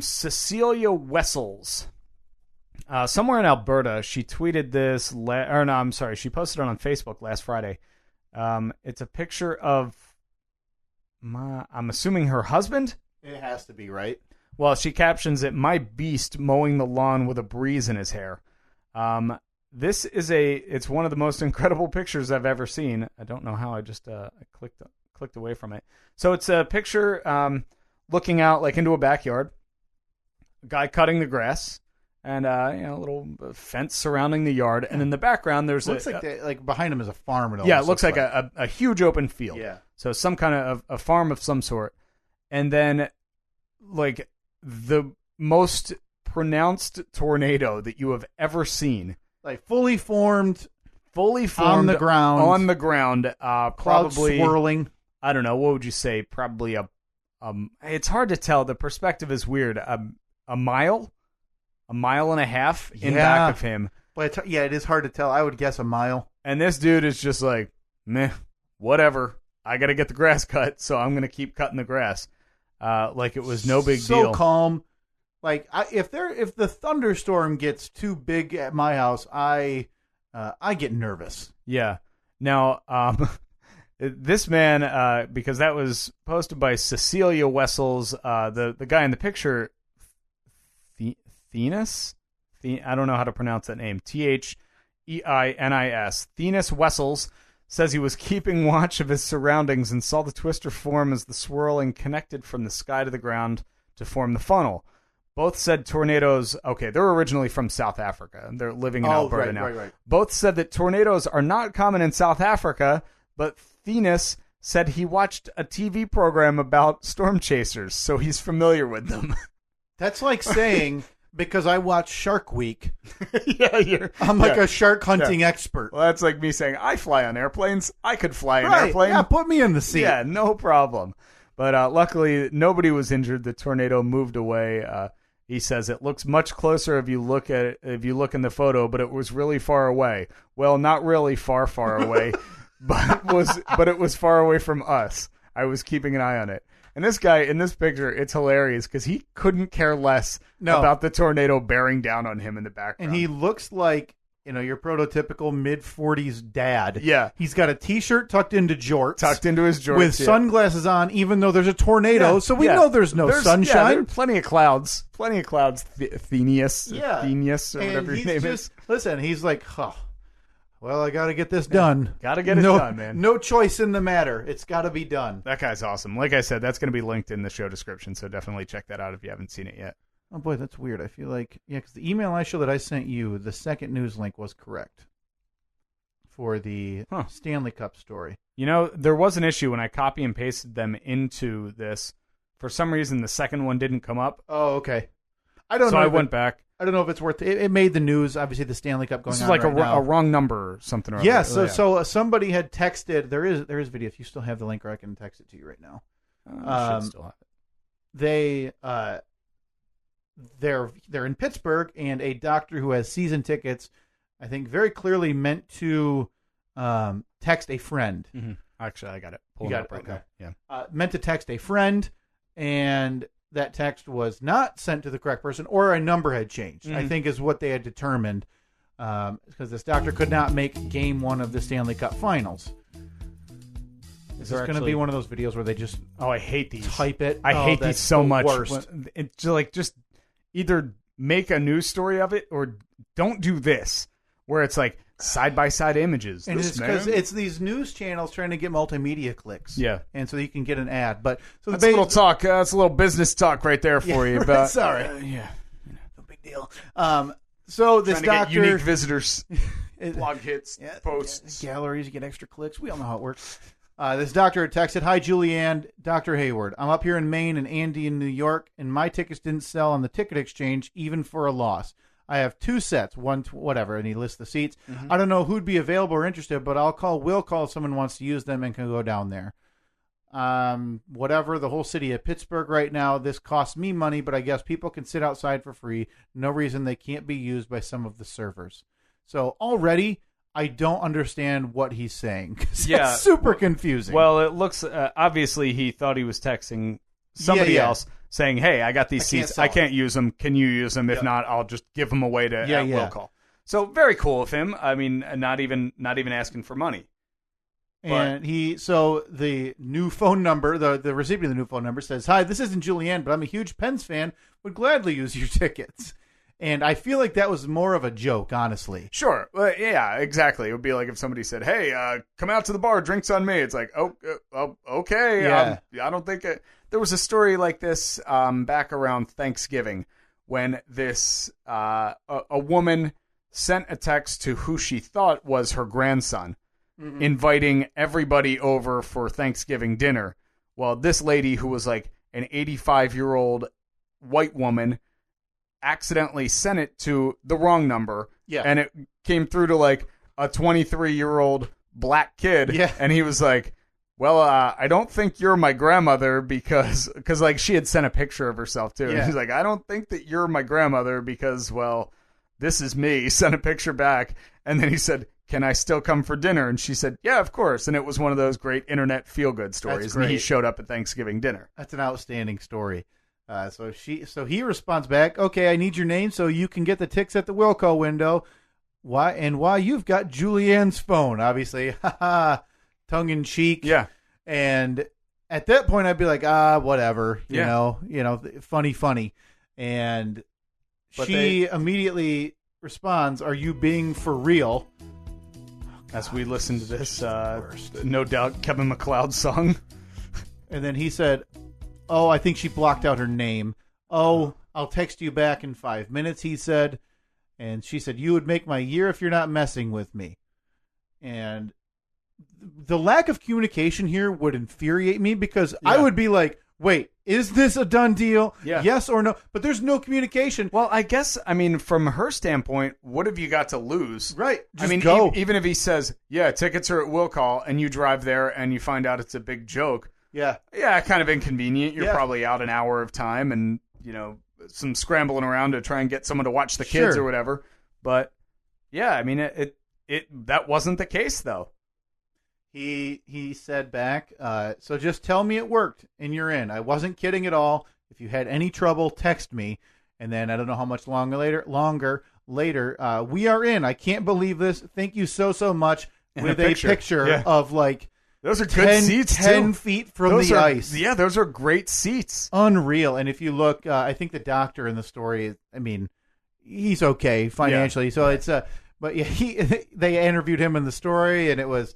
Cecilia Wessels. Somewhere in Alberta, she tweeted this. She posted it on Facebook last Friday. It's a picture of I'm assuming her husband. It has to be, right? Well, she captions it, "My beast mowing the lawn with a breeze in his hair." This is it's one of the most incredible pictures I've ever seen. I don't know how I just clicked away from it. So it's a picture looking out like into a backyard. A guy cutting the grass and a little fence surrounding the yard, and in the background there's looks like behind him is a farm. It looks like a huge open field. Yeah. So some kind of a farm of some sort, and then like the most pronounced tornado that you have ever seen. Like fully formed on the ground, clouds probably swirling. I don't know, what would you say? Probably it's hard to tell. The perspective is weird. A mile and a half in back of him. But it is hard to tell. I would guess a mile. And this dude is just like, meh, whatever. I got to get the grass cut, so I'm going to keep cutting the grass. Like it was no big deal. So calm. Like if the thunderstorm gets too big at my house, I get nervous. Yeah. Now, this man, because that was posted by Cecilia Wessels, the guy in the picture, Thenis? I don't know how to pronounce that name. Theinis. Thenis Wessels says he was keeping watch of his surroundings and saw the twister form as the swirling connected from the sky to the ground to form the funnel. Both said tornadoes. Okay, they're originally from South Africa. They're living in Alberta now. Right. Both said that tornadoes are not common in South Africa, but Thenis said he watched a TV program about storm chasers, so he's familiar with them. That's like saying, because I watch Shark Week, I'm like a shark hunting expert. Well, that's like me saying, I fly on airplanes. I could fly an Right. airplane. Yeah, put me in the seat. Yeah, no problem. But luckily, nobody was injured. The tornado moved away. He says it looks much closer if you look at it, if you look in the photo, but it was really far away. Well, not really far away, but it was far away from us. I was keeping an eye on it. And this guy in this picture, it's hilarious because he couldn't care less about the tornado bearing down on him in the background. And he looks like, your prototypical mid-40s dad. Yeah. He's got a T-shirt tucked into jorts. Tucked into his jorts. With sunglasses on, even though there's a tornado. So we know there's no sunshine. Yeah, there are plenty of clouds. Thenis. Yeah. Thenis, or whatever your name is. Listen, he's like, Well, I got to get this done. Got to get it done, man. No choice in the matter. It's got to be done. That guy's awesome. Like I said, that's going to be linked in the show description, so definitely check that out if you haven't seen it yet. Oh, boy, that's weird. I feel like, because the email that I sent you, the second news link was correct for the Stanley Cup story. You know, there was an issue when I copy and pasted them into this. For some reason, the second one didn't come up. Oh, okay. I don't know. So I went back. I don't know if it's worth it. It made the news. Obviously, the Stanley Cup going on. This is like right now. a wrong number or something. Or yes. other. So somebody had texted. There is video. If you still have the link, or I can text it to you right now. I should still have it. They're in Pittsburgh, and a doctor who has season tickets, I think, very clearly meant to text a friend. Mm-hmm. Actually, I got it. You got it right now. Yeah. Meant to text a friend, and that text was not sent to the correct person, or a number had changed, I think is what they had determined, because this doctor could not make Game 1 of the Stanley Cup Finals. Is this going to be one of those videos where they just I hate these. Type it? I hate these so much. Worst. It's like just either make a news story of it or don't do this, where it's like side-by-side images. And it's because it's these news channels trying to get multimedia clicks. Yeah. And so you can get an ad. But so that's a little talk. That's a little business talk right there for you. But sorry. Yeah. No big deal. So this trying to doctor... get unique visitors, blog hits, posts. Galleries, you get extra clicks. We all know how it works. This doctor had texted, "Hi, Julianne, Dr. Hayward. I'm up here in Maine and Andy in New York, and my tickets didn't sell on the ticket exchange, even for a loss. I have 2 sets, one whatever," and he lists the seats. "I don't know who'd be available or interested, but we'll call if someone wants to use them and can go down there. Whatever, the whole city of Pittsburgh right now, this costs me money, but I guess people can sit outside for free. No reason they can't be used by some of the servers." So already, I don't understand what he's saying. Yeah. It's super confusing. Well, it looks, obviously he thought he was texting somebody else saying, "Hey, I got these seats. I can't use them. Can you use them? If not, I'll just give them away to will call." So very cool of him. I mean, not even asking for money. And the new phone number, the recipient of the new phone number says, "Hi, this isn't Julianne, but I'm a huge Pens fan. Would gladly use your tickets." And I feel like that was more of a joke, honestly. Sure. Yeah, exactly. It would be like if somebody said, "Hey, come out to the bar, drinks on me." It's like, okay. Yeah. I don't think there was a story like this back around Thanksgiving when this a woman sent a text to who she thought was her grandson, inviting everybody over for Thanksgiving dinner. Well, this lady, who was like an 85-year-old white woman, accidentally sent it to the wrong number. Yeah. And it came through to like a 23-year-old black kid. Yeah. And he was like, "Well, I don't think you're my grandmother because like she had sent a picture of herself too." Yeah. And he's like, "I don't think that you're my grandmother because, well, this is me." Sent a picture back. And then he said, "Can I still come for dinner?" And she said, "Yeah, of course." And it was one of those great internet feel-good stories. That's and he great. showed up at Thanksgiving dinner. That's an outstanding story. So he responds back, "Okay, I need your name so you can get the tickets at the will call window. Why you've got Julianne's phone," obviously, tongue in cheek. Yeah. And at that point, I'd be like, whatever, you know, funny. And she immediately responds, "Are you being for real?" As we listen to this, no doubt Kevin MacLeod song. And then he said, "Oh, I think she blocked out her name. Oh, I'll text you back in 5 minutes," he said. And she said, "You would make my year if you're not messing with me." And the lack of communication here would infuriate me because I would be like, wait, is this a done deal? Yeah. Yes or no? But there's no communication. Well, I guess, I mean, from her standpoint, what have you got to lose? Right. Just I mean, go. Even if he says, "Yeah, tickets are at will call," and you drive there and you find out it's a big joke. Yeah, kind of inconvenient. You're probably out an hour of time and, some scrambling around to try and get someone to watch the kids or whatever. But, yeah, I mean, it that wasn't the case, though. He said back, "So just tell me it worked and you're in. I wasn't kidding at all. If you had any trouble, text me." And then I don't know how much longer later, "We are in. I can't believe this. Thank you so much." And with a a picture of like, those are good seats, 10 too. feet from the ice. Yeah, those are great seats. Unreal. And if you look, I think the doctor in the story, I mean, he's okay financially. So it's But yeah, they interviewed him in the story, and it was,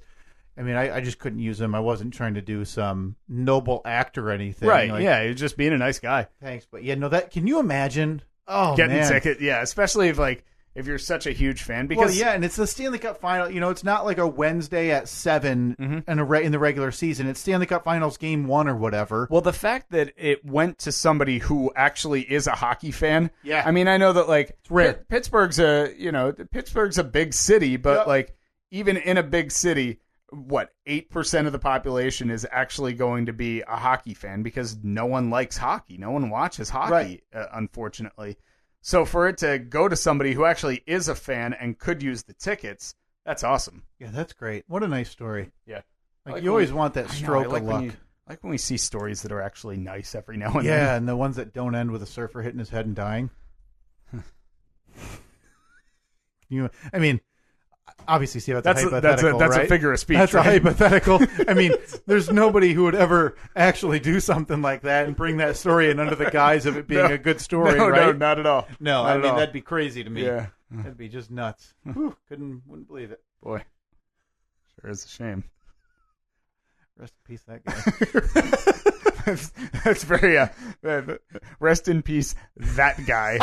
I mean, I just couldn't use him. I wasn't trying to do some noble act or anything. Right, Like, yeah, you're just being a nice guy. Thanks, but yeah, no, that, can you imagine? Oh, Getting man. ticket, yeah, especially if you're such a huge fan. Because Well, yeah, and it's the Stanley Cup final. You know, it's not like a Wednesday at 7 in the regular season. It's Stanley Cup Finals Game 1 or whatever. Well, the fact that it went to somebody who actually is a hockey fan. Yeah. I mean, I know that it's rare. Pittsburgh's a big city, but even in a big city, 8% of the population is actually going to be a hockey fan because no one likes hockey. No one watches hockey, unfortunately. So for it to go to somebody who actually is a fan and could use the tickets, that's awesome. Yeah, that's great. What a nice story. Yeah. Like you always want that stroke of luck. When we see stories that are actually nice every now and then. Yeah, and the ones that don't end with a surfer hitting his head and dying. I mean, obviously, see, that's a hypothetical, that's right? a figure of speech. That's right? a hypothetical. I mean, there's nobody who would ever actually do something like that and bring that story in under the guise of it being a good story, no, right? No, not at all. No, not I mean, all. that'd be crazy to me. Yeah. That'd be just nuts. Whew, wouldn't believe it. Boy, sure is a shame. Rest in peace, that guy. that's very, rest in peace, that guy.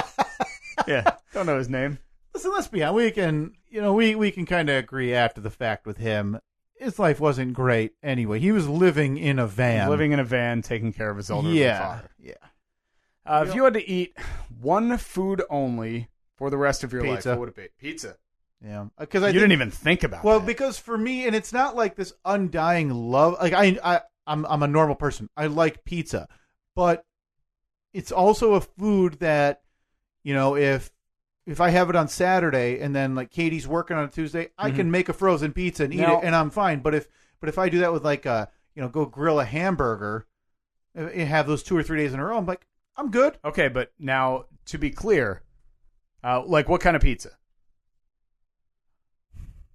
Yeah, don't know his name. Listen, let's be honest. We can kind of agree after the fact with him. His life wasn't great anyway. He was living in a van. Taking care of his elderly father. Yeah. If you had to eat one food only for the rest of your life, Pizza. what would it be? Pizza. Yeah, because you didn't even think about. Well, that. because for me, and it's not like this undying love. Like I'm a normal person. I like pizza, but it's also a food that, if I have it on Saturday and then like Katie's working on a Tuesday, I can make a frozen pizza and eat it, and I'm fine. But if I do that with go grill a hamburger and have those 2 or 3 days in a row, I'm like, I'm good. Okay, but now to be clear, what kind of pizza?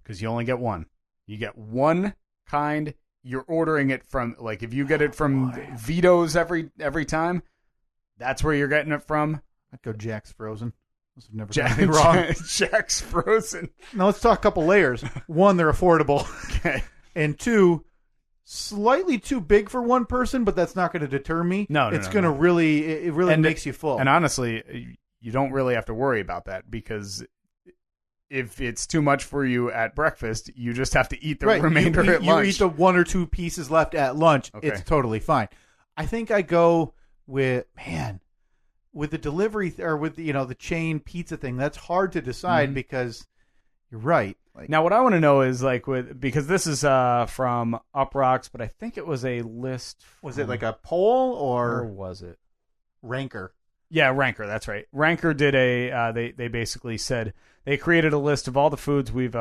Because you only get one. You get one kind. You're ordering it from, if you get it from Vito's every time, that's where you're getting it from. I'd go Jack's Frozen. I've never done anything wrong. Jack's Frozen. Now let's talk a couple layers. One, they're affordable. Okay. And two, slightly too big for one person, but that's not going to deter me. No, it's going to really, it really makes you full. And honestly, you don't really have to worry about that because if it's too much for you at breakfast, you just have to eat the remainder at lunch. You eat the 1 or 2 pieces left at lunch. Okay. It's totally fine. I think I go with the delivery or with the chain pizza thing. That's hard to decide because you're right. Now, what I want to know is because this is from Uprocks, but I think it was a list. Was it like a poll or was it Ranker? Yeah, Ranker. That's right. Ranker did they basically said they created a list of all the foods we've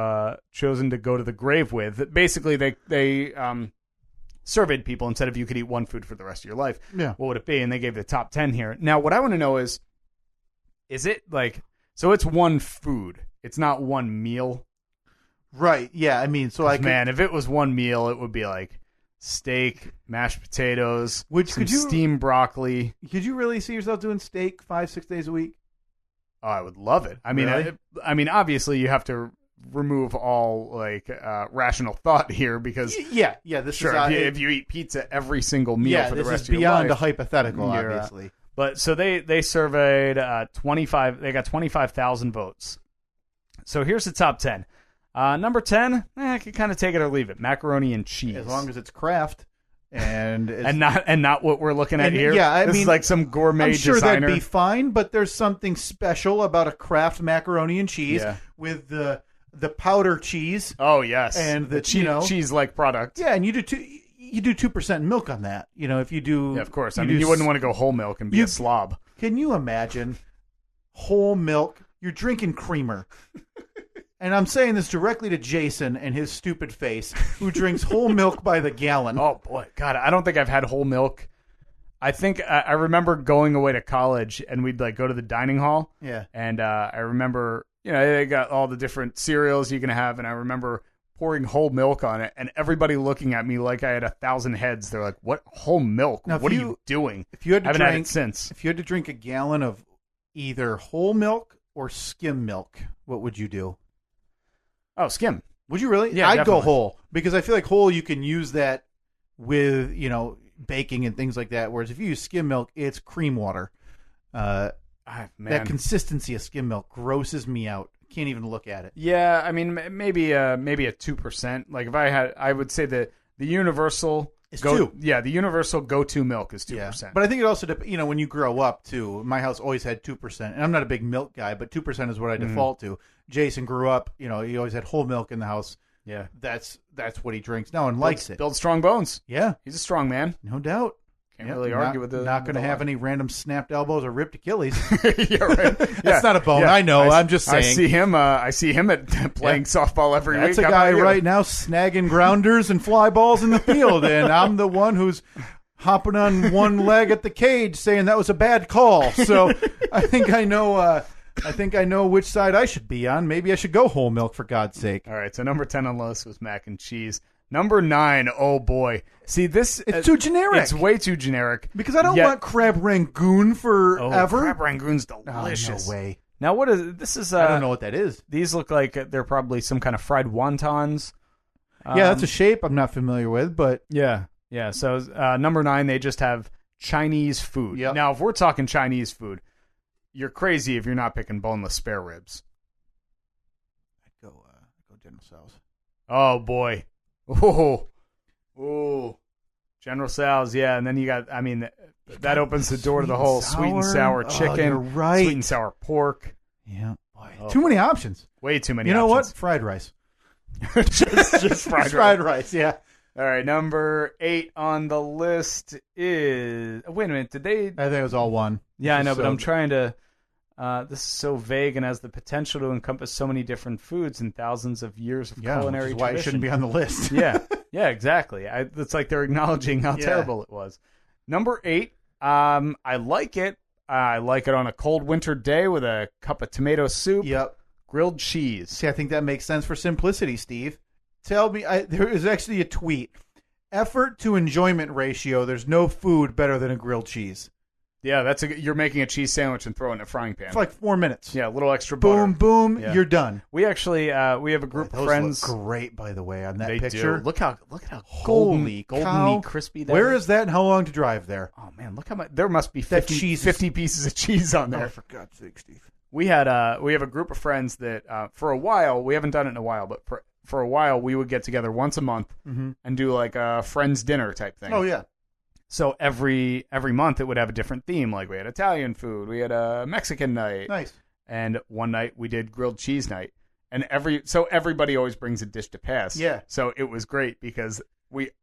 chosen to go to the grave with. Basically, they surveyed people and said if you could eat one food for the rest of your life, what would it be? And they gave the top 10 here. Now, what I want to know is it so it's one food. It's not one meal. Right. Yeah. I mean, so if it was one meal, it would be steak, mashed potatoes, steamed broccoli. Could you really see yourself doing steak 5-6 days a week? Oh, I would love it. I mean, really? Obviously you have to remove all rational thought here because this is if you eat pizza every single meal for the rest of your life. This is beyond a hypothetical, obviously. But so they surveyed 25. They got 25,000 votes. So here's the top 10. Number 10, I can kind of take it or leave it. Macaroni and cheese, as long as it's Kraft and not what we're looking at here. Yeah, this is like some gourmet. I'm sure designer. that'd be fine, but there's something special about a Kraft macaroni and cheese with the powder cheese. Oh yes, and the cheese-like product. Yeah, and you do 2% milk on that. If you do, yeah, of course. You wouldn't want to go whole milk and be a slob. Can you imagine whole milk? You're drinking creamer. And I'm saying this directly to Jason and his stupid face, who drinks whole milk by the gallon. Oh, boy. God, I don't think I've had whole milk. I think I remember going away to college, and we'd go to the dining hall. Yeah. And I remember, they got all the different cereals you can have, and I remember pouring whole milk on it, and everybody looking at me like I had 1,000 heads. They're like, what? Whole milk? Now, what are you doing? If you had to I haven't had it since. If you had to drink a gallon of either whole milk or skim milk, what would you do? Oh, skim. Would you really? Yeah, I'd definitely. go whole because I feel like whole you can use that with baking and things like that. Whereas if you use skim milk, it's cream water. That consistency of skim milk grosses me out. Can't even look at it. Yeah, I mean maybe a 2%. Like if I would say that the universal It's 2. Yeah, the universal go-to milk is 2%. Yeah. But I think it also when you grow up too. My house always had 2%, and I'm not a big milk guy, but 2% is what I default to. Jason grew up, he always had whole milk in the house. Yeah, that's what he drinks now and likes it. Builds strong bones. Yeah, he's a strong man. No doubt. Can't really argue with the. Not going to have any random snapped elbows or ripped Achilles. Yeah, right. That's not a bone. I know. I'm just saying. I see him at playing softball every week. That's a guy right now snagging grounders and fly balls in the field, and I'm the one who's hopping on one leg at the cage, saying that was a bad call. So I think I know. Which side I should be on. Maybe I should go whole milk for God's sake. All right. So number 10 on the list was mac and cheese. Number 9, oh boy. See, this... It's too generic. It's way too generic. Because I don't want crab rangoon forever. Crab rangoon's delicious. Oh, no way. Now, what is... This is... I don't know what that is. These look like they're probably some kind of fried wontons. Yeah, that's a shape I'm not familiar with, but... Yeah. Yeah, so number 9, they just have Chinese food. Yep. Now, if we're talking Chinese food, you're crazy if you're not picking boneless spare ribs. I'd go General Tso's. Oh, boy. Oh, General Tso's, yeah, and then you got, that opens the door to the whole sweet and sour chicken, you're right. sweet and sour pork. Yeah, boy. Too many options. Way too many options. You know options. what? Fried rice. just fried rice, yeah. All right, number 8 on the list is... Wait a minute, did they... I think it was all one. Yeah, I know, but I'm trying to... this is so vague and has the potential to encompass so many different foods and thousands of years of culinary which is why tradition. it shouldn't be on the list. Yeah, exactly. It's like they're acknowledging how terrible it was. Number 8, I like it. I like it on a cold winter day with a cup of tomato soup. Yep. Grilled cheese. See, I think that makes sense for simplicity, Steve. Tell me, there is actually a tweet. Effort to enjoyment ratio, there's no food better than a grilled cheese. Yeah, you're making a cheese sandwich and throwing it in a frying pan. It's like 4 minutes. Yeah, a little extra butter. Boom, Yeah. you're done. We actually we have a group of friends. Look great, by the way, on that They picture. do. Look at how Holy golden, cow. crispy that Where is that and how long to drive there? Oh, man, look how much. There must be That 50 cheese is- 50 pieces of cheese on there. Oh, for God's sake, Steve. We have a group of friends that for a while, we haven't done it in a while, but for a while we would get together once a month and do like a friends dinner type thing. Oh, yeah. So every month it would have a different theme. Like we had Italian food, we had a Mexican night. Nice. And one night we did grilled cheese night. And everybody always brings a dish to pass. Yeah. So it was great because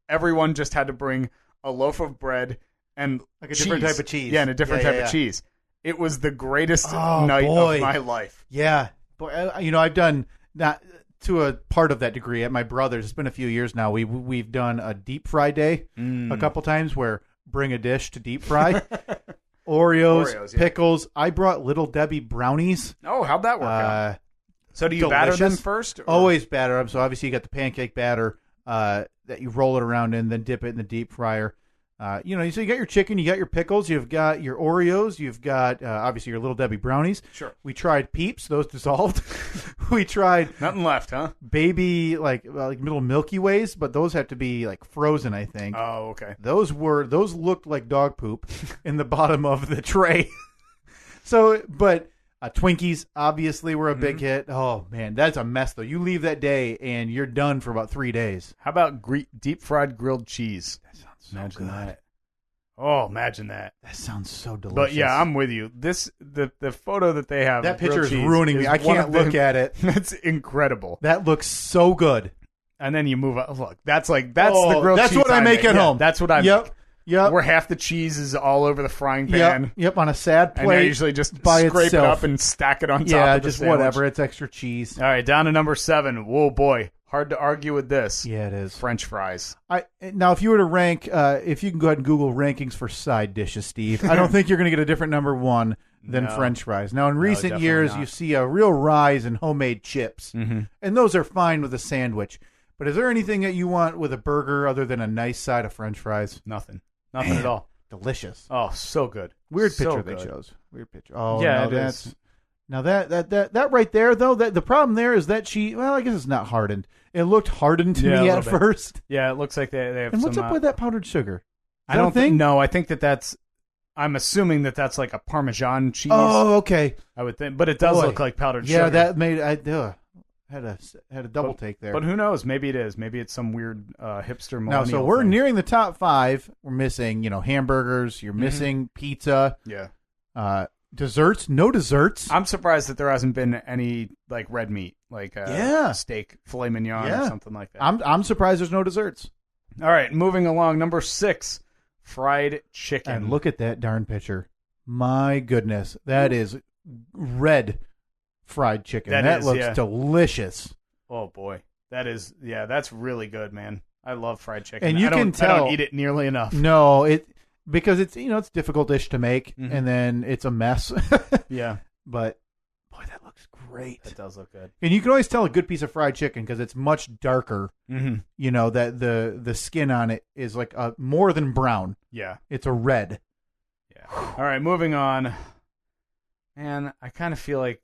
everyone just had to bring a loaf of bread and Like a different type of cheese. Yeah, and a different type of cheese. It was the greatest Oh, night boy. of my life. Yeah. Boy, I've done not to a part of that degree at my brother's. It's been a few years now. We've done a deep fry day a couple times where bring a dish to deep fry. Oreos, yeah. pickles. I brought Little Debbie brownies. Oh, how'd that work out? So do you batter them delicious. first? Or? Always batter them. So obviously you got the pancake batter that you roll it around in, then dip it in the deep fryer. So you got your chicken, you got your pickles, you've got your Oreos, you've got obviously your Little Debbie brownies. Sure. We tried Peeps, those dissolved. We tried Nothing left, huh? baby like little Milky Ways, but those have to be like frozen, I think. Oh, okay. Those looked like dog poop in the bottom of the tray. So, but Twinkies obviously were a big hit. Oh man, that's a mess though. You leave that day and you're done for about 3 days. How about deep fried grilled cheese? That sounds so Imagine good. that. Oh, imagine that. That sounds so delicious. But yeah, I'm with you. The photo that they have. That of grilled picture is cheese ruining me. I one can't of the- look at it. That's incredible. That looks so good. And then you move up. Look, that's the grilled that's cheese. what I make at Yeah, home. That's what I Yep. make. Yep. Where half the cheese is all over the frying pan. Yep. On a sad And plate. I usually just by scrape itself. it up and stack it on top Yeah, of the just sandwich. whatever. It's extra cheese. All right, down to number 7. Whoa, boy. Hard to argue with this. Yeah, it is. French fries. Now, if you were to rank, if you can go ahead and Google rankings for side dishes, Steve, I don't think you're going to get a different number 1 than No. French fries. Now, in recent definitely years, not. you see a real rise in homemade chips, and those are fine with a sandwich. But is there anything that you want with a burger other than a nice side of French fries? Nothing at all. Delicious. Oh, so good. Weird So picture they good. chose. Weird picture. Oh, Yeah, no, it that's is. Now that right there, though, that the problem there is that I guess it's not hardened. It looked hardened to me at first. Yeah, it looks like they have And some... what's up with that powdered sugar? I don't think... No, I think that's... I'm assuming that's like a Parmesan cheese. Oh, okay. I would think. But it does look like powdered sugar. Yeah, that made... I had a double take there. But who knows? Maybe it is. Maybe it's some weird hipster millennial Now, so we're thing. nearing the top 5. We're missing, hamburgers. You're missing pizza. Yeah. Desserts. No desserts. I'm surprised that there hasn't been any like red meat, like steak, filet mignon, or something like that. I'm surprised there's no desserts. All right, moving along. Number 6, fried chicken. And look at that darn picture. My goodness, that is red fried chicken. That looks delicious. Oh boy, that's really good, man. I love fried chicken. And you can tell I don't eat it nearly enough. No, because it's it's difficult dish to make, and then it's a mess. Yeah, but boy, that looks great. It does look good. And you can always tell a good piece of fried chicken because it's much darker. Mm-hmm. That the skin on it is like more than brown. Yeah, it's a red. Yeah. All right, moving on. Man, I kind of feel like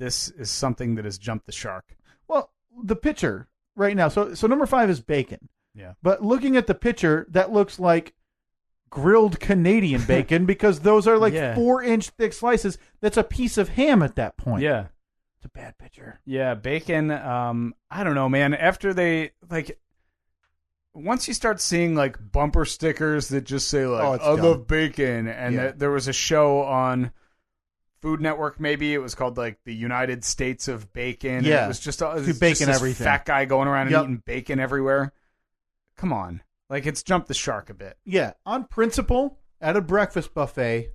this is something that has jumped the shark. Well, the picture right now. So number 5 is bacon. Yeah. But looking at the picture, that looks like grilled Canadian bacon because those are like 4-inch thick slices. That's a piece of ham at that point. Yeah. It's a bad picture. Yeah, bacon. I don't know, man. After they once you start seeing like bumper stickers that just say like I love bacon, and there was a show on Food Network, maybe it was called like the United States of Bacon. Yeah, and it was just bacon this everything. Fat guy going around and eating bacon everywhere. Come on, like it's jumped the shark a bit. Yeah, on principle, at a breakfast buffet,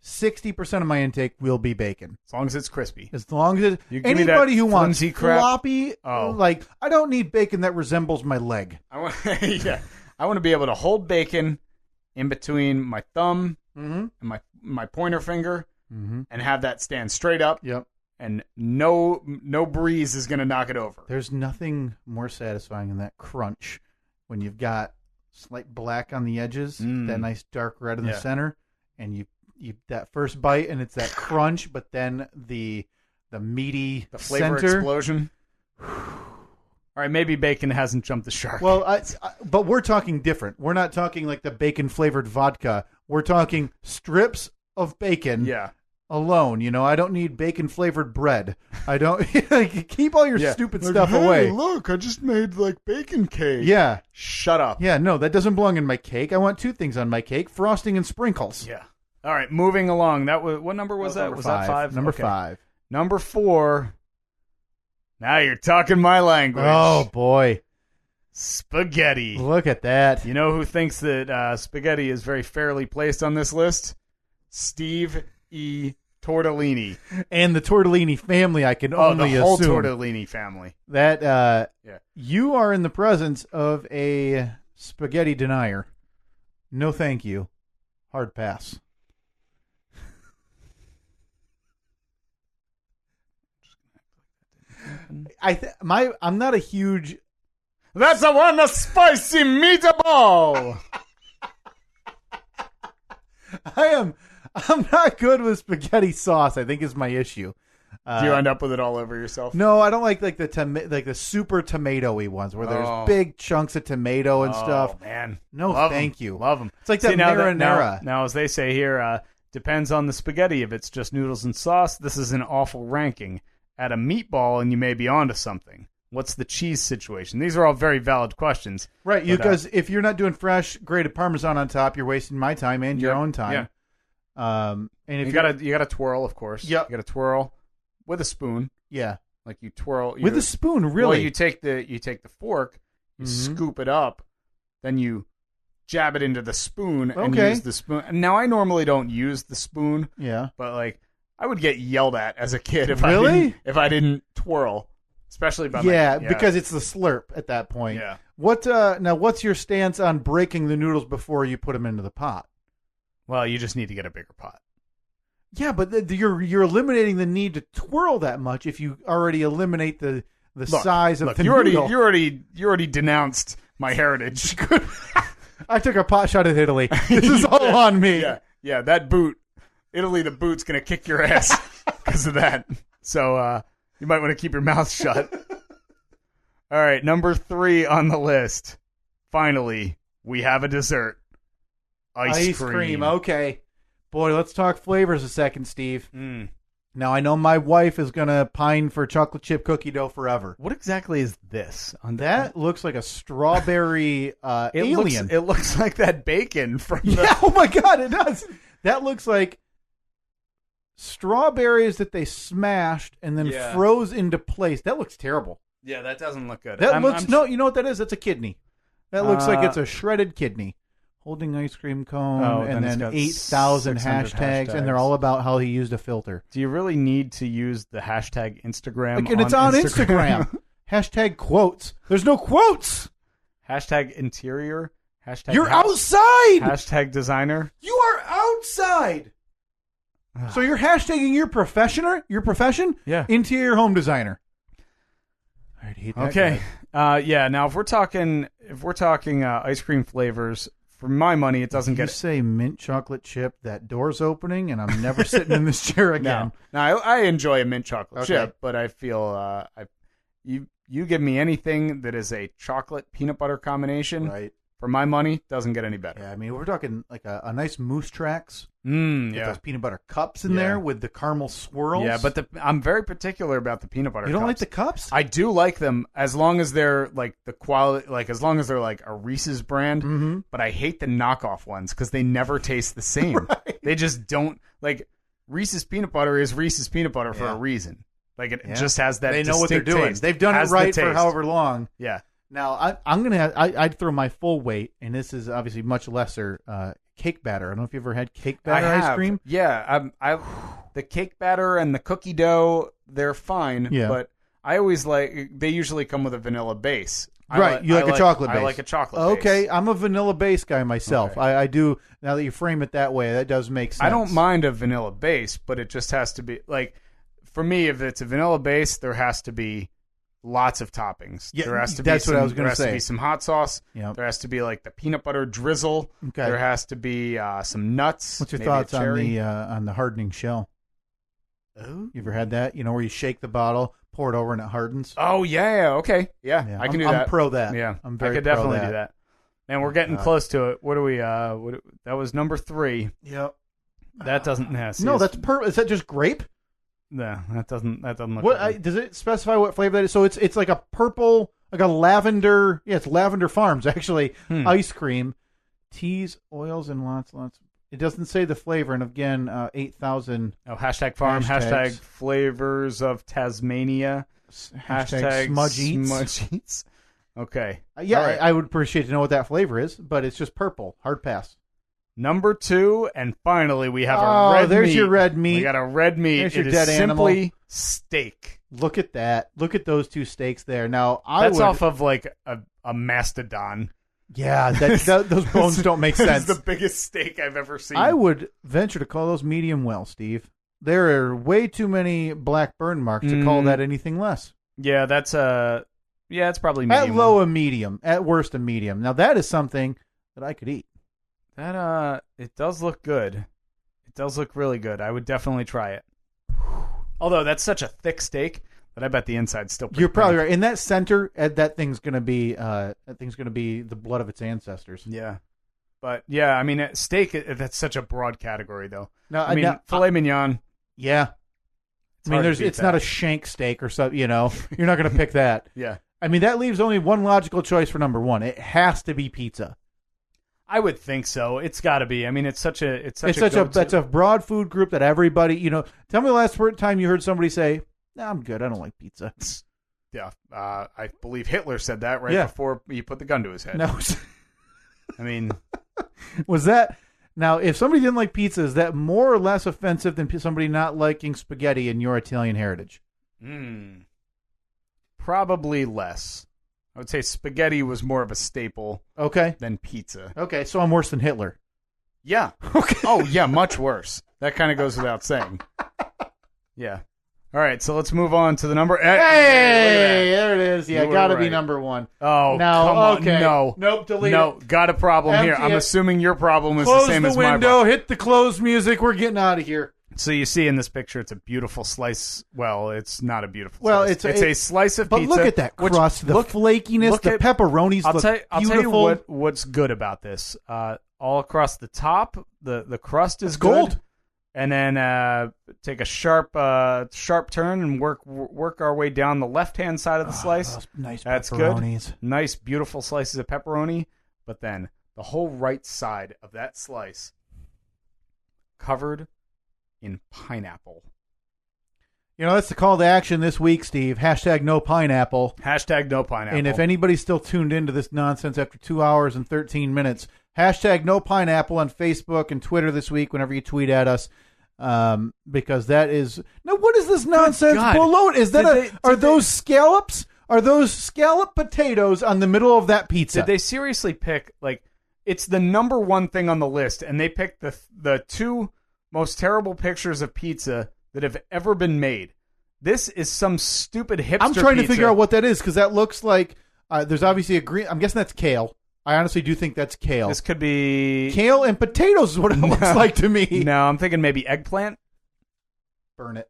60% of my intake will be bacon. As long as it's crispy. As long as anybody who wants floppy, like I don't need bacon that resembles my leg. I want to be able to hold bacon in between my thumb and my pointer finger. And have that stand straight up. Yep. And no breeze is going to knock it over. There's nothing more satisfying than that crunch when you've got slight black on the edges, that nice dark red in the center, and you that first bite and it's that crunch, but then the meaty flavor center. explosion. All right, maybe bacon hasn't jumped the shark. Well, but we're talking different. We're not talking like the bacon flavored vodka. We're talking strips of bacon. Yeah. Alone, I don't need bacon flavored bread. I don't keep all your stupid stuff away. Look, I just made like bacon cake. Yeah, shut up. Yeah, no, that doesn't belong in my cake. I want 2 things on my cake: frosting and sprinkles. Yeah. All right, moving along. That was what number was that? Was that 5? Number 5. Number 4. Now you're talking my language. Oh boy, spaghetti. Look at that. You know who thinks that spaghetti is very fairly placed on this list? Steve E. Tortellini. And the Tortellini family, I can only the whole assume. Tortellini family. That you are in the presence of a spaghetti denier. No thank you. Hard pass. I'm not a huge... That's a one, a spicy meatball! I'm not good with spaghetti sauce, I think is my issue. Do you end up with it all over yourself? No, I don't like the super tomatoey ones where there's big chunks of tomato and stuff. Oh, man. No, Love thank them. you. Love them. It's like that marinara. Now, as they say here, depends on the spaghetti. If it's just noodles and sauce, this is an awful ranking. Add a meatball and you may be onto something. What's the cheese situation? These are all very valid questions. Right, because if you're not doing fresh grated Parmesan on top, you're wasting my time and your own time. Yeah. And if you gotta twirl, of course. Yep. You gotta twirl with a spoon. Yeah. Like you twirl with a spoon, really. Well, you take the fork, you scoop it up, then you jab it into the spoon and use the spoon. Now I normally don't use the spoon. Yeah. But like I would get yelled at as a kid if I didn't twirl. Especially by because it's the slurp at that point. Yeah. What's your stance on breaking the noodles before you put them into the pot? Well, you just need to get a bigger pot. Yeah, but you're eliminating the need to twirl that much if you already eliminate the size of the noodle. You already denounced my heritage. I took a pot shot at Italy. This is all on me. Yeah, that boot. Italy, the boot's gonna kick your ass. because of that. So you might want to keep your mouth shut. All right, number 3 on the list. Finally, we have a dessert. Ice cream. Okay. Boy, let's talk flavors a second, Steve. Mm. Now, I know my wife is going to pine for chocolate chip cookie dough forever. What exactly is this? That looks like a strawberry alien. It looks like that bacon from the... Yeah, oh my God, it does. That looks like strawberries that they smashed and then froze into place. That looks terrible. Yeah, that doesn't look good. No, you know what that is? That's a kidney. That looks like it's a shredded kidney. Holding ice cream cone, and then 8,000 hashtags, and they're all about how he used a filter. Do you really need to use the hashtag Instagram? And it's on Instagram. Hashtag quotes. There's no quotes. Hashtag interior. Hashtag You're outside. Hashtag designer. You are outside. So you're hashtagging your profession? Yeah. Interior home designer. I'd hate that Okay. guy. Yeah. Now, if we're talking ice cream flavors, for my money, it doesn't You get. say mint chocolate chip. That door's opening, and I'm never sitting in this chair again. No, I enjoy a mint chocolate Okay. chip, but I feel you give me anything that is a chocolate peanut butter combination. Right. For my money, doesn't get any better. Yeah, I mean, we're talking like a nice Moose Tracks. Yeah. With those peanut butter cups in there with the caramel swirls. Yeah, but I'm very particular about the peanut butter. You don't cups. like the cups? I do like them as long as they're like the quality, like as long as they're like a Reese's brand. Mm-hmm. But I hate the knockoff ones because they never taste the same. Right. They just don't like Reese's peanut butter is Reese's peanut butter for a reason. Like it just has that. They know what they're distinct doing. taste. They've done it Has the right for taste. however long. Yeah. Now I'd throw my full weight, and this is obviously much lesser. Cake batter. I don't know if you ever had cake batter ice cream. Yeah, the cake batter and the cookie dough, they're fine. Yeah. But I always they usually come with a vanilla base. Right, you like a chocolate base. I like a chocolate base. Okay, I'm a vanilla base guy myself. Okay. I do, now that you frame it that way, that does make sense. I don't mind a vanilla base, but it just has to be, like, for me, if it's a vanilla base, there has to be lots of toppings. Yeah, there has to that's be what I was gonna There has say. to be some hot sauce. Yep. There has to be, like, the peanut butter drizzle. Okay. There has to be some nuts. What's your maybe a thoughts cherry. on the hardening shell? Oh. You ever had that? You know, where you shake the bottle, pour it over, and it hardens? Oh, yeah, okay. Yeah, I can do that. I'm pro that. Yeah, I'm very I could pro definitely that. do that. Man, we're getting close to it. What do we, that was number 3. Yep. That doesn't, No, that's is that just grape? No, that doesn't look What good. does it specify what flavor that is? So it's like a purple, like a lavender. Yeah, it's Lavender Farms actually. Ice cream, teas, oils, and lots. It doesn't say the flavor, and again, 8,000. Oh, hashtag farm, hashtags. hashtag flavors of Tasmania, Hashtag smudge eats. smudge eats. Okay. Yeah, All right. I would appreciate to know what that flavor is, but it's just purple. Hard pass. Number 2, and finally we have a Oh, red there's meat. your red meat. We got a red meat. There's your It is dead animal. simply steak. Look at that. Look at those two steaks there. Now, That's off of like a mastodon. Yeah, those bones don't make sense. It's the biggest steak I've ever seen. I would venture to call those medium well, Steve. There are way too many black burn marks to call that anything less. Yeah, it's probably medium. At low, a medium. At worst, a medium. Now, that is something that I could eat. That it does look good. It does look really good. I would definitely try it. Although that's such a thick steak that I bet the inside's still pretty You're probably thin. right. In that center, that thing's gonna be the blood of its ancestors. Yeah. But yeah, I mean steak that's such a broad category though. No, I mean filet mignon. Yeah. It's I mean, hard to beat it's not that. a shank steak or something. You know, you're not gonna pick that. Yeah. I mean, that leaves only one logical choice for number 1. It has to be pizza. I would think so. It's got to be. I mean, it's such a That's go-to. a broad food group that everybody, you know. Tell me the last time you heard somebody say, "Nah, I'm good. I don't like pizza." Yeah, I believe Hitler said that right Yeah. before he put the gun to his head. No, I mean, was that now? If somebody didn't like pizza, is that more or less offensive than somebody not liking spaghetti in your Italian heritage? probably less. I would say spaghetti was more of a staple Okay, than pizza. okay, so I'm worse than Hitler. Yeah. Okay. Oh, yeah, much worse. That kind of goes without saying. Yeah. All right, so let's move on to the number. Hey, there it is. Yeah, You were got to be right. number 1. Oh, Now, come on. okay. No. Nope, delete No, it. got a problem here. Empty I'm it. assuming your problem is Close the same the as my window. problem. Hit the close music. We're getting out of here. So you see in this picture, it's a beautiful slice. Well, it's not a beautiful Well, slice. it's a slice of But pizza. look at that crust, the flakiness, the pepperonis I'll look tell you beautiful. what's good about this. All across the top, the crust is gold. good. And then take a sharp turn and work our way down the left-hand side of the slice. Those nice That's pepperonis. good. Nice, beautiful slices of pepperoni. But then the whole right side of that slice covered in pineapple. You know, that's the call to action this week, Steve. Hashtag no pineapple. Hashtag no pineapple. And if anybody's still tuned into this nonsense after 2 hours and 13 minutes, hashtag no pineapple on Facebook and Twitter this week whenever you tweet at us. Because that is... Now, what is this nonsense below it? Is that are those scallops? Are those scallop potatoes on the middle of that pizza? Did they seriously pick, like, it's the number one thing on the list, and they picked the two most terrible pictures of pizza that have ever been made. This is some stupid hipster I'm trying to pizza. figure out what that is, because that looks like... there's obviously a green... I'm guessing that's kale. I honestly do think that's kale. This could be... Kale and potatoes is what it looks like to me. No, I'm thinking maybe eggplant. Burn it.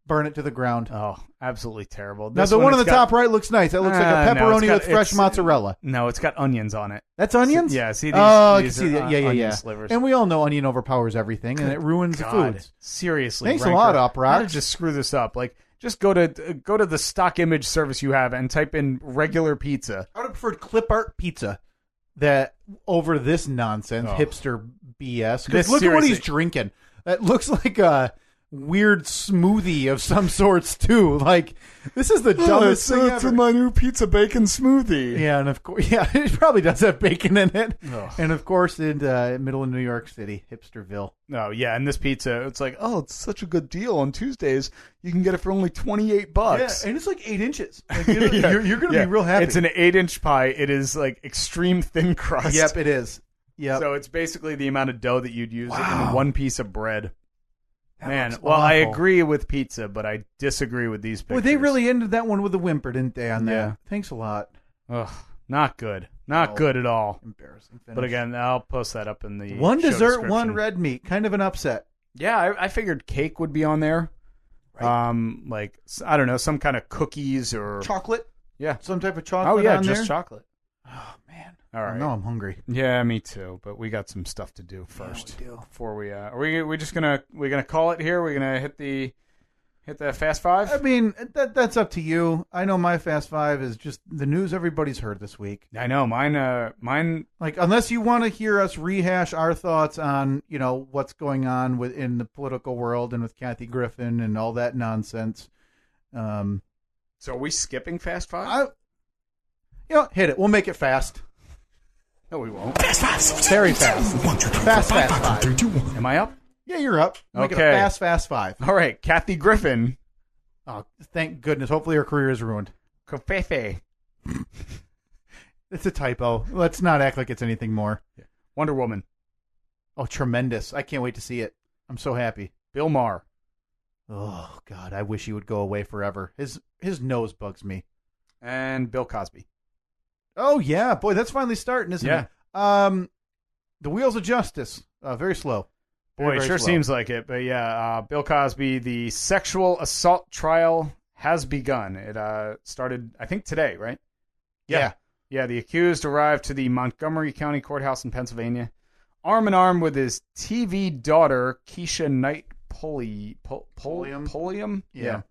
Burn it to the ground. Oh, absolutely terrible. Now, the one on the top right looks nice. That looks like a pepperoni with fresh mozzarella. No, it's got onions on it. That's onions? Yeah, see these? I these can see are that. Yeah. onion slivers. And we all know onion overpowers everything, and it ruins the God, foods. seriously. Thanks Ranker. a lot, Uproxx. How to just screw this up? Like, just go to the stock image service you have and type in regular pizza. I would have preferred clip art pizza that over this nonsense, hipster BS. Because look at what he's drinking. That looks like a weird smoothie of some sorts too. Like, this is the dumbest thing ever. my new pizza bacon smoothie. Yeah, and of course, it probably does have bacon in it. And of course, in middle of New York City, Hipsterville. Oh yeah, and this pizza, it's like, oh, it's such a good deal on Tuesdays. You can get it for only $28. Yeah, and it's like 8 inches. Like, you're going to be real happy. It's an 8-inch pie. It is like extreme thin crust. Yep, it is. Yep. So it's basically the amount of dough that you'd use in one piece of bread. Man, looks well, I awful. agree with pizza, but I disagree with these pictures. Boy, they really ended that one with a whimper, didn't they, on Yeah. that? Thanks a lot. Ugh, not good. Not good at all. Embarrassing finish. But again, I'll post that up in the one show dessert, description. one red meat. Kind of an upset. Yeah, I figured cake would be on there. Right. Like, I don't know, some kind of cookies or... Chocolate? Yeah. Some type of chocolate Oh, yeah, on just there? chocolate. Oh, man. All right. No, I'm hungry. Yeah, me too. But we got some stuff to do first. we do. Before we are we just gonna call it here? We're gonna hit the fast five? I mean, that's up to you. I know my Fast Five is just the news everybody's heard this week. I know mine. Like, unless you want to hear us rehash our thoughts on, what's going on in the political world and with Kathy Griffin and all that nonsense. So are we skipping fast five? Hit it. We'll make it fast. No, we won't. Fast five. Very fast. 1, 2, 3, 4, Fast 5, 5, 5. 4, 3, 2, 1. Am I up? Yeah, you're up. Make it Okay. a fast 5. All right, Kathy Griffin. Oh, thank goodness. Hopefully her career is ruined. Kofefe. It's a typo. Let's not act like it's anything more. Wonder Woman. Oh, tremendous. I can't wait to see it. I'm so happy. Bill Maher. Oh, God. I wish he would go away forever. His nose bugs me. And Bill Cosby. Oh, yeah. Boy, that's finally starting, isn't Yeah. it? The Wheels of Justice. Very slow. Boy, it sure seems like it. But yeah, Bill Cosby, the sexual assault trial has begun. It started, I think, today, right? Yeah. Yeah, the accused arrived to the Montgomery County Courthouse in Pennsylvania, arm in arm with his TV daughter, Keisha Knight Pulliam. Yeah.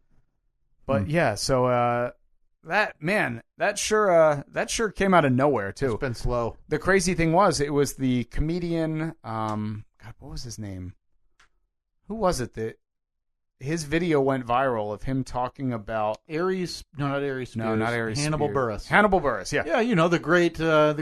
But yeah, so that sure came out of nowhere too. It's been slow. The crazy thing was, it was the comedian. God, what was his name? Who was it that his video went viral of him talking about Aries? No, not Aries. No, not Aries. Hannibal Spears. Buress. Hannibal Buress. Yeah. Yeah, the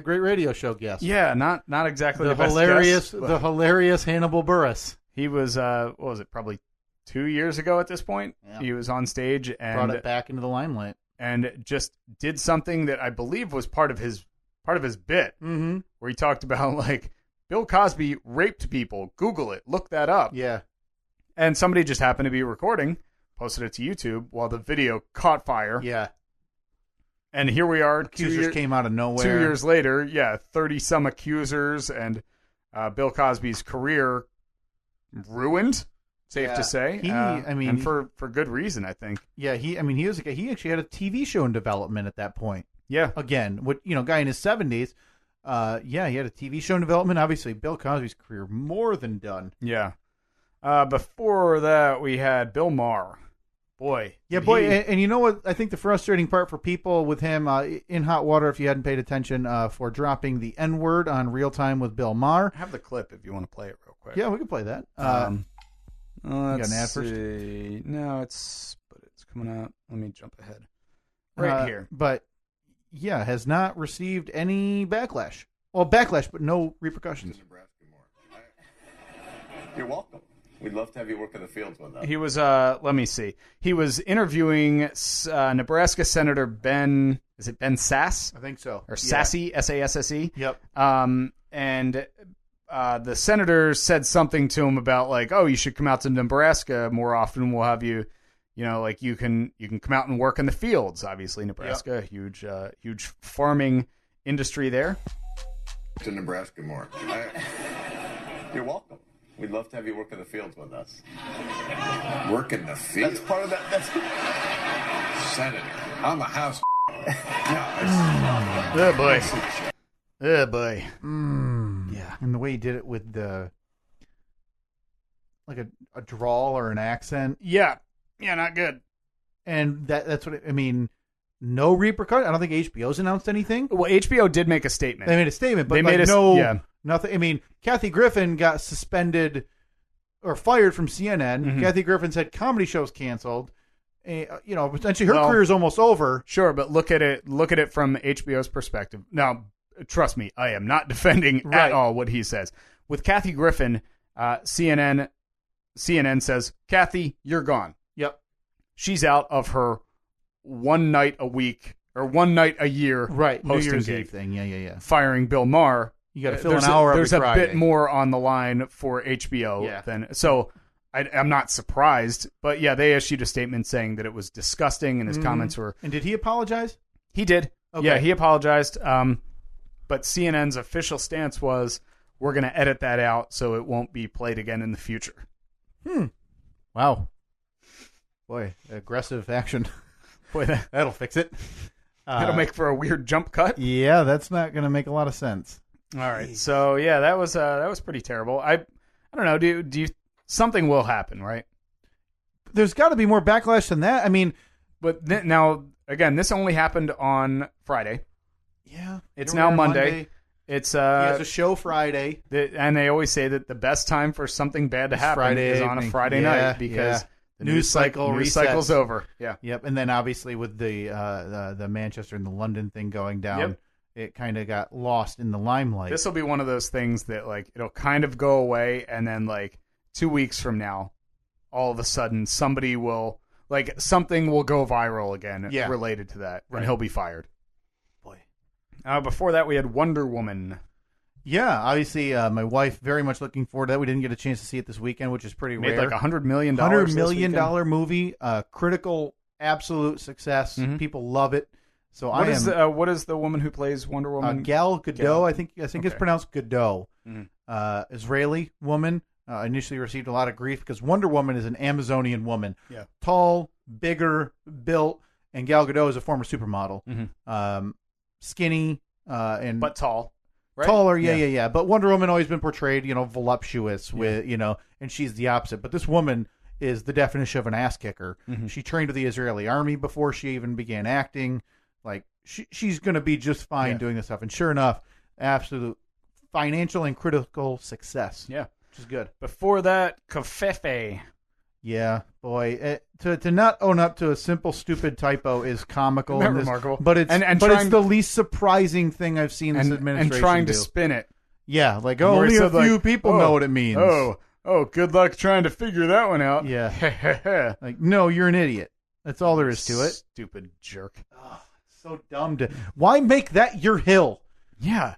great radio show guest. Yeah, not exactly the best hilarious, guess, but the hilarious Hannibal Buress. he was. What was it? Probably 2 years ago at this point. Yeah. He was on stage and Brought it back into the limelight. and just did something that I believe was part of his bit, Mm-hmm. where he talked about, like, Bill Cosby raped people. Google it. Look that up. Yeah. And somebody just happened to be recording, posted it to YouTube while the video caught fire. Yeah. And here we are. Accusers came out of nowhere. 2 years later, 30-some accusers, and Bill Cosby's career ruined. safe to say. And for good reason, I think. Yeah, he actually had a TV show in development at that point. Yeah. Again, guy in his 70s. He had a TV show in development. Obviously, Bill Cosby's career more than done. Yeah. Before that, we had Bill Maher. Boy. Yeah, and you know what? I think the frustrating part for people with him in hot water, if you hadn't paid attention, for dropping the N-word on Real Time with Bill Maher. I have the clip if you want to play it real quick. Yeah, we can play that. Let's you got an ad first? see. No, it's coming out. Let me jump ahead. Right here. But, yeah, has not received any backlash. Well, backlash, but no repercussions. You're welcome. We'd love to have you work in the fields with us. He was, let me see. He was interviewing Nebraska Senator Ben Sass? I think so. Or Sassy, S-A-S-S-E. Yep. And the senator said something to him about, like, oh, you should come out to Nebraska more often. We'll have you, you can come out and work in the fields. Obviously, Nebraska, huge farming industry there. To Nebraska more. You're welcome. We'd love to have you work in the fields with us. Work in the field. That's part of that. That's Senator. I'm a house. Oh, boy. Oh, boy. Yeah. And the way he did it with the, like a drawl or an accent. Yeah. Yeah, not good. And that's what no repercussion. I don't think HBO's announced anything. Well, HBO did make a statement. They made a statement, but they made nothing. Kathy Griffin got suspended or fired from CNN. Mm-hmm. Kathy Griffin said comedy shows canceled. Essentially her career is almost over. Sure, but look at it from HBO's perspective. Now, trust me, I am not defending at all what he says. With Kathy Griffin, CNN says, Kathy, you're gone. Yep. She's out of her one night a week or one night a year New Year's gig Eve thing. Yeah. Firing Bill Maher. You got to fill an hour every Friday. There's a bit more on the line for HBO than so. I'm not surprised, but yeah, they issued a statement saying that it was disgusting, and his comments were. And did he apologize? He did. Okay. Yeah, he apologized. But CNN's official stance was, we're going to edit that out so it won't be played again in the future. Wow. Boy, aggressive action. Boy, that'll fix it. That'll make for a weird jump cut. Yeah, that's not going to make a lot of sense. All right, so yeah, that was pretty terrible. I don't know. Do you something will happen, right? There's got to be more backlash than that. But now again, this only happened on Friday. Yeah, it's now Monday. It's a show Friday, and they always say that the best time for something bad to happen is on a Friday night because the news cycle's over. Yeah. Yep. And then obviously with the Manchester and the London thing going down, it kind of got lost in the limelight. This will be one of those things that like it'll kind of go away, and then like 2 weeks from now, all of a sudden something will go viral again related to that, and he'll be fired. Boy. Before that, we had Wonder Woman. Yeah, obviously, my wife very much looking forward to that. We didn't get a chance to see it this weekend, which is pretty rare. Made like $100 million. $100 million movie, critical, absolute success. Mm-hmm. People love it. So what is the woman who plays Wonder Woman? Gal Gadot. I think it's pronounced Gadot. Mm-hmm. Israeli woman. Initially received a lot of grief because Wonder Woman is an Amazonian woman. Yeah. Tall, bigger, built, and Gal Gadot is a former supermodel. Mm-hmm. Skinny, but tall. Right? Taller, yeah. But Wonder Woman always been portrayed, voluptuous with, and she's the opposite. But this woman is the definition of an ass kicker. Mm-hmm. She trained with the Israeli army before she even began acting. Like she's going to be just fine doing this stuff. And sure enough, absolute financial and critical success. Yeah. Which is good. Before that, Covfefe. Yeah, boy. To not own up to a simple, stupid typo is comical. Isn't that remarkable? But it's the least surprising thing I've seen this administration and trying do. to spin it. Yeah, like, only a few people know what it means. Oh, good luck trying to figure that one out. Yeah. Like, no, you're an idiot. That's all there is to it. Stupid jerk. Oh, so dumb. Why make that your hill? Yeah.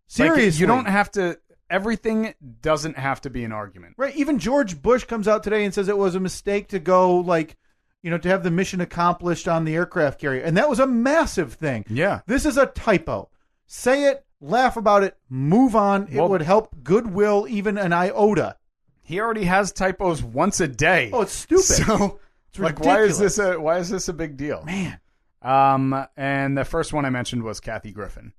Seriously. Like, you don't have to... Everything doesn't have to be an argument. Right. Even George Bush comes out today and says it was a mistake to go, to have the mission accomplished on the aircraft carrier. And that was a massive thing. Yeah. This is a typo. Say it, laugh about it, move on. It would help goodwill even an iota. He already has typos once a day. Oh, it's stupid. So, it's like, ridiculous. why is this a big deal? Man. And the first one I mentioned was Kathy Griffin.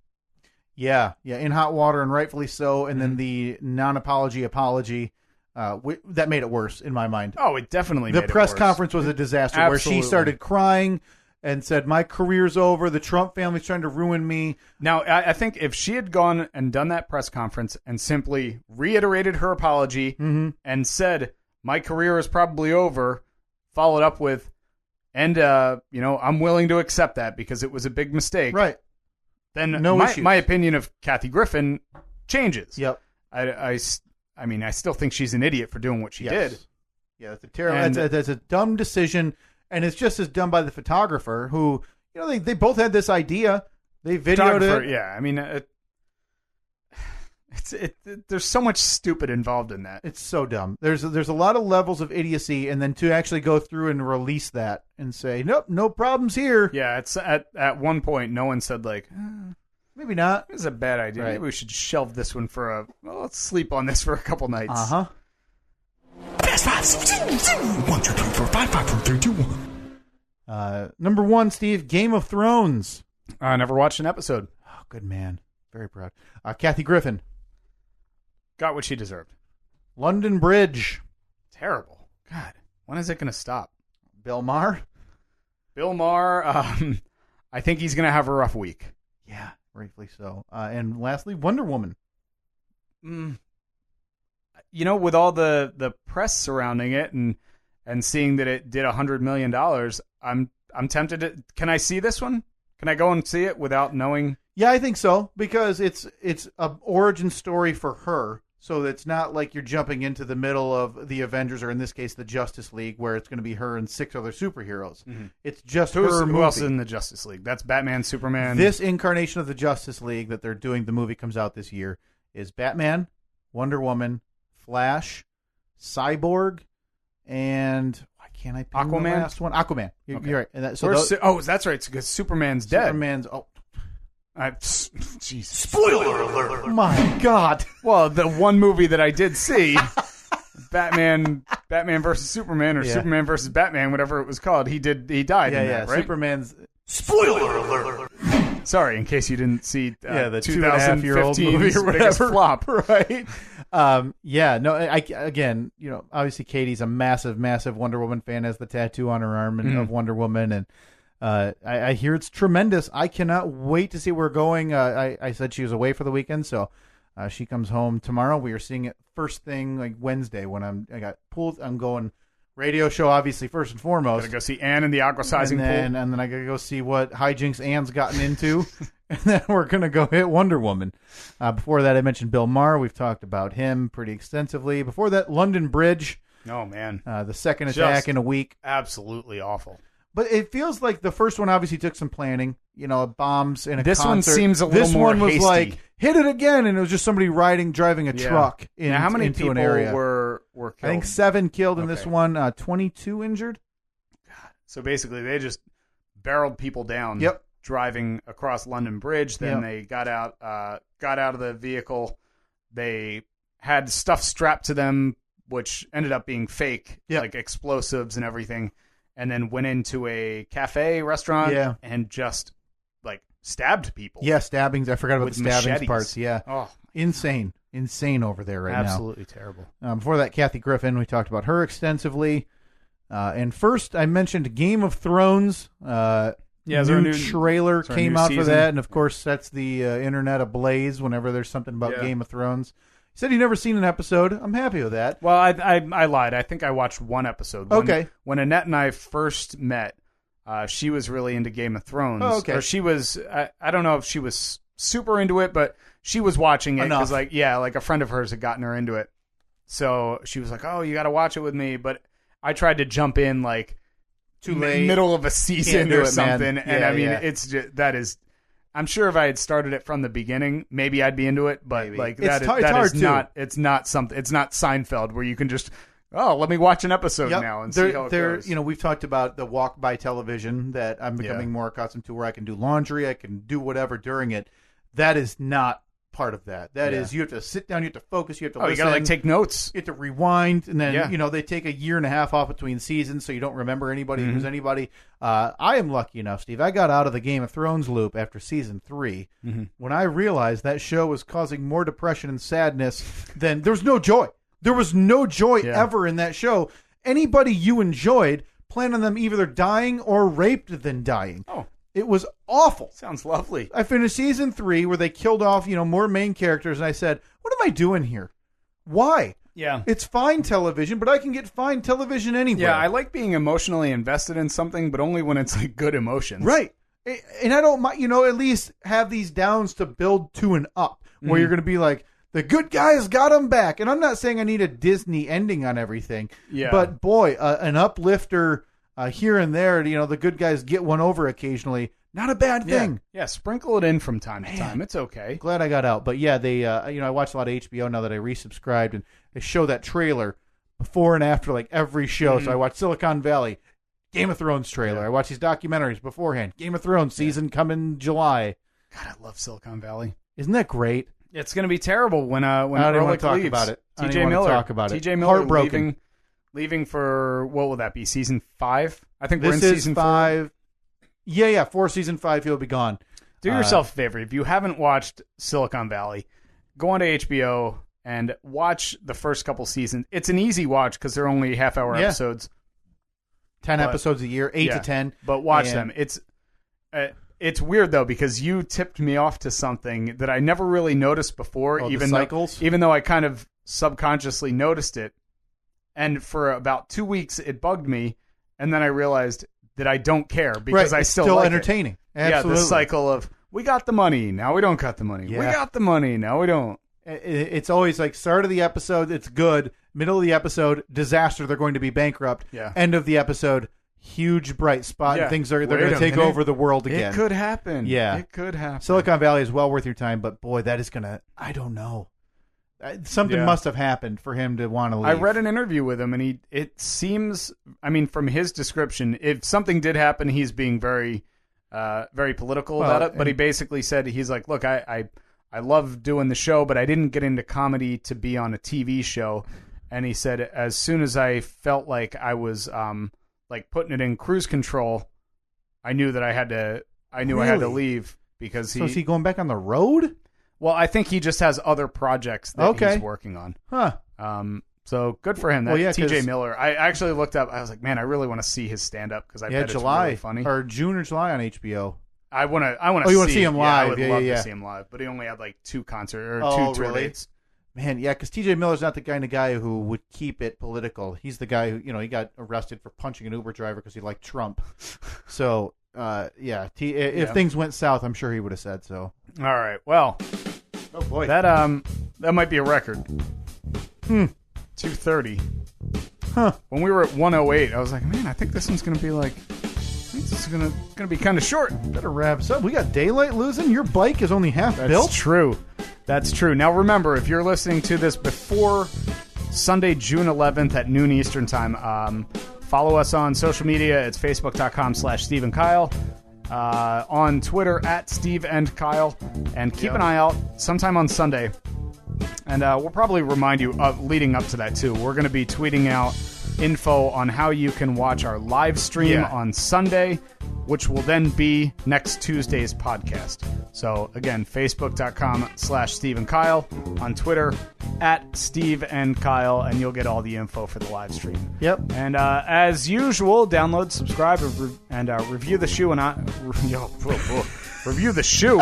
Yeah, in hot water, and rightfully so. And then the non-apology apology, that made it worse in my mind. Oh, it definitely The made it press worse. conference was a disaster where she Absolutely. started crying and said, my career's over. The Trump family's trying to ruin me. Now, I think if she had gone and done that press conference and simply reiterated her apology and said, my career is probably over, followed up with, and, I'm willing to accept that because it was a big mistake. Right. Then No issues. my opinion of Kathy Griffin changes. Yep. I mean, I still think she's an idiot for doing what she did. Yeah, that's a terrible. And- That's a dumb decision, and it's just as dumb by the photographer who, they both had this idea. They videoed Photographer, it. yeah. I mean, there's so much stupid involved in that. It's so dumb. There's a lot of levels of idiocy, and then to actually go through and release that and say, nope, no problems here. Yeah, it's at one point, no one said like, Maybe not. this is a bad idea. Right. Maybe we should shelve this one for let's sleep on this for a couple nights. Uh-huh. Fast 5, 1, 2, 3, 4, 5, 4, 3, 2, 1. Number 1, Steve, Game of Thrones. I never watched an episode. Oh, good man. Very proud. Kathy Griffin. Got what she deserved. London Bridge. Terrible. God, when is it going to stop? Bill Maher. Bill Maher, I think he's going to have a rough week. Yeah, rightfully so. And lastly, Wonder Woman. With all the press surrounding it and seeing that it did $100 million, I'm tempted to. Can I see this one? Can I go and see it without knowing? Yeah, I think so, because it's an origin story for her. So it's not like you're jumping into the middle of the Avengers, or in this case, the Justice League, where it's going to be her and 6 other superheroes. It's just her movie. Who else is in the Justice League? That's Batman, Superman. This incarnation of the Justice League that they're doing, the movie comes out this year, is Batman, Wonder Woman, Flash, Cyborg, and why can't I pick the Aquaman? last one? Aquaman. You're right. And that, that's right. Because Superman's dead. Superman's. Oh, Jesus. Spoiler alert. my God. Well, the one movie that I did see, Batman versus Superman, or Yeah. Superman versus Batman, whatever it was called, he died in that, right? Superman's. Spoiler alert. Sorry, in case you didn't see the 2015 2.5-year-old movie or biggest whatever. flop, right? Again, obviously Katie's a massive Wonder Woman fan, has the tattoo on her arm of Wonder Woman, and I hear it's tremendous. I cannot wait to see where we're going. I said she was away for the weekend, so she comes home tomorrow. We are seeing it first thing like Wednesday when I got pulled. I'm going radio show, obviously, first and foremost. Gotta go see Anne in the aqua sizing pool. And then I gotta go see what hijinks Anne's gotten into. And then we're going to go hit Wonder Woman. Before that, I mentioned Bill Maher. We've talked about him pretty extensively. Before that, London Bridge. Oh, man. The second attack in a week. Absolutely awful. But it feels like the first one obviously took some planning. Bombs in a This one concert. seems a little This more one was hasty. like, hit it again, and it was just somebody driving a truck Now, how many into people an area. were killed? I think 7 killed in this Okay. one, 22 injured. So basically, they just barreled people down. Yep. Driving across London Bridge. Then Yep. they got out of the vehicle. They had stuff strapped to them, which ended up being fake, Yep. like explosives and everything. And then went into a cafe restaurant and just like stabbed people. Yeah, stabbings. I forgot about With the stabbings machetes. parts. Yeah. Oh, Insane over there right now. absolutely terrible. Before that, Kathy Griffin, we talked about her extensively. And first, I mentioned Game of Thrones. is there a new new- trailer is there a came new out for season? that, and of course, sets the internet ablaze whenever there's something about Yeah. Game of Thrones. He said he'd never seen an episode. I'm happy with that. Well, I lied. I think I watched one episode. Okay. When Annette and I first met, she was really into Game of Thrones. Oh, okay. Or she was. I don't know if she was super into it, but she was watching it because, Enough. like a friend of hers had gotten her into it. So she was like, "Oh, you got to watch it with me." But I tried to jump in like Too late. middle of a Can't season do or it, man. something, and Yeah, I mean, yeah. it's just that is. I'm sure if I had started it from the beginning, maybe I'd be into it. But Maybe. like It's that is hard- it's that hard, is too. not. It's not something. It's not Seinfeld where you can just. Oh, let me watch an episode Yep. now and see how it goes. We've talked about the walk by television that I'm becoming more accustomed to, where I can do laundry, I can do whatever during it. That is not part of that. That is, you have to sit down, you have to focus, you have to listen. You gotta take notes. You have to rewind, and then they take a year and a half off between seasons, so you don't remember anybody who's anybody. I am lucky enough, Steve. I got out of the Game of Thrones loop after season 3 when I realized that show was causing more depression and sadness than there was no joy. There was no joy ever in that show. Anybody you enjoyed, plan on them either dying or raped than dying. Oh. It was awful. Sounds lovely. I finished season 3 where they killed off, more main characters, and I said, what am I doing here? Why? Yeah. It's fine television, but I can get fine television anywhere. Yeah, I like being emotionally invested in something, but only when it's like good emotions. Right. And I don't mind, at least have these downs to build to an up, where you're going to be like, the good guys got them back. And I'm not saying I need a Disney ending on everything. Yeah. But boy, an uplifter here and there, the good guys get one over occasionally. Not a bad thing. Yeah, sprinkle it in from time to time. It's okay. Glad I got out. But yeah, they, I watch a lot of HBO now that I resubscribed, and they show that trailer before and after like every show. So I watch Silicon Valley, Game of Thrones trailer. I watch these documentaries beforehand. Game of Thrones season coming July. God, I love Silicon Valley. Isn't that great? It's going to be terrible when I don't even want to talk about it. TJ Miller. Talk about it. TJ Miller Heartbroken. leaving for, what will that be, season 5? I think we're in This is season 5. 4. Yeah, for season 5 he'll be gone. Do yourself a favor. If you haven't watched Silicon Valley, go onto HBO and watch the first couple seasons. It's an easy watch because they're only half-hour episodes. 10 episodes a year, 8 to 10. But watch them. It's weird, though, because you tipped me off to something that I never really noticed before, even though I kind of subconsciously noticed it. And for about 2 weeks, it bugged me. And then I realized that I don't care because I still like entertaining. It. Absolutely. Yeah, the cycle of, we got the money, now we don't got the money. Yeah. We got the money, now we don't. It's always like start of the episode, it's good. Middle of the episode, disaster, they're going to be bankrupt. Yeah. End of the episode, huge bright spot, and things they're going to take over the world again. It could happen. Yeah. It could happen. Silicon Valley is well worth your time, but boy, that is going to, I don't know. Something must have happened for him to want to leave. I read an interview with him, and it seems, from his description, if something did happen, he's being very, very political about it. But he basically said, he's like, look, I love doing the show, but I didn't get into comedy to be on a TV show. And he said, as soon as I felt like I was like putting it in cruise control, I knew that I had to leave because So is he going back on the road? Well, I think he just has other projects that he's working on. Huh. So good for him. TJ Miller. I actually looked up. I was like, man, I really want to see his stand up because I bet July, it's really funny. Or June or July on HBO. I want to. Oh, you want to see him live? I would love to see him live, but he only had like 2 concerts or 2 tour dates. Man, yeah, because TJ Miller's not the kind of guy who would keep it political. He's the guy who, he got arrested for punching an Uber driver because he liked Trump. So, if things went south, I'm sure he would have said so. All right, well, oh boy, that might be a record. 230. Huh? When we were at 108, I was like, man, I think this one's gonna be like. This is gonna be kind of short. Better wrap us up. We got daylight losing. Your bike is only half built. That's true. Now remember, if you're listening to this before Sunday, June 11th at noon Eastern time, follow us on social media. It's facebook.com/Steve and Kyle. On Twitter @Steve and Kyle, and keep an eye out sometime on Sunday. And we'll probably remind you leading up to that too. We're going to be tweeting out info on how you can watch our live stream on Sunday, which will then be next Tuesday's podcast. So again, facebook.com/Steve and Kyle, on Twitter @Steve and Kyle, and you'll get all the info for the live stream. Yep. And as usual, download, subscribe, and review the shoe. Review the shoe.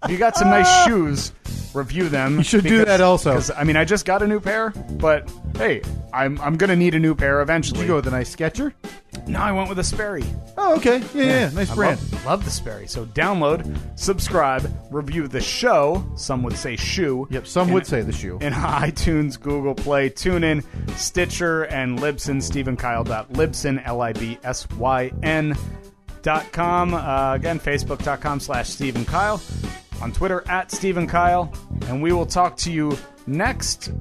If you got some nice shoes, review them. You should do that also. Because I just got a new pair, but hey, I'm gonna need a new pair eventually. Did you go with a nice Sketcher? No, I went with a Sperry. Oh, okay. Yeah. Nice brand. Love the Sperry. So download, subscribe, review the show. Some would say shoe. Yep, some would say the shoe. In iTunes, Google Play, TuneIn, Stitcher, and Libsyn. StephenKyle.Libsyn, LIBSYN.com. Again, Facebook.com/Steve and Kyle. On Twitter @Steve and Kyle. And we will talk to you next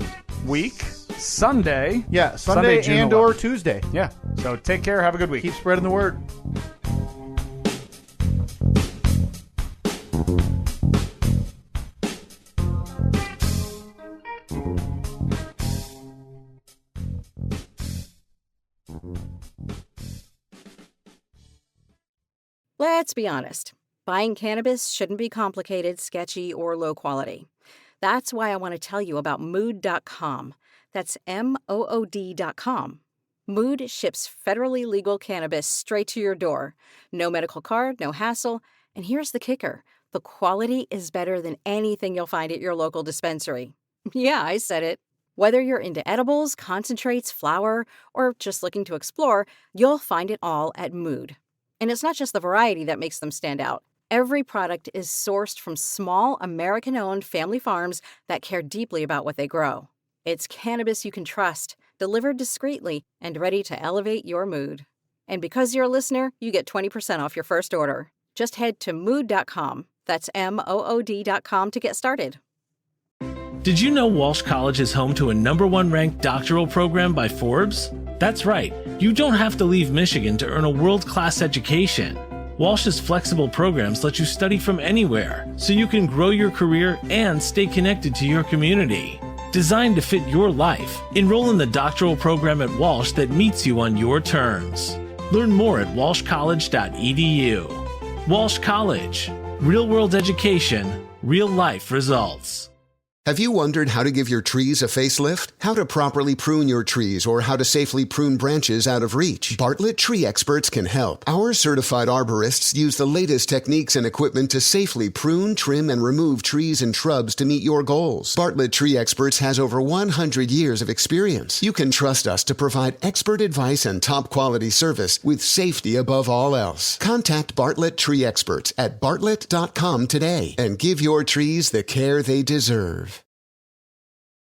week, Sunday. Yeah, Sunday June and 11th. or Tuesday. Yeah. So take care. Have a good week. Keep spreading the word. Let's be honest. Buying cannabis shouldn't be complicated, sketchy, or low quality. That's why I want to tell you about Mood.com. That's MOOD.com. Mood ships federally legal cannabis straight to your door. No medical card, no hassle. And here's the kicker. The quality is better than anything you'll find at your local dispensary. Yeah, I said it. Whether you're into edibles, concentrates, flower, or just looking to explore, you'll find it all at Mood. And it's not just the variety that makes them stand out. Every product is sourced from small, American-owned family farms that care deeply about what they grow. It's cannabis you can trust, delivered discreetly, and ready to elevate your mood. And because you're a listener, you get 20% off your first order. Just head to Mood.com. That's MOOD.com to get started. Did you know Walsh College is home to a #1 ranked doctoral program by Forbes? That's right, you don't have to leave Michigan to earn a world-class education. Walsh's flexible programs let you study from anywhere, so you can grow your career and stay connected to your community. Designed to fit your life, enroll in the doctoral program at Walsh that meets you on your terms. Learn more at walshcollege.edu. Walsh College. Real-world education, real-life results. Have you wondered how to give your trees a facelift? How to properly prune your trees or how to safely prune branches out of reach? Bartlett Tree Experts can help. Our certified arborists use the latest techniques and equipment to safely prune, trim, and remove trees and shrubs to meet your goals. Bartlett Tree Experts has over 100 years of experience. You can trust us to provide expert advice and top quality service with safety above all else. Contact Bartlett Tree Experts at bartlett.com today and give your trees the care they deserve.